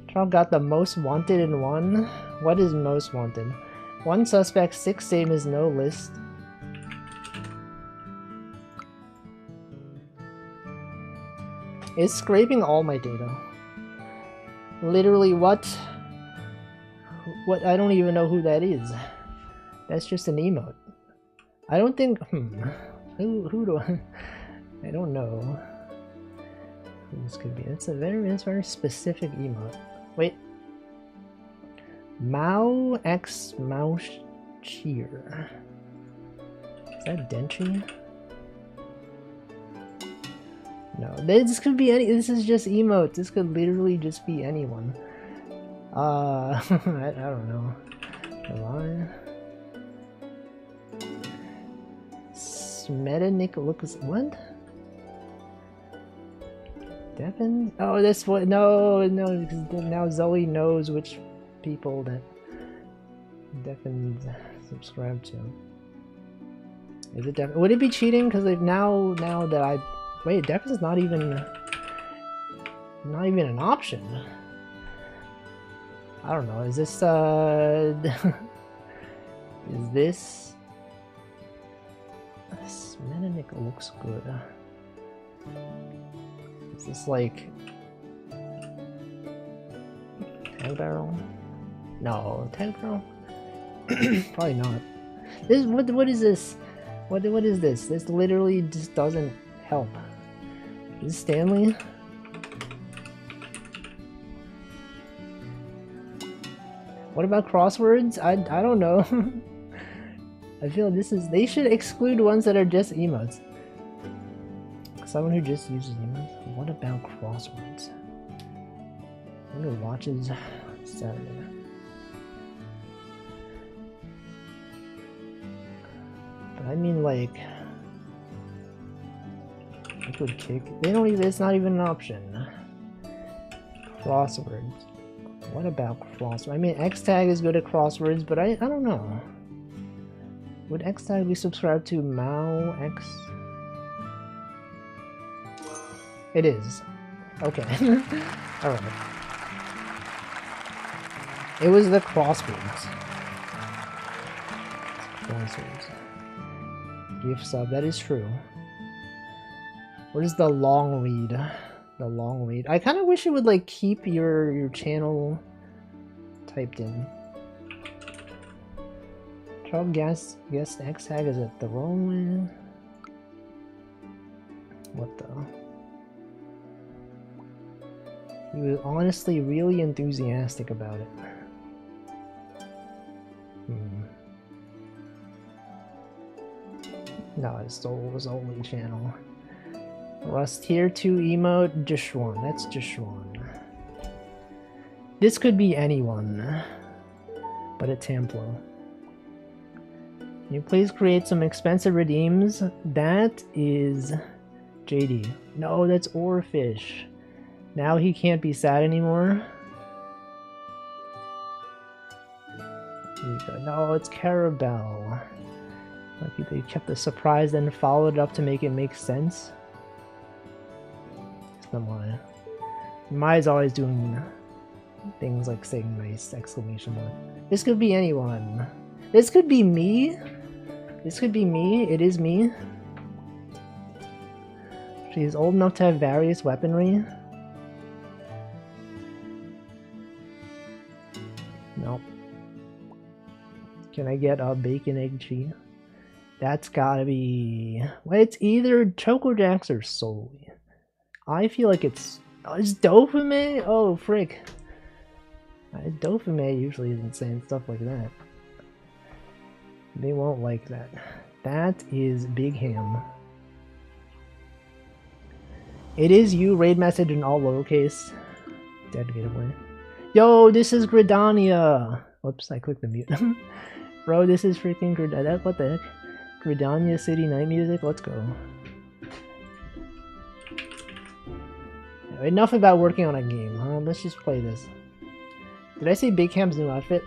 Trump got the most wanted in 1. What is most wanted? 1 suspect, 6 same as no list. It's scraping all my data. Literally, what? I don't even know who that is. That's just an emote. I don't think. Who do I don't know who this could be. It's very specific emote. Wait. Mao X Mouse Cheer. Is that Denchi? No, this could be any. This is just emotes. This could literally just be anyone. I don't know. Am I? Smetanik looks what? Devin? Oh, this one. No, because now Zoe knows which people that Devin subscribed to. Is it Devin? Would it be cheating? Because like now that I wait, Devin's not even an option. I don't know. Is this is this? Smetanik looks good. Is this like Tag Barrel? No, Tag Barrel? Probably not. This what is this? What is this? This literally just doesn't help. Is this Stanley? What about crosswords? I don't know. I feel they should exclude ones that are just emotes. Someone who just uses emotes. What about crosswords? I wonder who watches Saturday. But I mean like Liquid Kick. They don't even, it's not even an option. Crosswords. What about crosswords? I mean X-Tag is good at crosswords, but I don't know. Would X-Tag be subscribed to Mao X? It is. Okay. Alright. It was the crosswords. Gift sub, that is true. What is the long read? The long read. I kind of wish it would like keep your channel typed in. Child guess X-Tag is it the wrong way? What the? He was honestly really enthusiastic about it. No, it's Soul's only channel. Rust tier 2 emote, Jishwan. That's Jishwan. This could be anyone, but it's Tamplo. Can you please create some expensive redeems? That is JD. No, that's Oarfish. Now he can't be sad anymore. No, it's Carabelle. Like they kept the surprise and followed it up to make it make sense. It's not Maya. Maya's always doing things like saying nice exclamation mark. This could be anyone. This could be me. This could be me. It is me. She's old enough to have various weaponry. Nope. Can I get a bacon egg cheese? That's gotta be... Well, it's either Choco Jacks or Soli. I feel like it's Dopamine? Oh, frick. Dopamine usually isn't saying stuff like that. They won't like that. That is Big Ham. It is you, raid message in all lowercase. Dead giveaway. Yo, this is Gridania! Whoops, I clicked the mute. Bro, this is freaking Gridania. What the heck? Gridania City Night Music? Let's go. Enough about working on a game, huh? Let's just play this. Did I say Big Ham's new outfit?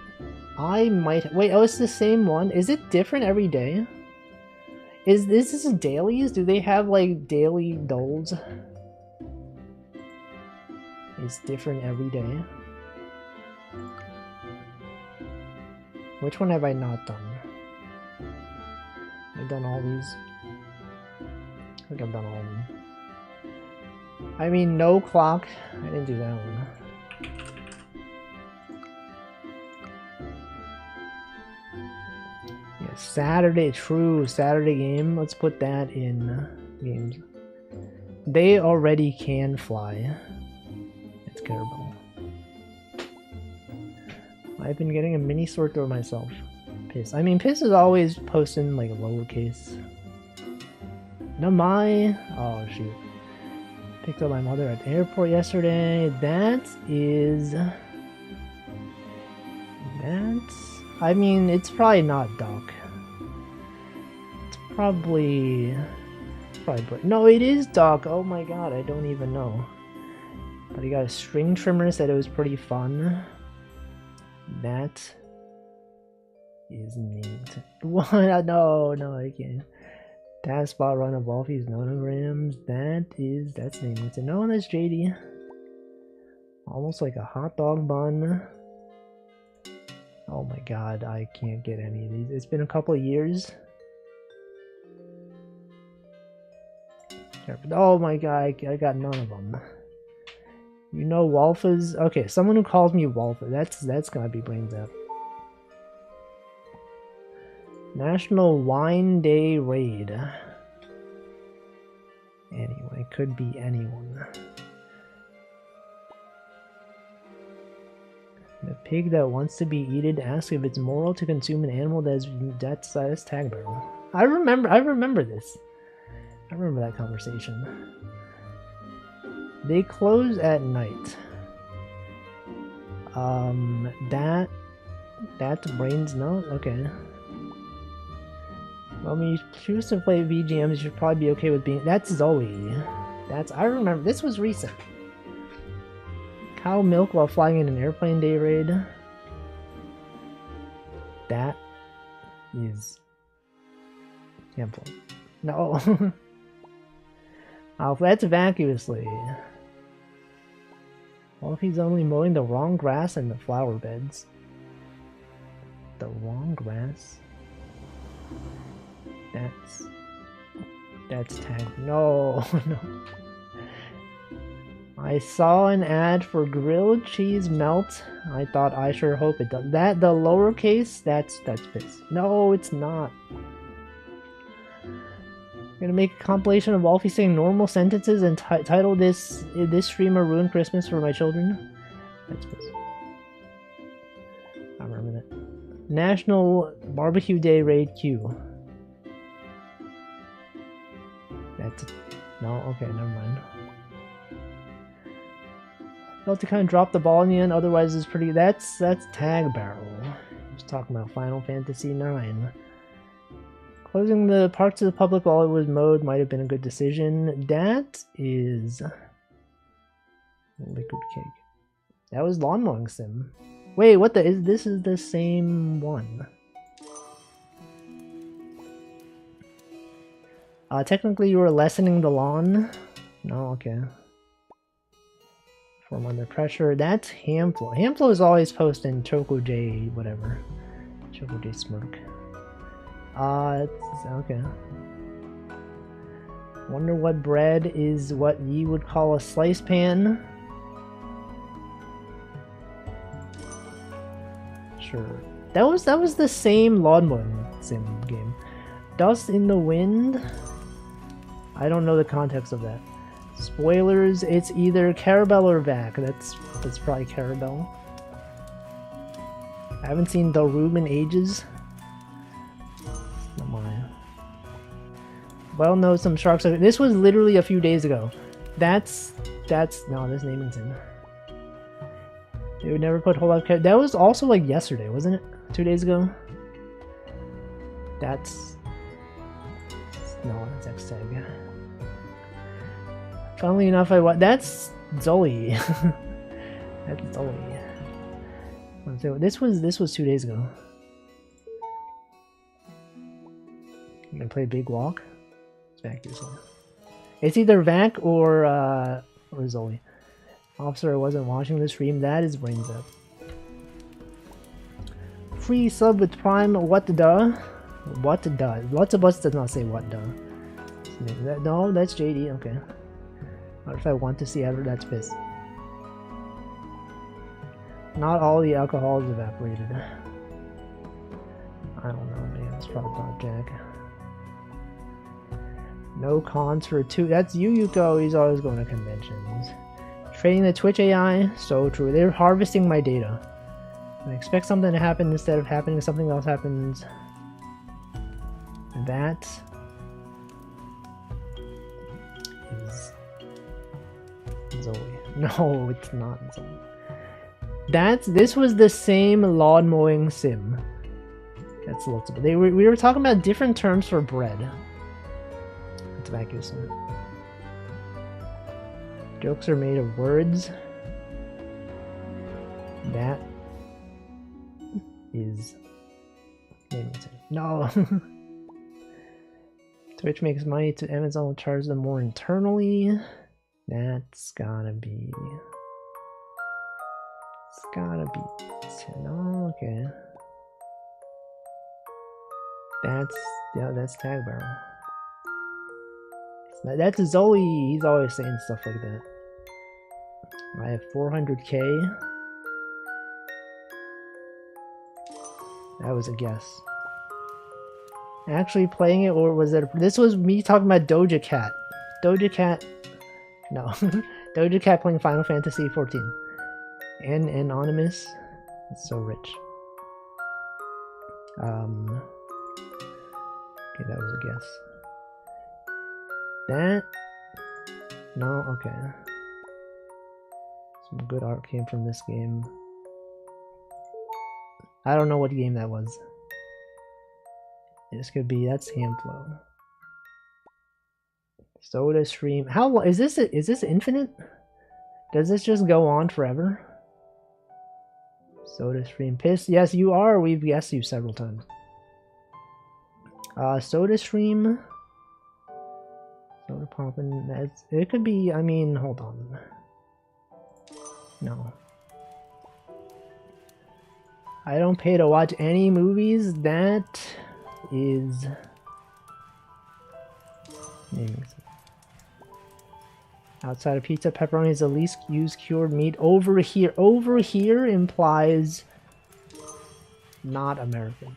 I might... Wait, oh, it's the same one? Is it different every day? Is this dailies? Do they have, like, daily dolls? It's different every day. Which one have I not done? I've done all these. I think I've done all of them. I mean, no clock. I didn't do that one. Yeah, Saturday, true. Saturday game. Let's put that in games. They already can fly. It's terrible. I've been getting a mini sword throw myself. Piss. I mean, Piss is always posting like lowercase. No, my. Oh shoot. Picked up my mother at the airport yesterday. That is... That's... I mean, it's probably not Doc. It's probably... No, it is Doc! Oh my god, I don't even know. But he got a string trimmer, said it was pretty fun. That... is named... What? No, I can't. That spot run of Wolfie's nanograms. That's named. No, that's JD. Almost like a hot dog bun. Oh my god, I can't get any of these. It's been a couple of years. Oh my god, I got none of them. You know Wolf's? Okay, someone who calls me Wolf. That's gotta be brains up. National Wine Day Raid. Anyway, could be anyone. The pig that wants to be eaten asks if it's moral to consume an animal that's tag barrel. I remember this. I remember that conversation. They close at night. That's brains no? Okay. Well, when you choose to play VGMs, you should probably be okay with being... That's Zoe. I remember, this was recent. Cow milk while flying in an airplane day raid. That is... Temple. No. Oh, that's vacuously. Well, if he's only mowing the wrong grass in the flower beds. The wrong grass? That's tagged. No, no. I saw an ad for grilled cheese melt. I thought I sure hope it does. The lowercase, that's piss. No, it's not. I'm gonna make a compilation of Wolfie saying normal sentences and title this streamer Ruined Christmas for my children. That's piss. I remember that. National Barbecue Day Raid Q. That's... No, okay, never mind. Felt to kind of drop the ball in the end, otherwise it's pretty... That's Tag Barrel. I was talking about Final Fantasy IX. Closing the park to the public while it was mowed might have been a good decision. That is... Liquid Cake. That was Lawn Mowing Sim. Wait, what the... This is the same one. Technically you were lessening the lawn. No, okay. Form under pressure. That's Hamflo. Hamflo is always posting Choco J whatever. Choco J Smirk. It's okay. Wonder what bread is what you would call a slice pan? Sure. That was the same Lawn Mowing Sim game. Dust in the Wind? I don't know the context of that. Spoilers, it's either Carabel or Vac. That's probably Carabel. I haven't seen The Room in ages. Not mine. Well, no, some sharks are... This was literally a few days ago. That's... No, this naming's in. They would never put whole life... That was also like yesterday, wasn't it? 2 days ago? That's... No, that's X-Tag. Funnily enough, that's Zoe. That's Zoe. This was 2 days ago. You gonna play Big Walk? It's back this one. It's either Vac or Zoe. Officer, I wasn't watching the stream. That is brains up. Free sub with Prime. What the duh? What the duh? Lots of us does not say what duh. No, that's JD. Okay. What if I want to see ever? That's piss. Not all the alcohol is evaporated. I don't know, man. It's probably not Jack. No cons for 2. That's Yuko. He's always going to conventions. Trading the Twitch AI? So true. They're harvesting my data. I expect something to happen instead of happening. Something else happens. That is Zoe. No, it's not Zoe. This was the same lawn mowing sim. That's lots of. We were talking about different terms for bread. Let's vacuum some. Jokes are made of words. That is. No. Twitch makes money to Amazon will charge them more internally. That's gotta be. It's gotta be. No, okay. That's Tag Barrel. That's Zoe. He's always saying stuff like that. I have 400k. That was a guess. Actually playing it, or was it? This was me talking about Doja Cat. Doja Cat. No. Doja Cat playing Final Fantasy 14. And Anonymous. It's so rich. Okay, that was a guess. That? No? Okay. Some good art came from this game. I don't know what game that was. This could be, that's Hamflow. Soda Stream. How long is this? Is this infinite? Does this just go on forever? Soda Stream. Piss. Yes, you are. We've guessed you several times. Soda Stream. Soda Poppin'. It could be. I mean, hold on. No. I don't pay to watch any movies. That is. Outside of pizza, pepperoni is the least used cured meat. Over here. Over here implies not American.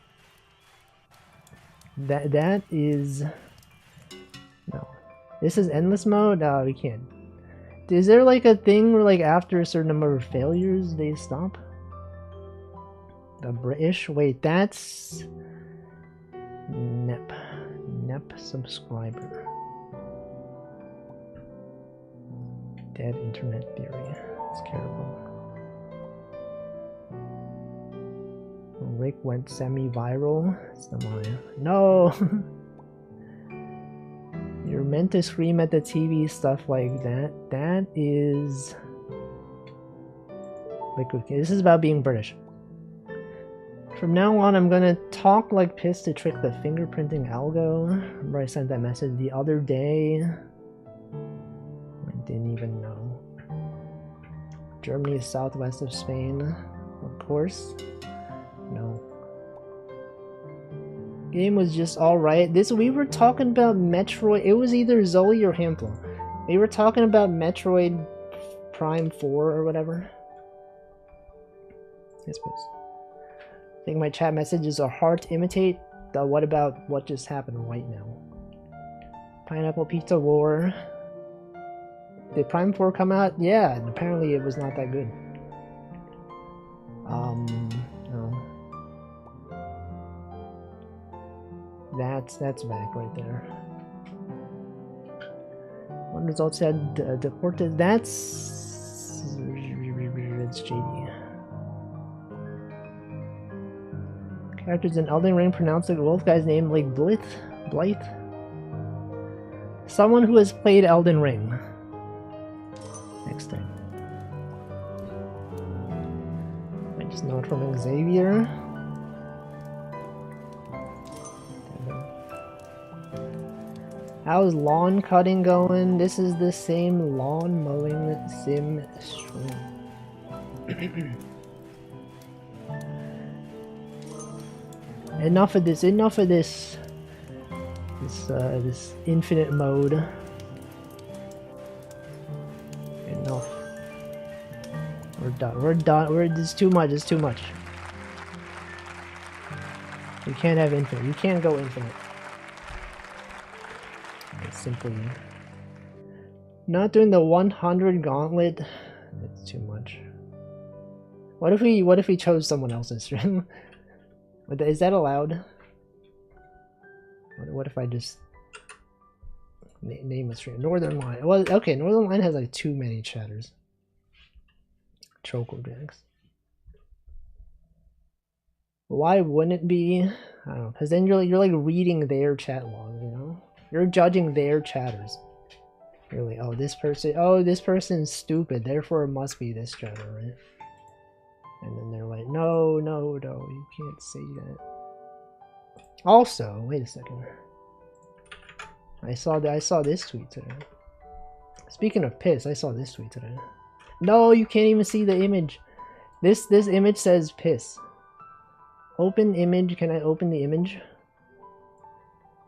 That is. No. This is endless mode? No, we can't. Is there like a thing where like after a certain number of failures they stop? The British? Wait, that's NEP. NEP subscriber. Dead internet theory. It's terrible. Rick went semi-viral. It's the Maya. No! You're meant to scream at the TV, stuff like that. That is Liquid. This is about being British. From now on, I'm gonna talk like piss to trick the fingerprinting algo. Remember I sent that message the other day? I didn't even know. Germany is southwest of Spain. Of course. No. Game was just alright. We were talking about Metroid. It was either Zoe or Hamflow. We were talking about Metroid Prime 4 or whatever. Yes, please. I think my chat messages are hard to imitate. What about what just happened right now? Pineapple Pizza War. Did Prime 4 come out? Yeah, and apparently it was not that good. No. That's back right there. One result said deported. It's JD. Characters in Elden Ring pronounce the wolf guy's name like Blythe? Someone who has played Elden Ring. Next time. I just know it from Xavier. How's lawn cutting going? This is the same lawn mowing sim stream. Enough of this. This infinite mode. Enough. We're done. It's too much. It's too much. You can't have infinite. You can't go infinite. It's simply not doing the 100 gauntlet. It's too much. What if we chose someone else's stream? Is that allowed? What if I just Name of stream. Northern Line. Well, okay, Northern Line has like too many chatters. Chocojax. Why wouldn't it be? I don't know, because then you're like reading their chat log, you know? You're judging their chatters. You're like, oh, this person's stupid, therefore it must be this chatter, right? And then they're like, no, you can't say that. Also, wait a second. I saw this tweet today. Speaking of piss, I saw this tweet today. No, you can't even see the image. This image says piss. Open image. Can I open the image?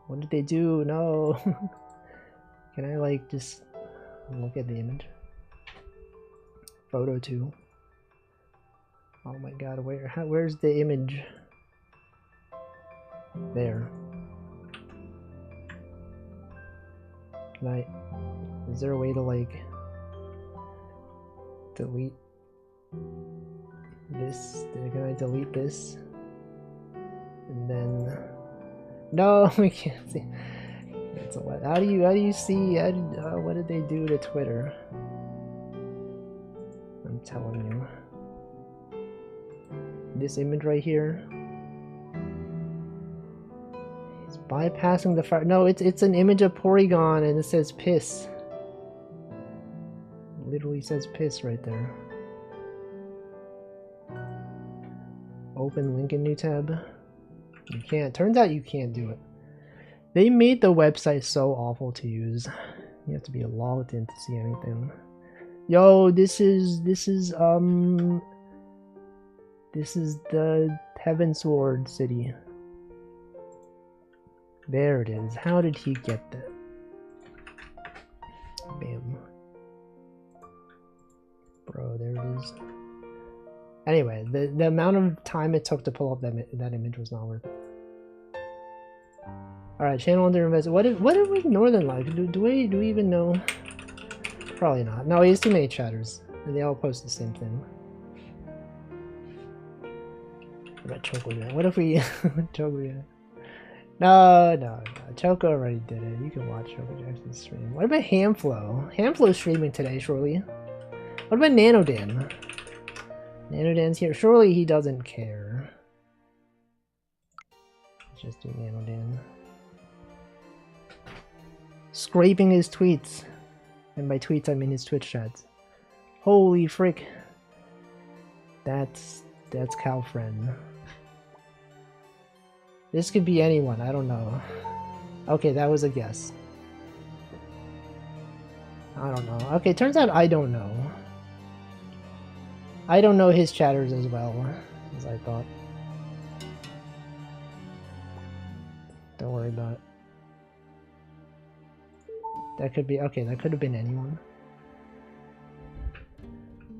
What did they do? No. Can I like just look at the image? Photo 2. Oh my god, where's the image? There. Is there a way to like delete this? Can I delete this? And then no, we can't see. That's a lot. How do you see? What did they do to Twitter? I'm telling you. This image right here. It's bypassing the fire. No, it's an image of Porygon and it says piss. It literally says piss right there. Open link in new tab. You can't. Turns out you can't do it. They made the website so awful to use. You have to be logged in to see anything. Yo, this is the Heavensward city. There it is. How did he get that? Bam. Bro, there it is. Anyway, the amount of time it took to pull up that image was not worth it. Alright, channel under invest. What is Northern like? Do we even know? Probably not. No, he has too many chatters. And they all post the same thing. What about Choco? What if we Choco? No. Choco already did it. You can watch Choco Jackson's stream. What about Hamflow? Hamflow's streaming today, surely. What about Nanodan? Nanodan's here. Surely he doesn't care. Let's just do Nanodan. Scraping his tweets. And by tweets I mean his Twitch chats. Holy frick. That's Calfriend. This could be anyone, I don't know. Okay, that was a guess. I don't know. Okay, turns out I don't know. I don't know his chatters as well as I thought. Don't worry about it. That could be, okay, that could have been anyone.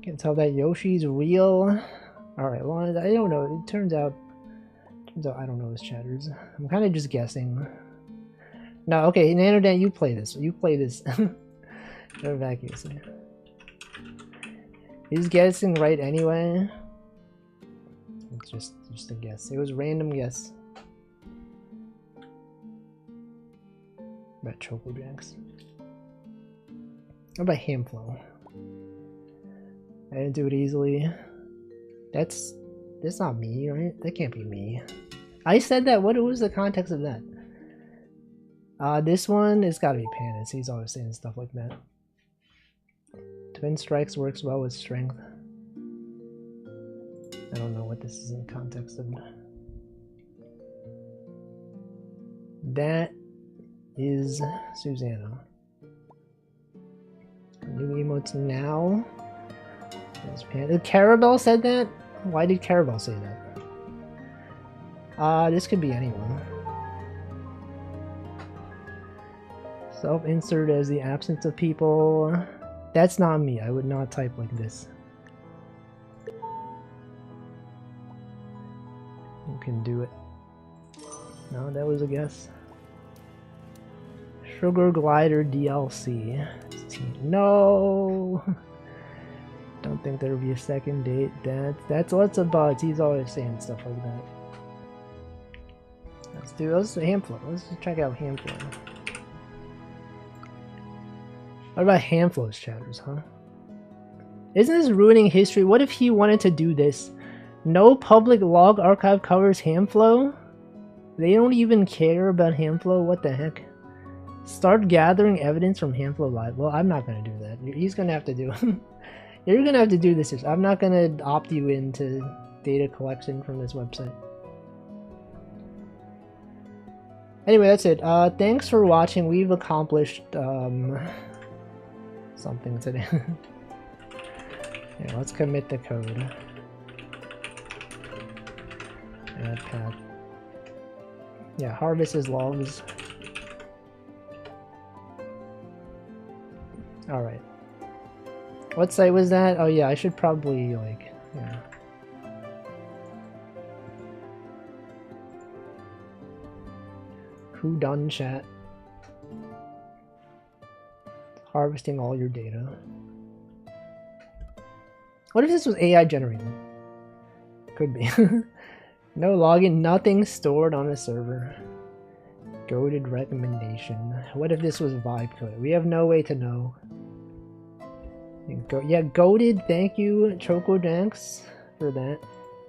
Can tell that Yoshi's real. Alright, well, I don't know. It turns out I don't know his chatters. I'm kind of just guessing. No, okay, Nanodan, you play this. You play this. Go back here. He's guessing right anyway. It's just a guess. It was a random guess. About Chocojax. What about Hamflow? I didn't do it easily. That's not me, right? That can't be me. I said that. What was the context of that? This one, it's gotta be Panis. He's always saying stuff like that. Twin Strikes works well with strength. I don't know what this is in context of. That is Susanna. New emotes now. Carabel said that? Why did Carabel say that? This could be anyone. Self-insert as the absence of people. That's not me. I would not type like this. You can do it. No, that was a guess. Sugar Glider DLC. No! Don't think there'll be a second date. That's lots of buds. He's always saying stuff like that. Let's do Hamflow. Let's check out Hamflow. What about Hamflow's chatters, huh? Isn't this ruining history? What if he wanted to do this? No public log archive covers Hamflow? They don't even care about Hamflow? What the heck? Start gathering evidence from Hamflow Live. Well, I'm not gonna do that. He's gonna have to do You're gonna have to do this. I'm not gonna opt you into data collection from this website. Anyway, that's it. Thanks for watching. We've accomplished something today. Yeah, let's commit the code. Add path. Yeah, harvest his logs. Alright. What site was that? Oh yeah, I should probably, like, yeah. Who done chat? Harvesting all your data. What if this was AI generated? Could be. No login, nothing stored on a server. Goated recommendation. What if this was vibe code? We have no way to know. Yeah, goated, thank you, Chocodanks, for that.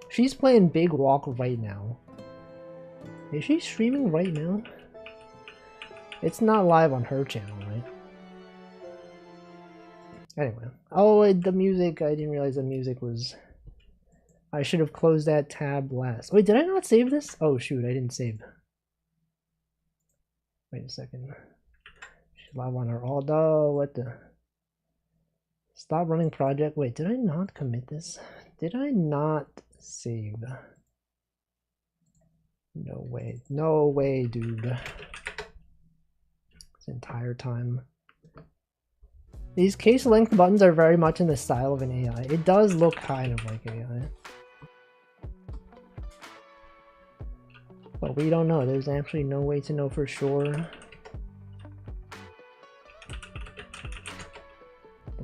She's playing Big Walk right now. Is she streaming right now? It's not live on her channel, right? Anyway. Oh, the music, I didn't realize the music was... I should have closed that tab last. Wait, did I not save this? Oh shoot, I didn't save. Wait a second. She's live on her alt. Oh, what the... Stop running project. Wait, did I not commit this? Did I not save? No way. No way, dude. This entire time. These case length buttons are very much in the style of an AI. It does look kind of like AI. But we don't know. There's actually no way to know for sure. Did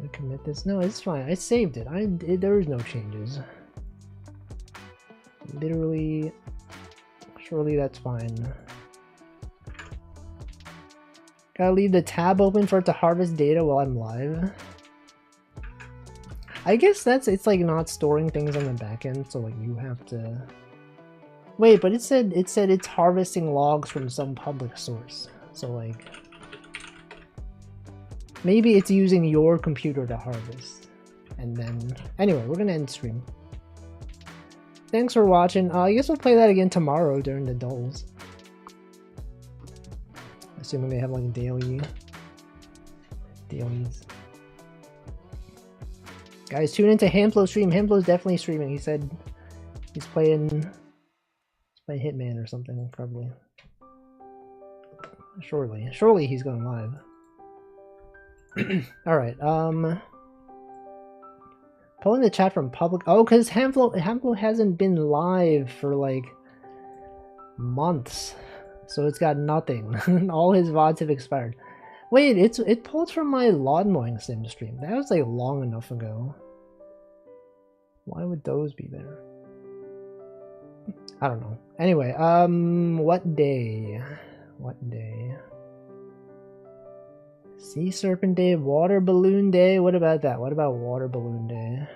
I commit this? No, it's fine. I saved it. There is no changes. Literally, surely that's fine. Gotta leave the tab open for it to harvest data while I'm live. I guess it's like not storing things on the back end, so like you have to... Wait, but it said it's harvesting logs from some public source. So like... Maybe it's using your computer to harvest. And then... Anyway, we're gonna end stream. Thanks for watching. I guess we'll play that again tomorrow during the dulls. Assuming they have like dailies. Guys, tune into Hamflow stream. Hamflow's definitely streaming. He said he's playing Hitman or something, probably. Surely he's going live. Alright, pulling the chat from public. Oh, because Hamflow hasn't been live for like months. So it's got nothing. All his VODs have expired. Wait, it pulled from my lawn mowing sim stream. That was like long enough ago. Why would those be there? I don't know. Anyway, what day? What day? Sea Serpent Day, Water Balloon Day. What about that? What about Water Balloon Day?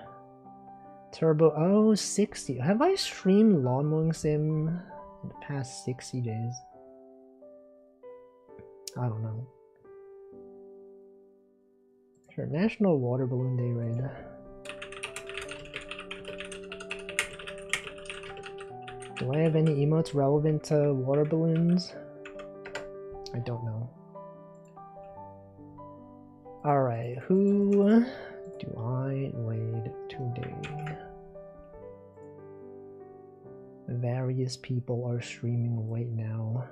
Turbo. Oh, 60. Have I streamed lawn mowing sim in the past 60 days? I don't know. Sure, National Water Balloon Day raid. Do I have any emotes relevant to water balloons? I don't know. Alright, who do I raid today? Various people are streaming right now.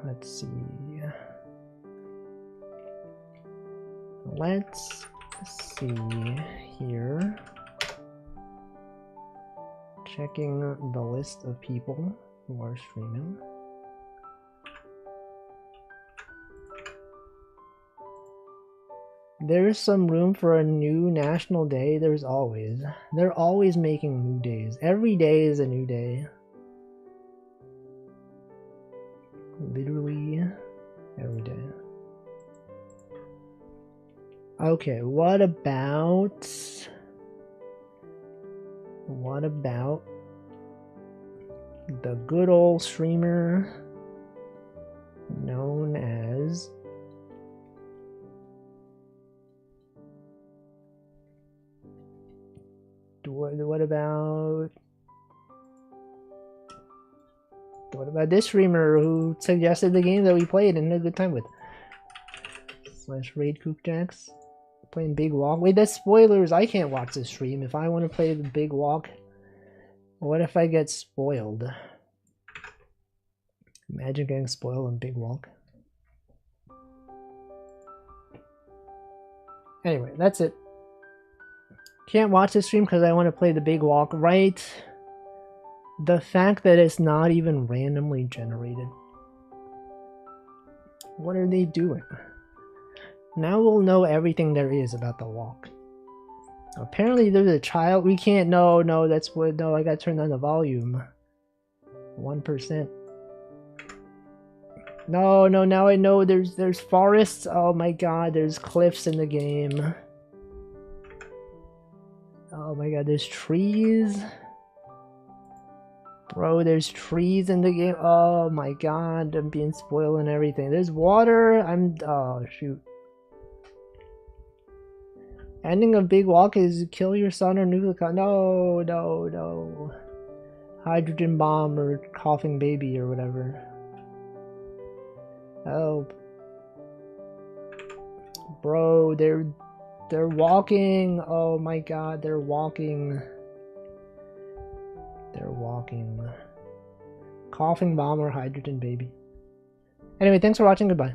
Let's see. Let's see here. Checking the list of people who are streaming. There's some room for a new national day. There's always. They're always making new days. Every day is a new day. Literally every day. Okay, what about the good old streamer known as what about this streamer who suggested the game that we played and had a good time with? / raid Kookjacks. Playing Big Walk. Wait, that's spoilers. I can't watch this stream. If I want to play the Big Walk, what if I get spoiled? Imagine getting spoiled on Big Walk. Anyway, that's it. Can't watch this stream because I want to play the Big Walk, right? The fact that it's not even randomly generated. What are they doing? Now we'll know everything there is about the walk. Apparently there's a child. We can't. No, that's what. No, I gotta turn on the volume. 1%. No, now I know there's forests. Oh my god, there's cliffs in the game. Oh my god, there's trees. Bro, there's trees in the game. Oh my god, I'm being spoiled and everything. There's water. Oh shoot. Ending of Big Walk is kill your son or nuclear. No. Hydrogen bomb or coughing baby or whatever. Help. Bro, they're walking. Oh my god, they're walking. Coughing bomb or hydrogen baby. Anyway, thanks for watching. Goodbye.